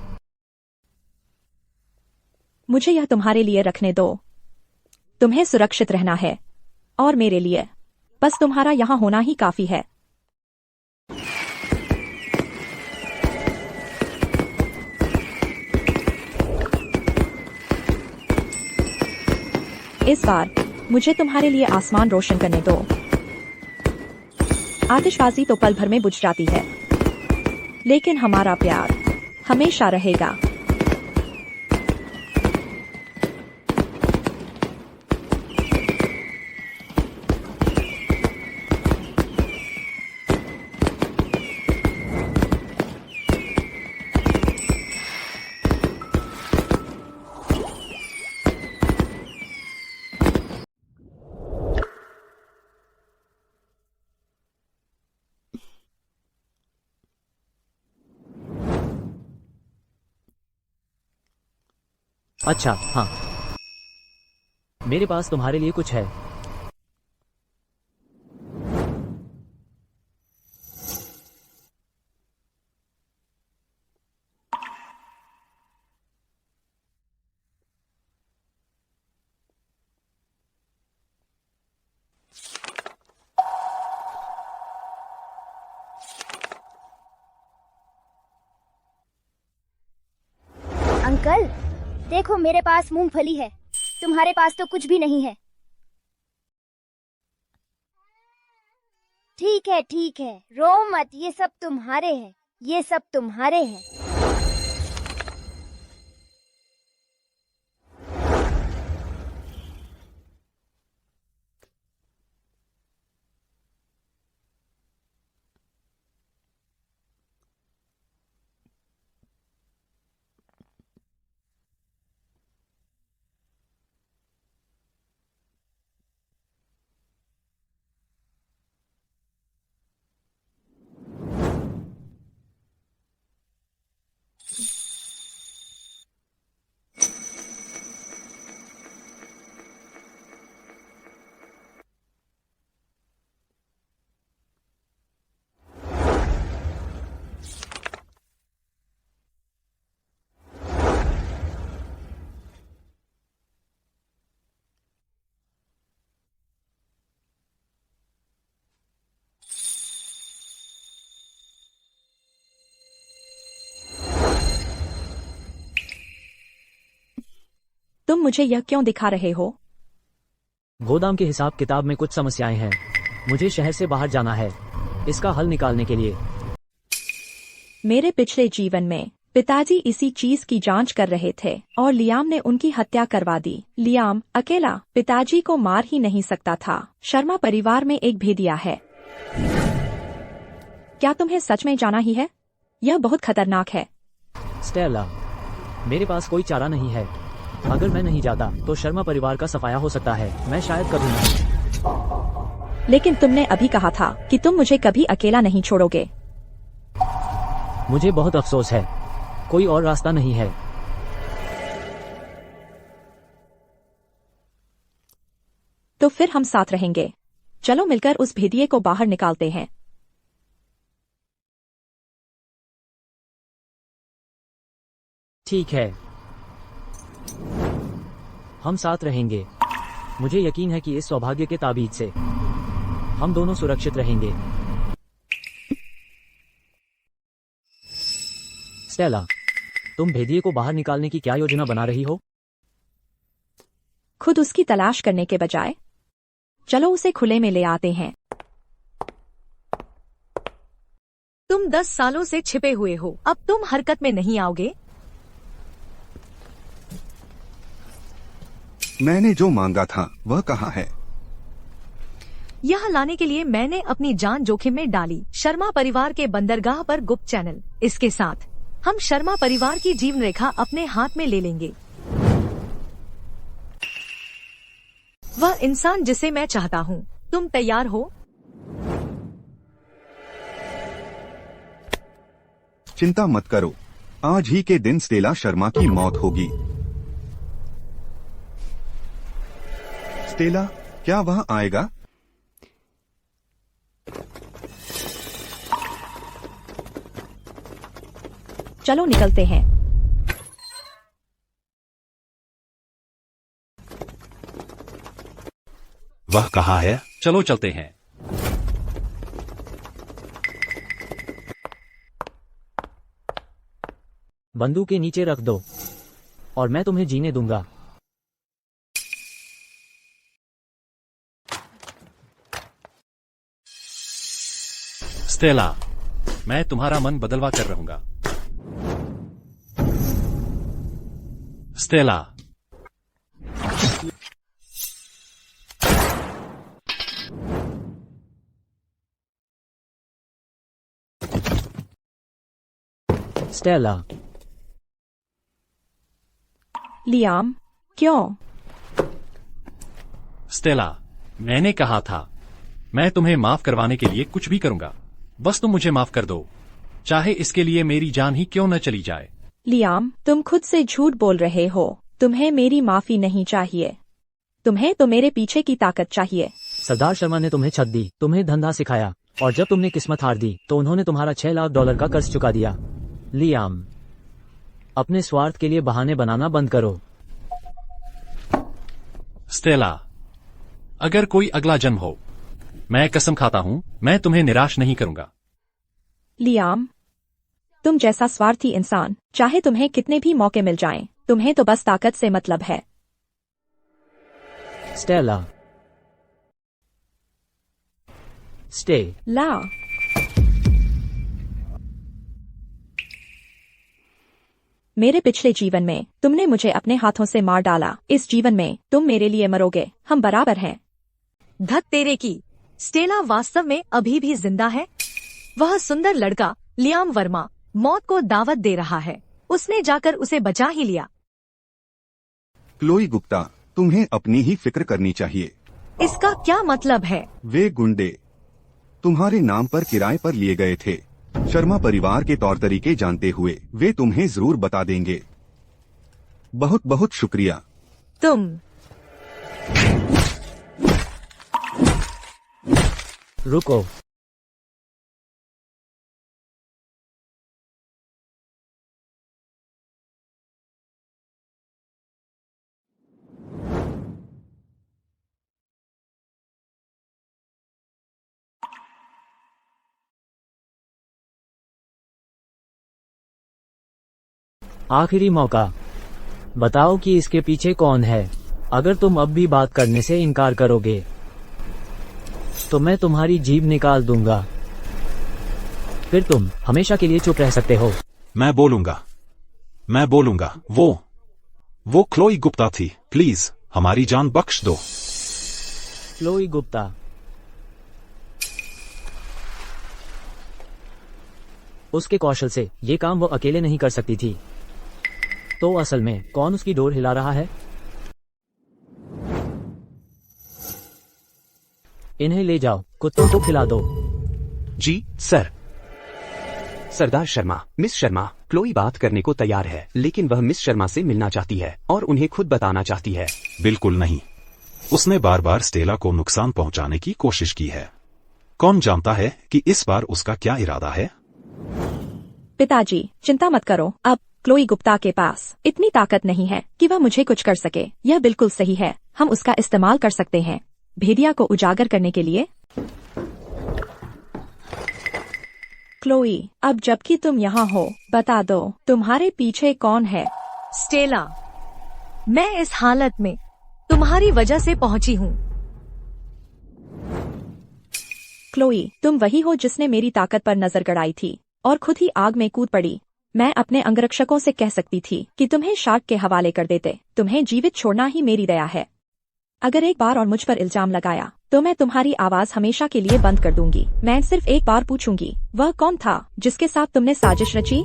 Speaker 2: मुझे यह तुम्हारे लिए रखने दो। तुम्हें सुरक्षित रहना है और मेरे लिए बस तुम्हारा यहाँ होना ही काफी है। इस बार मुझे तुम्हारे लिए आसमान रोशन करने दो। आतिशबाजी तो पल भर में बुझ जाती है, लेकिन हमारा प्यार हमेशा रहेगा।
Speaker 1: अच्छा, हाँ, मेरे पास तुम्हारे लिए कुछ है।
Speaker 12: अंकल, देखो मेरे पास मूंगफली है, तुम्हारे पास तो कुछ भी नहीं है। ठीक है, रो मत, ये सब तुम्हारे हैं, ये सब तुम्हारे हैं।
Speaker 2: तुम मुझे यह क्यों दिखा रहे हो?
Speaker 1: गोदाम के हिसाब किताब में कुछ समस्याएं हैं। मुझे शहर से बाहर जाना है, इसका हल निकालने के लिए।
Speaker 2: मेरे पिछले जीवन में पिताजी इसी चीज की जांच कर रहे थे और लियाम ने उनकी हत्या करवा दी। लियाम अकेला पिताजी को मार ही नहीं सकता था। शर्मा परिवार में एक भेदिया है। क्या तुम्हें सच में जाना ही है? यह बहुत खतरनाक है।
Speaker 1: स्टेला, मेरे पास कोई चारा नहीं है। अगर मैं नहीं जाता तो शर्मा परिवार का सफाया हो सकता है। मैं शायद कभी नहीं।
Speaker 2: लेकिन तुमने अभी कहा था कि तुम मुझे कभी अकेला नहीं छोड़ोगे।
Speaker 1: मुझे बहुत अफसोस है, कोई और रास्ता नहीं है।
Speaker 2: तो फिर हम साथ रहेंगे। चलो मिलकर उस भेदिये को बाहर निकालते हैं।
Speaker 1: ठीक है, हम साथ रहेंगे। मुझे यकीन है कि इस सौभाग्य के ताबीज से हम दोनों सुरक्षित रहेंगे। स्टेला, तुम भेदिये को बाहर निकालने की क्या योजना बना रही हो?
Speaker 2: खुद उसकी तलाश करने के बजाय चलो उसे खुले में ले आते हैं।
Speaker 8: तुम 10 सालों से छिपे हुए हो, अब तुम हरकत में नहीं आओगे?
Speaker 9: मैंने जो मांगा था वह कहाँ है?
Speaker 8: यहाँ लाने के लिए मैंने अपनी जान जोखिम में डाली। शर्मा परिवार के बंदरगाह पर गुप्त चैनल। इसके साथ हम शर्मा परिवार की जीवन रेखा अपने हाथ में ले लेंगे। वह इंसान जिसे मैं चाहता हूँ। तुम तैयार हो?
Speaker 9: चिंता मत करो, आज ही के दिन स्टेला शर्मा की मौत होगी। स्टेला, क्या वह आएगा?
Speaker 2: चलो निकलते हैं।
Speaker 3: वह कहाँ है?
Speaker 6: चलो चलते हैं।
Speaker 1: बंदूक के नीचे रख दो और मैं तुम्हें जीने दूंगा।
Speaker 6: स्टेला, मैं तुम्हारा मन बदलवा कर रहूंगा। Stella,
Speaker 1: Stella.
Speaker 2: लियाम, क्यों?
Speaker 6: स्टेला, मैंने कहा था मैं तुम्हें माफ करवाने के लिए कुछ भी करूंगा। बस तुम मुझे माफ कर दो, चाहे इसके लिए मेरी जान ही क्यों न चली जाए।
Speaker 2: लियाम, तुम खुद से झूठ बोल रहे हो। तुम्हें मेरी माफी नहीं चाहिए, तुम्हें तो मेरे पीछे की ताकत चाहिए।
Speaker 1: सरदार शर्मा ने तुम्हें छत दी, तुम्हें धंधा सिखाया, और जब तुमने किस्मत हार दी तो उन्होंने तुम्हारा $6 लाख का कर्ज चुका दिया। लियाम, अपने स्वार्थ के लिए बहाने बनाना बंद करो।
Speaker 6: स्टेला, अगर कोई अगला जन्म हो, मैं कसम खाता हूं मैं तुम्हें निराश नहीं करूंगा।
Speaker 2: लियाम, तुम जैसा स्वार्थी इंसान, चाहे तुम्हें कितने भी मौके मिल जाएं, तुम्हें तो बस ताकत से मतलब है।
Speaker 1: Stella, stay.
Speaker 2: ला, मेरे पिछले जीवन में तुमने मुझे अपने हाथों से मार डाला। इस जीवन में तुम मेरे लिए मरोगे। हम बराबर हैं।
Speaker 8: धत तेरे की। स्टेला वास्तव में अभी भी जिंदा है। वह सुंदर लड़का लियाम वर्मा मौत को दावत दे रहा है। उसने जाकर उसे बचा ही लिया।
Speaker 9: क्लोई गुप्ता, तुम्हें अपनी ही फिक्र करनी चाहिए।
Speaker 8: इसका क्या मतलब है?
Speaker 9: वे गुंडे तुम्हारे नाम पर किराए पर लिए गए थे। शर्मा परिवार के तौर तरीके जानते हुए वे तुम्हें जरूर बता देंगे। बहुत बहुत शुक्रिया।
Speaker 8: तुम
Speaker 1: रुको। आखिरी मौका, बताओ कि इसके पीछे कौन है। अगर तुम अब भी बात करने से इनकार करोगे तो मैं तुम्हारी जीभ निकाल दूंगा। फिर तुम हमेशा के लिए चुप रह सकते हो।
Speaker 3: मैं बोलूंगा। वो क्लोई गुप्ता थी। प्लीज हमारी जान बख्श दो।
Speaker 1: क्लोई गुप्ता, उसके कौशल से ये काम वो अकेले नहीं कर सकती थी। तो असल में कौन उसकी डोर हिला रहा है? इन्हें ले जाओ, कुत्तों को खिला दो।
Speaker 4: जी सर। सरदार शर्मा, मिस शर्मा, क्लोई बात करने को तैयार है, लेकिन वह मिस शर्मा से मिलना चाहती है और उन्हें खुद बताना चाहती है।
Speaker 3: बिल्कुल नहीं, उसने बार बार स्टेला को नुकसान पहुंचाने की कोशिश की है। कौन जानता है कि इस बार उसका क्या इरादा है?
Speaker 2: पिताजी, चिंता मत करो। अब क्लोई गुप्ता के पास इतनी ताकत नहीं है कि वह मुझे कुछ कर सके। यह बिल्कुल सही है। हम उसका इस्तेमाल कर सकते हैं भेदिया को उजागर करने के लिए। क्लोई, अब जबकि तुम यहाँ हो, बता दो तुम्हारे पीछे कौन है?
Speaker 8: स्टेला, मैं इस हालत में तुम्हारी वजह से पहुंची हूँ।
Speaker 2: क्लोई, तुम वही हो जिसने मेरी ताकत पर नजर गड़ाई थी और खुद ही आग में कूद पड़ी। मैं अपने अंगरक्षकों से कह सकती थी कि तुम्हें शार्क के हवाले कर देते। तुम्हें जीवित छोड़ना ही मेरी दया है। अगर एक बार और मुझ पर इल्जाम लगाया तो मैं तुम्हारी आवाज हमेशा के लिए बंद कर दूंगी। मैं सिर्फ एक बार पूछूंगी, वह कौन था जिसके साथ तुमने साजिश रची?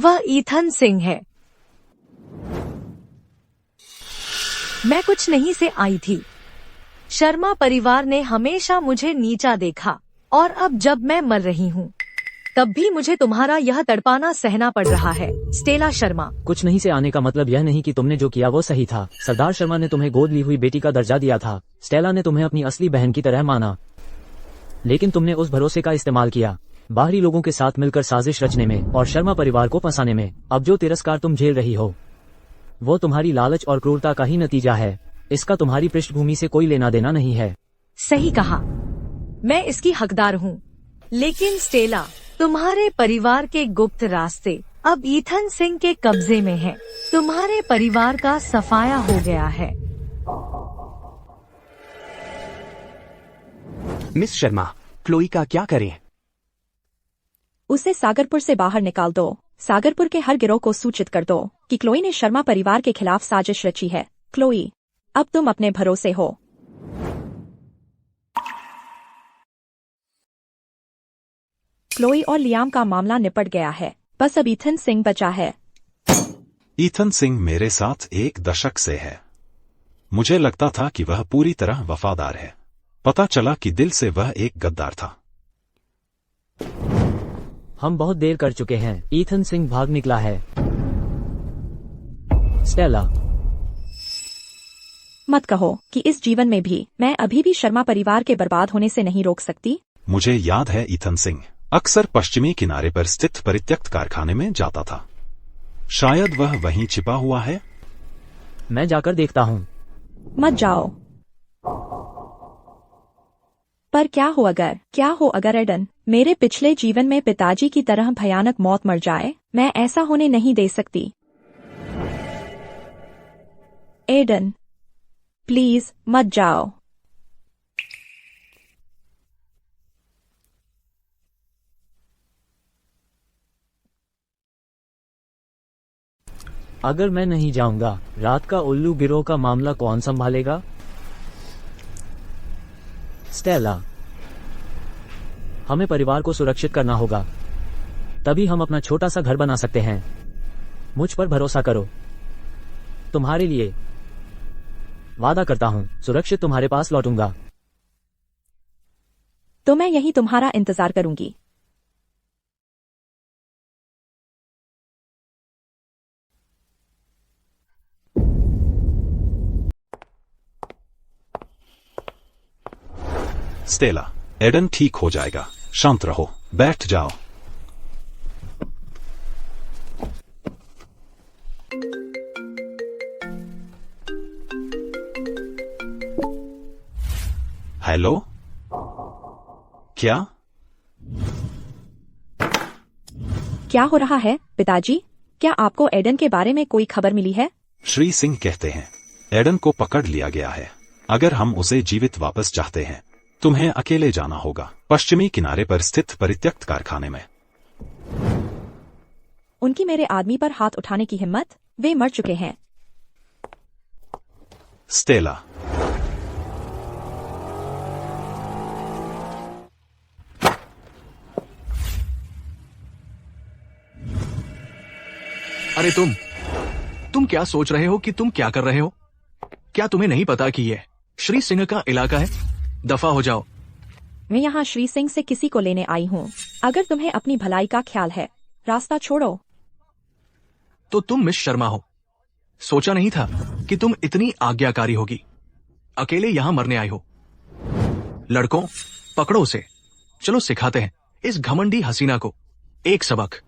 Speaker 8: वह ईथन सिंह है। मैं कुछ नहीं से आई थी। शर्मा परिवार ने हमेशा मुझे नीचा देखा और अब जब मैं मर रही हूँ तब भी मुझे तुम्हारा यह तड़पाना सहना पड़ रहा है। स्टेला शर्मा।
Speaker 1: कुछ नहीं से आने का मतलब यह नहीं कि तुमने जो किया वो सही था। सरदार शर्मा ने तुम्हें गोद ली हुई बेटी का दर्जा दिया था। स्टेला ने तुम्हें अपनी असली बहन की तरह माना, लेकिन तुमने उस भरोसे का इस्तेमाल किया बाहरी लोगों के साथ मिलकर साजिश रचने में और शर्मा परिवार को फंसाने में। अब जो तिरस्कार तुम झेल रही हो वो तुम्हारी लालच और क्रूरता का ही नतीजा है। इसका तुम्हारी पृष्ठभूमि से कोई लेना देना नहीं है।
Speaker 8: सही कहा, मैं इसकी हकदार हूँ। लेकिन स्टेला, तुम्हारे परिवार के गुप्त रास्ते अब ईथन सिंह के कब्जे में हैं। तुम्हारे परिवार का सफाया हो गया है।
Speaker 4: मिस शर्मा, क्लोई का क्या करें?
Speaker 2: उसे सागरपुर से बाहर निकाल दो। सागरपुर के हर गिरोह को सूचित कर दो कि क्लोई ने शर्मा परिवार के खिलाफ साजिश रची है। क्लोई, अब तुम अपने भरोसे हो। क्लोई और लियाम का मामला निपट गया है, बस अब ईथन सिंह बचा है।
Speaker 3: ईथन सिंह मेरे साथ 1 दशक से है। मुझे लगता था कि वह पूरी तरह वफादार है। पता चला कि दिल से वह एक गद्दार था।
Speaker 1: हम बहुत देर कर चुके हैं। ईथन सिंह भाग निकला है। स्टेला,
Speaker 2: मत कहो कि इस जीवन में भी मैं अभी भी शर्मा परिवार के बर्बाद होने से नहीं रोक सकती।
Speaker 3: मुझे याद है ईथन सिंह अक्सर पश्चिमी किनारे पर स्थित परित्यक्त कारखाने में जाता था। शायद वह वहीं छिपा हुआ है।
Speaker 1: मैं जाकर देखता हूँ।
Speaker 2: मत जाओ। पर क्या हो अगर एडन मेरे पिछले जीवन में पिताजी की तरह भयानक मौत मर जाए? मैं ऐसा होने नहीं दे सकती। एडन, प्लीज मत जाओ।
Speaker 1: अगर मैं नहीं जाऊंगा, रात का उल्लू गिरोह का मामला कौन संभालेगा? स्टेला, हमें परिवार को सुरक्षित करना होगा, तभी हम अपना छोटा सा घर बना सकते हैं। मुझ पर भरोसा करो। तुम्हारे लिए वादा करता हूं, सुरक्षित तुम्हारे पास लौटूंगा।
Speaker 2: तो मैं यही तुम्हारा इंतजार करूंगी।
Speaker 3: स्टेला, एडन ठीक हो जाएगा। शांत रहो, बैठ जाओ। हेलो, क्या
Speaker 2: हो रहा है पिताजी? क्या आपको एडन के बारे में कोई खबर मिली है?
Speaker 3: श्री सिंह कहते हैं एडन को पकड़ लिया गया है। अगर हम उसे जीवित वापस चाहते हैं तुम्हें अकेले जाना होगा, पश्चिमी किनारे पर स्थित परित्यक्त कारखाने में।
Speaker 2: उनकी मेरे आदमी पर हाथ उठाने की हिम्मत? वे मर चुके हैं।
Speaker 3: स्टेला,
Speaker 5: अरे तुम क्या सोच रहे हो कि तुम क्या कर रहे हो? क्या तुम्हें नहीं पता कि यह श्री सिंह का इलाका है? दफा हो जाओ।
Speaker 2: मैं यहाँ श्री सिंह से किसी को लेने आई हूँ। अगर तुम्हें अपनी भलाई का ख्याल है, रास्ता छोड़ो।
Speaker 5: तो तुम मिस शर्मा हो। सोचा नहीं था कि तुम इतनी आज्ञाकारी होगी। अकेले यहाँ मरने आई हो। लड़कों, पकड़ो उसे। चलो सिखाते हैं इस घमंडी हसीना को एक सबक।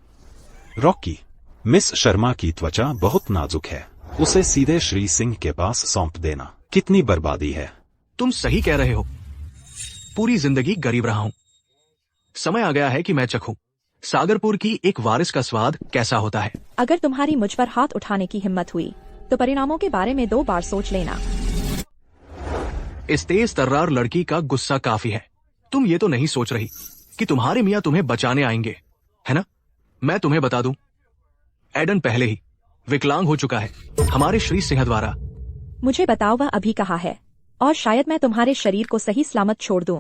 Speaker 3: रॉकी, मिस शर्मा की त्वचा बहुत नाजुक है। उसे सीधे श्री सिंह के पास सौंप देना कितनी बर्बादी है।
Speaker 5: तुम सही कह रहे हो। पूरी जिंदगी गरीब रहा हूं। समय आ गया है कि मैं चखूं सागरपुर की एक वारिस का स्वाद कैसा होता है।
Speaker 2: अगर तुम्हारी मुझ पर हाथ उठाने की हिम्मत हुई तो परिणामों के बारे में 2 बार सोच लेना।
Speaker 5: इस तेज तर्रार लड़की का गुस्सा काफी है। तुम ये तो नहीं सोच रही कि तुम्हारे मियाँ तुम्हें बचाने आएंगे, है ना? मैं तुम्हें बता दूं, एडन पहले ही विकलांग हो चुका है हमारे श्री सिंह द्वारा।
Speaker 2: मुझे बताओ वह अभी कहाँ है, और शायद मैं तुम्हारे शरीर को सही सलामत छोड़ दूं।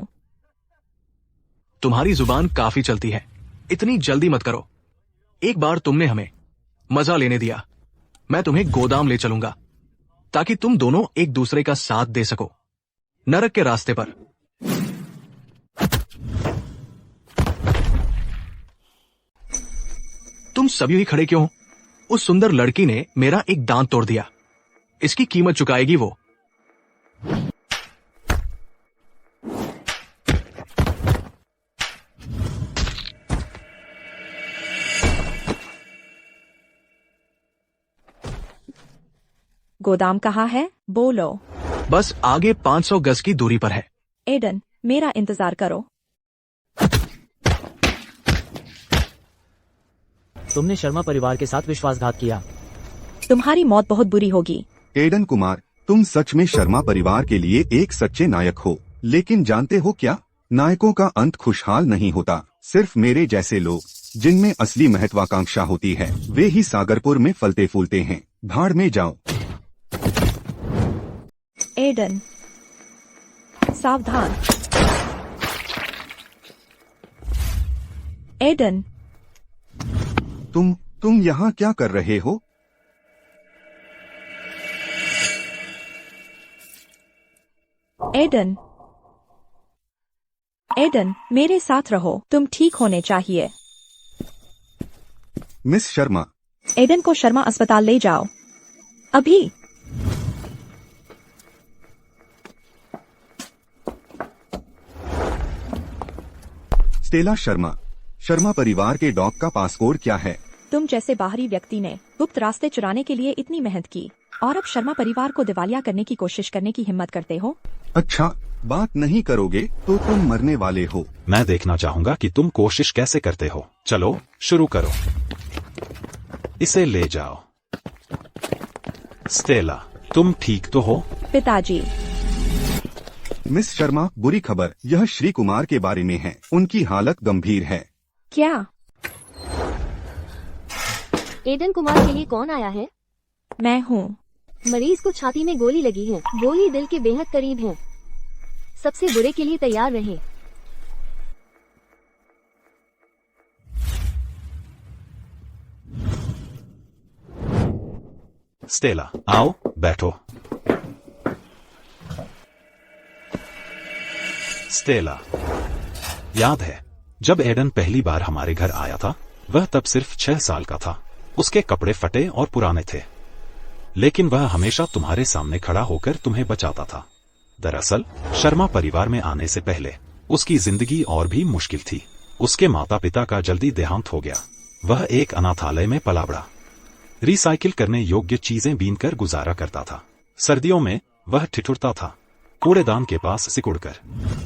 Speaker 5: तुम्हारी जुबान काफी चलती है, इतनी जल्दी मत करो। एक बार तुमने हमें मजा लेने दिया। मैं तुम्हें गोदाम ले चलूंगा ताकि तुम दोनों एक दूसरे का साथ दे सको नरक के रास्ते पर। तुम सभी ही खड़े क्यों हो? उस सुंदर लड़की ने मेरा एक दांत तोड़ दिया। इसकी कीमत चुकाएगी वो।
Speaker 2: गोदाम कहाँ है? बोलो।
Speaker 5: बस आगे 500 गज की दूरी पर है।
Speaker 2: एडन, मेरा इंतजार करो।
Speaker 1: तुमने शर्मा परिवार के साथ विश्वासघात किया।
Speaker 2: तुम्हारी मौत बहुत बुरी होगी।
Speaker 9: एडन कुमार, तुम सच में शर्मा परिवार के लिए एक सच्चे नायक हो। लेकिन जानते हो क्या, नायकों का अंत खुशहाल नहीं होता। सिर्फ मेरे जैसे लोग जिनमें असली महत्वाकांक्षा होती है, वे ही सागरपुर में फलते फूलते हैं। भाड़ में जाओ।
Speaker 2: एडन, सावधान। एडन,
Speaker 9: तुम यहाँ क्या कर रहे हो?
Speaker 2: एडन, एडन, मेरे साथ रहो। तुम ठीक होने चाहिए।
Speaker 9: मिस शर्मा,
Speaker 2: एडन को शर्मा अस्पताल ले जाओ अभी।
Speaker 9: स्टेला शर्मा, शर्मा परिवार के डॉग का पासपोर्ट क्या है?
Speaker 2: तुम जैसे बाहरी व्यक्ति ने गुप्त रास्ते चुराने के लिए इतनी मेहनत की और अब शर्मा परिवार को दिवालिया करने की कोशिश करने की हिम्मत करते हो?
Speaker 9: अच्छा, बात नहीं करोगे तो तुम मरने वाले हो।
Speaker 3: मैं देखना चाहूंगा कि तुम कोशिश कैसे करते हो। चलो शुरू करो। इसे ले जाओ। स्टेला, तुम ठीक तो हो?
Speaker 2: पिताजी।
Speaker 9: मिस शर्मा, बुरी खबर, यह श्री कुमार के बारे में है। उनकी हालत गंभीर है।
Speaker 2: क्या?
Speaker 10: एडन कुमार के लिए कौन आया है?
Speaker 2: मैं हूँ।
Speaker 10: मरीज को छाती में गोली लगी है। गोली दिल के बेहद करीब है। सबसे बुरे के लिए तैयार रहे।
Speaker 3: स्टेला, आओ बैठो। स्टेला, याद है जब एडन पहली बार हमारे घर आया था? वह तब सिर्फ 6 साल का था। उसके कपड़े फटे और पुराने थे, लेकिन वह हमेशा तुम्हारे सामने खड़ा होकर तुम्हें बचाता था। दरअसल शर्मा परिवार में आने से पहले उसकी जिंदगी और भी मुश्किल थी। उसके माता पिता का जल्दी देहांत हो गया। वह एक अनाथालय में पला बड़ा। रिसाइकिल करने योग्य चीजें बीनकर गुजारा करता था। सर्दियों में वह ठिठुरता था, कूड़ेदान के पास सिकुड़कर।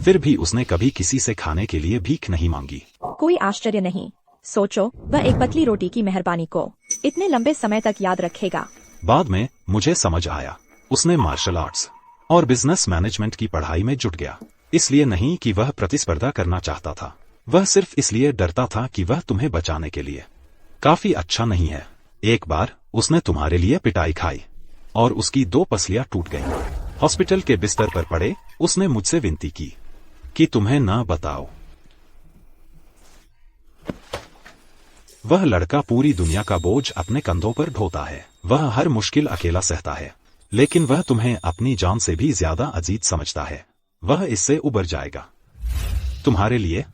Speaker 3: फिर भी उसने कभी किसी से खाने के लिए भीख नहीं मांगी।
Speaker 2: कोई आश्चर्य नहीं। सोचो, वह एक पतली रोटी की मेहरबानी को इतने लंबे समय तक याद रखेगा।
Speaker 3: बाद में मुझे समझ आया, उसने मार्शल आर्ट्स और बिजनेस मैनेजमेंट की पढ़ाई में जुट गया। इसलिए नहीं कि वह प्रतिस्पर्धा करना चाहता था, वह सिर्फ इसलिए डरता था कि वह तुम्हें बचाने के लिए काफी अच्छा नहीं है। एक बार उसने तुम्हारे लिए पिटाई खाई और उसकी 2 पसलियां टूट गईं। हॉस्पिटल के बिस्तर पर पड़े उसने मुझसे विनती की कि तुम्हें न बताओ। वह लड़का पूरी दुनिया का बोझ अपने कंधों पर ढोता है। वह हर मुश्किल अकेला सहता है, लेकिन वह तुम्हें अपनी जान से भी ज्यादा अजीज समझता है। वह इससे उबर जाएगा। तुम्हारे लिए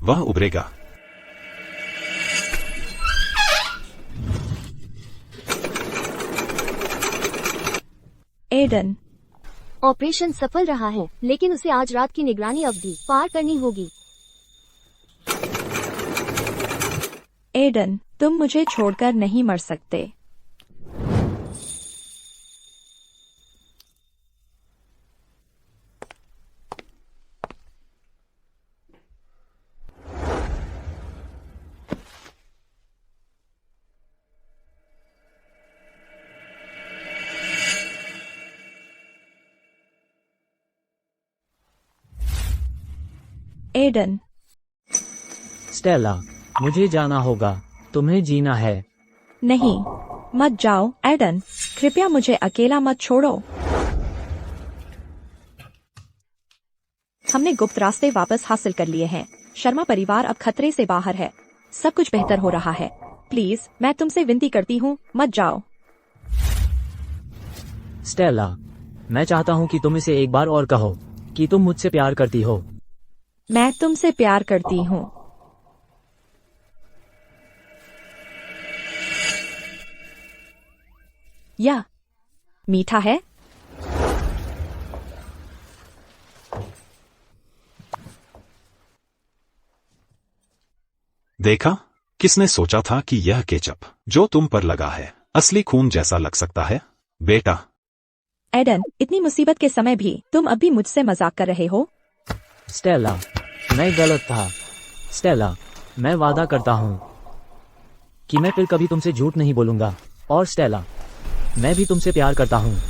Speaker 3: वह उबरेगा।
Speaker 2: एडन,
Speaker 10: ऑपरेशन सफल रहा है, लेकिन उसे आज रात की निगरानी अवधि पार करनी होगी।
Speaker 2: एडन, तुम मुझे छोड़कर नहीं मर सकते। एडन।
Speaker 1: स्टेला, मुझे जाना होगा। तुम्हें जीना है।
Speaker 2: नहीं, मत जाओ एडन। कृपया मुझे अकेला मत छोड़ो। हमने गुप्त रास्ते वापस हासिल कर लिए हैं। शर्मा परिवार अब खतरे से बाहर है। सब कुछ बेहतर हो रहा है। प्लीज मैं तुमसे विनती करती हूँ, मत जाओ।
Speaker 1: स्टेला, मैं चाहता हूँ कि तुम इसे एक बार और कहो कि तुम मुझसे प्यार करती हो।
Speaker 2: मैं तुमसे प्यार करती हूँ। यह मीठा है।
Speaker 3: देखा, किसने सोचा था कि यह केचप जो तुम पर लगा है असली खून जैसा लग सकता है? बेटा,
Speaker 2: एडन, इतनी मुसीबत के समय भी तुम अभी मुझसे मजाक कर रहे हो?
Speaker 1: स्टेला, मैं गलत था। स्टेला, मैं वादा करता हूँ कि मैं फिर कभी तुमसे झूठ नहीं बोलूंगा। और स्टेला, मैं भी तुमसे प्यार करता हूँ।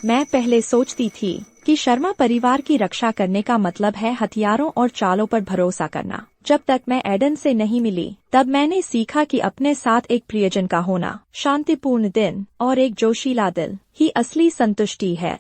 Speaker 2: मैं पहले सोचती थी कि शर्मा परिवार की रक्षा करने का मतलब है हथियारों और चालों पर भरोसा करना। जब तक मैं एडन से नहीं मिली, तब मैंने सीखा कि अपने साथ एक प्रियजन का होना, शांतिपूर्ण दिन और एक जोशीला दिल ही असली संतुष्टि है।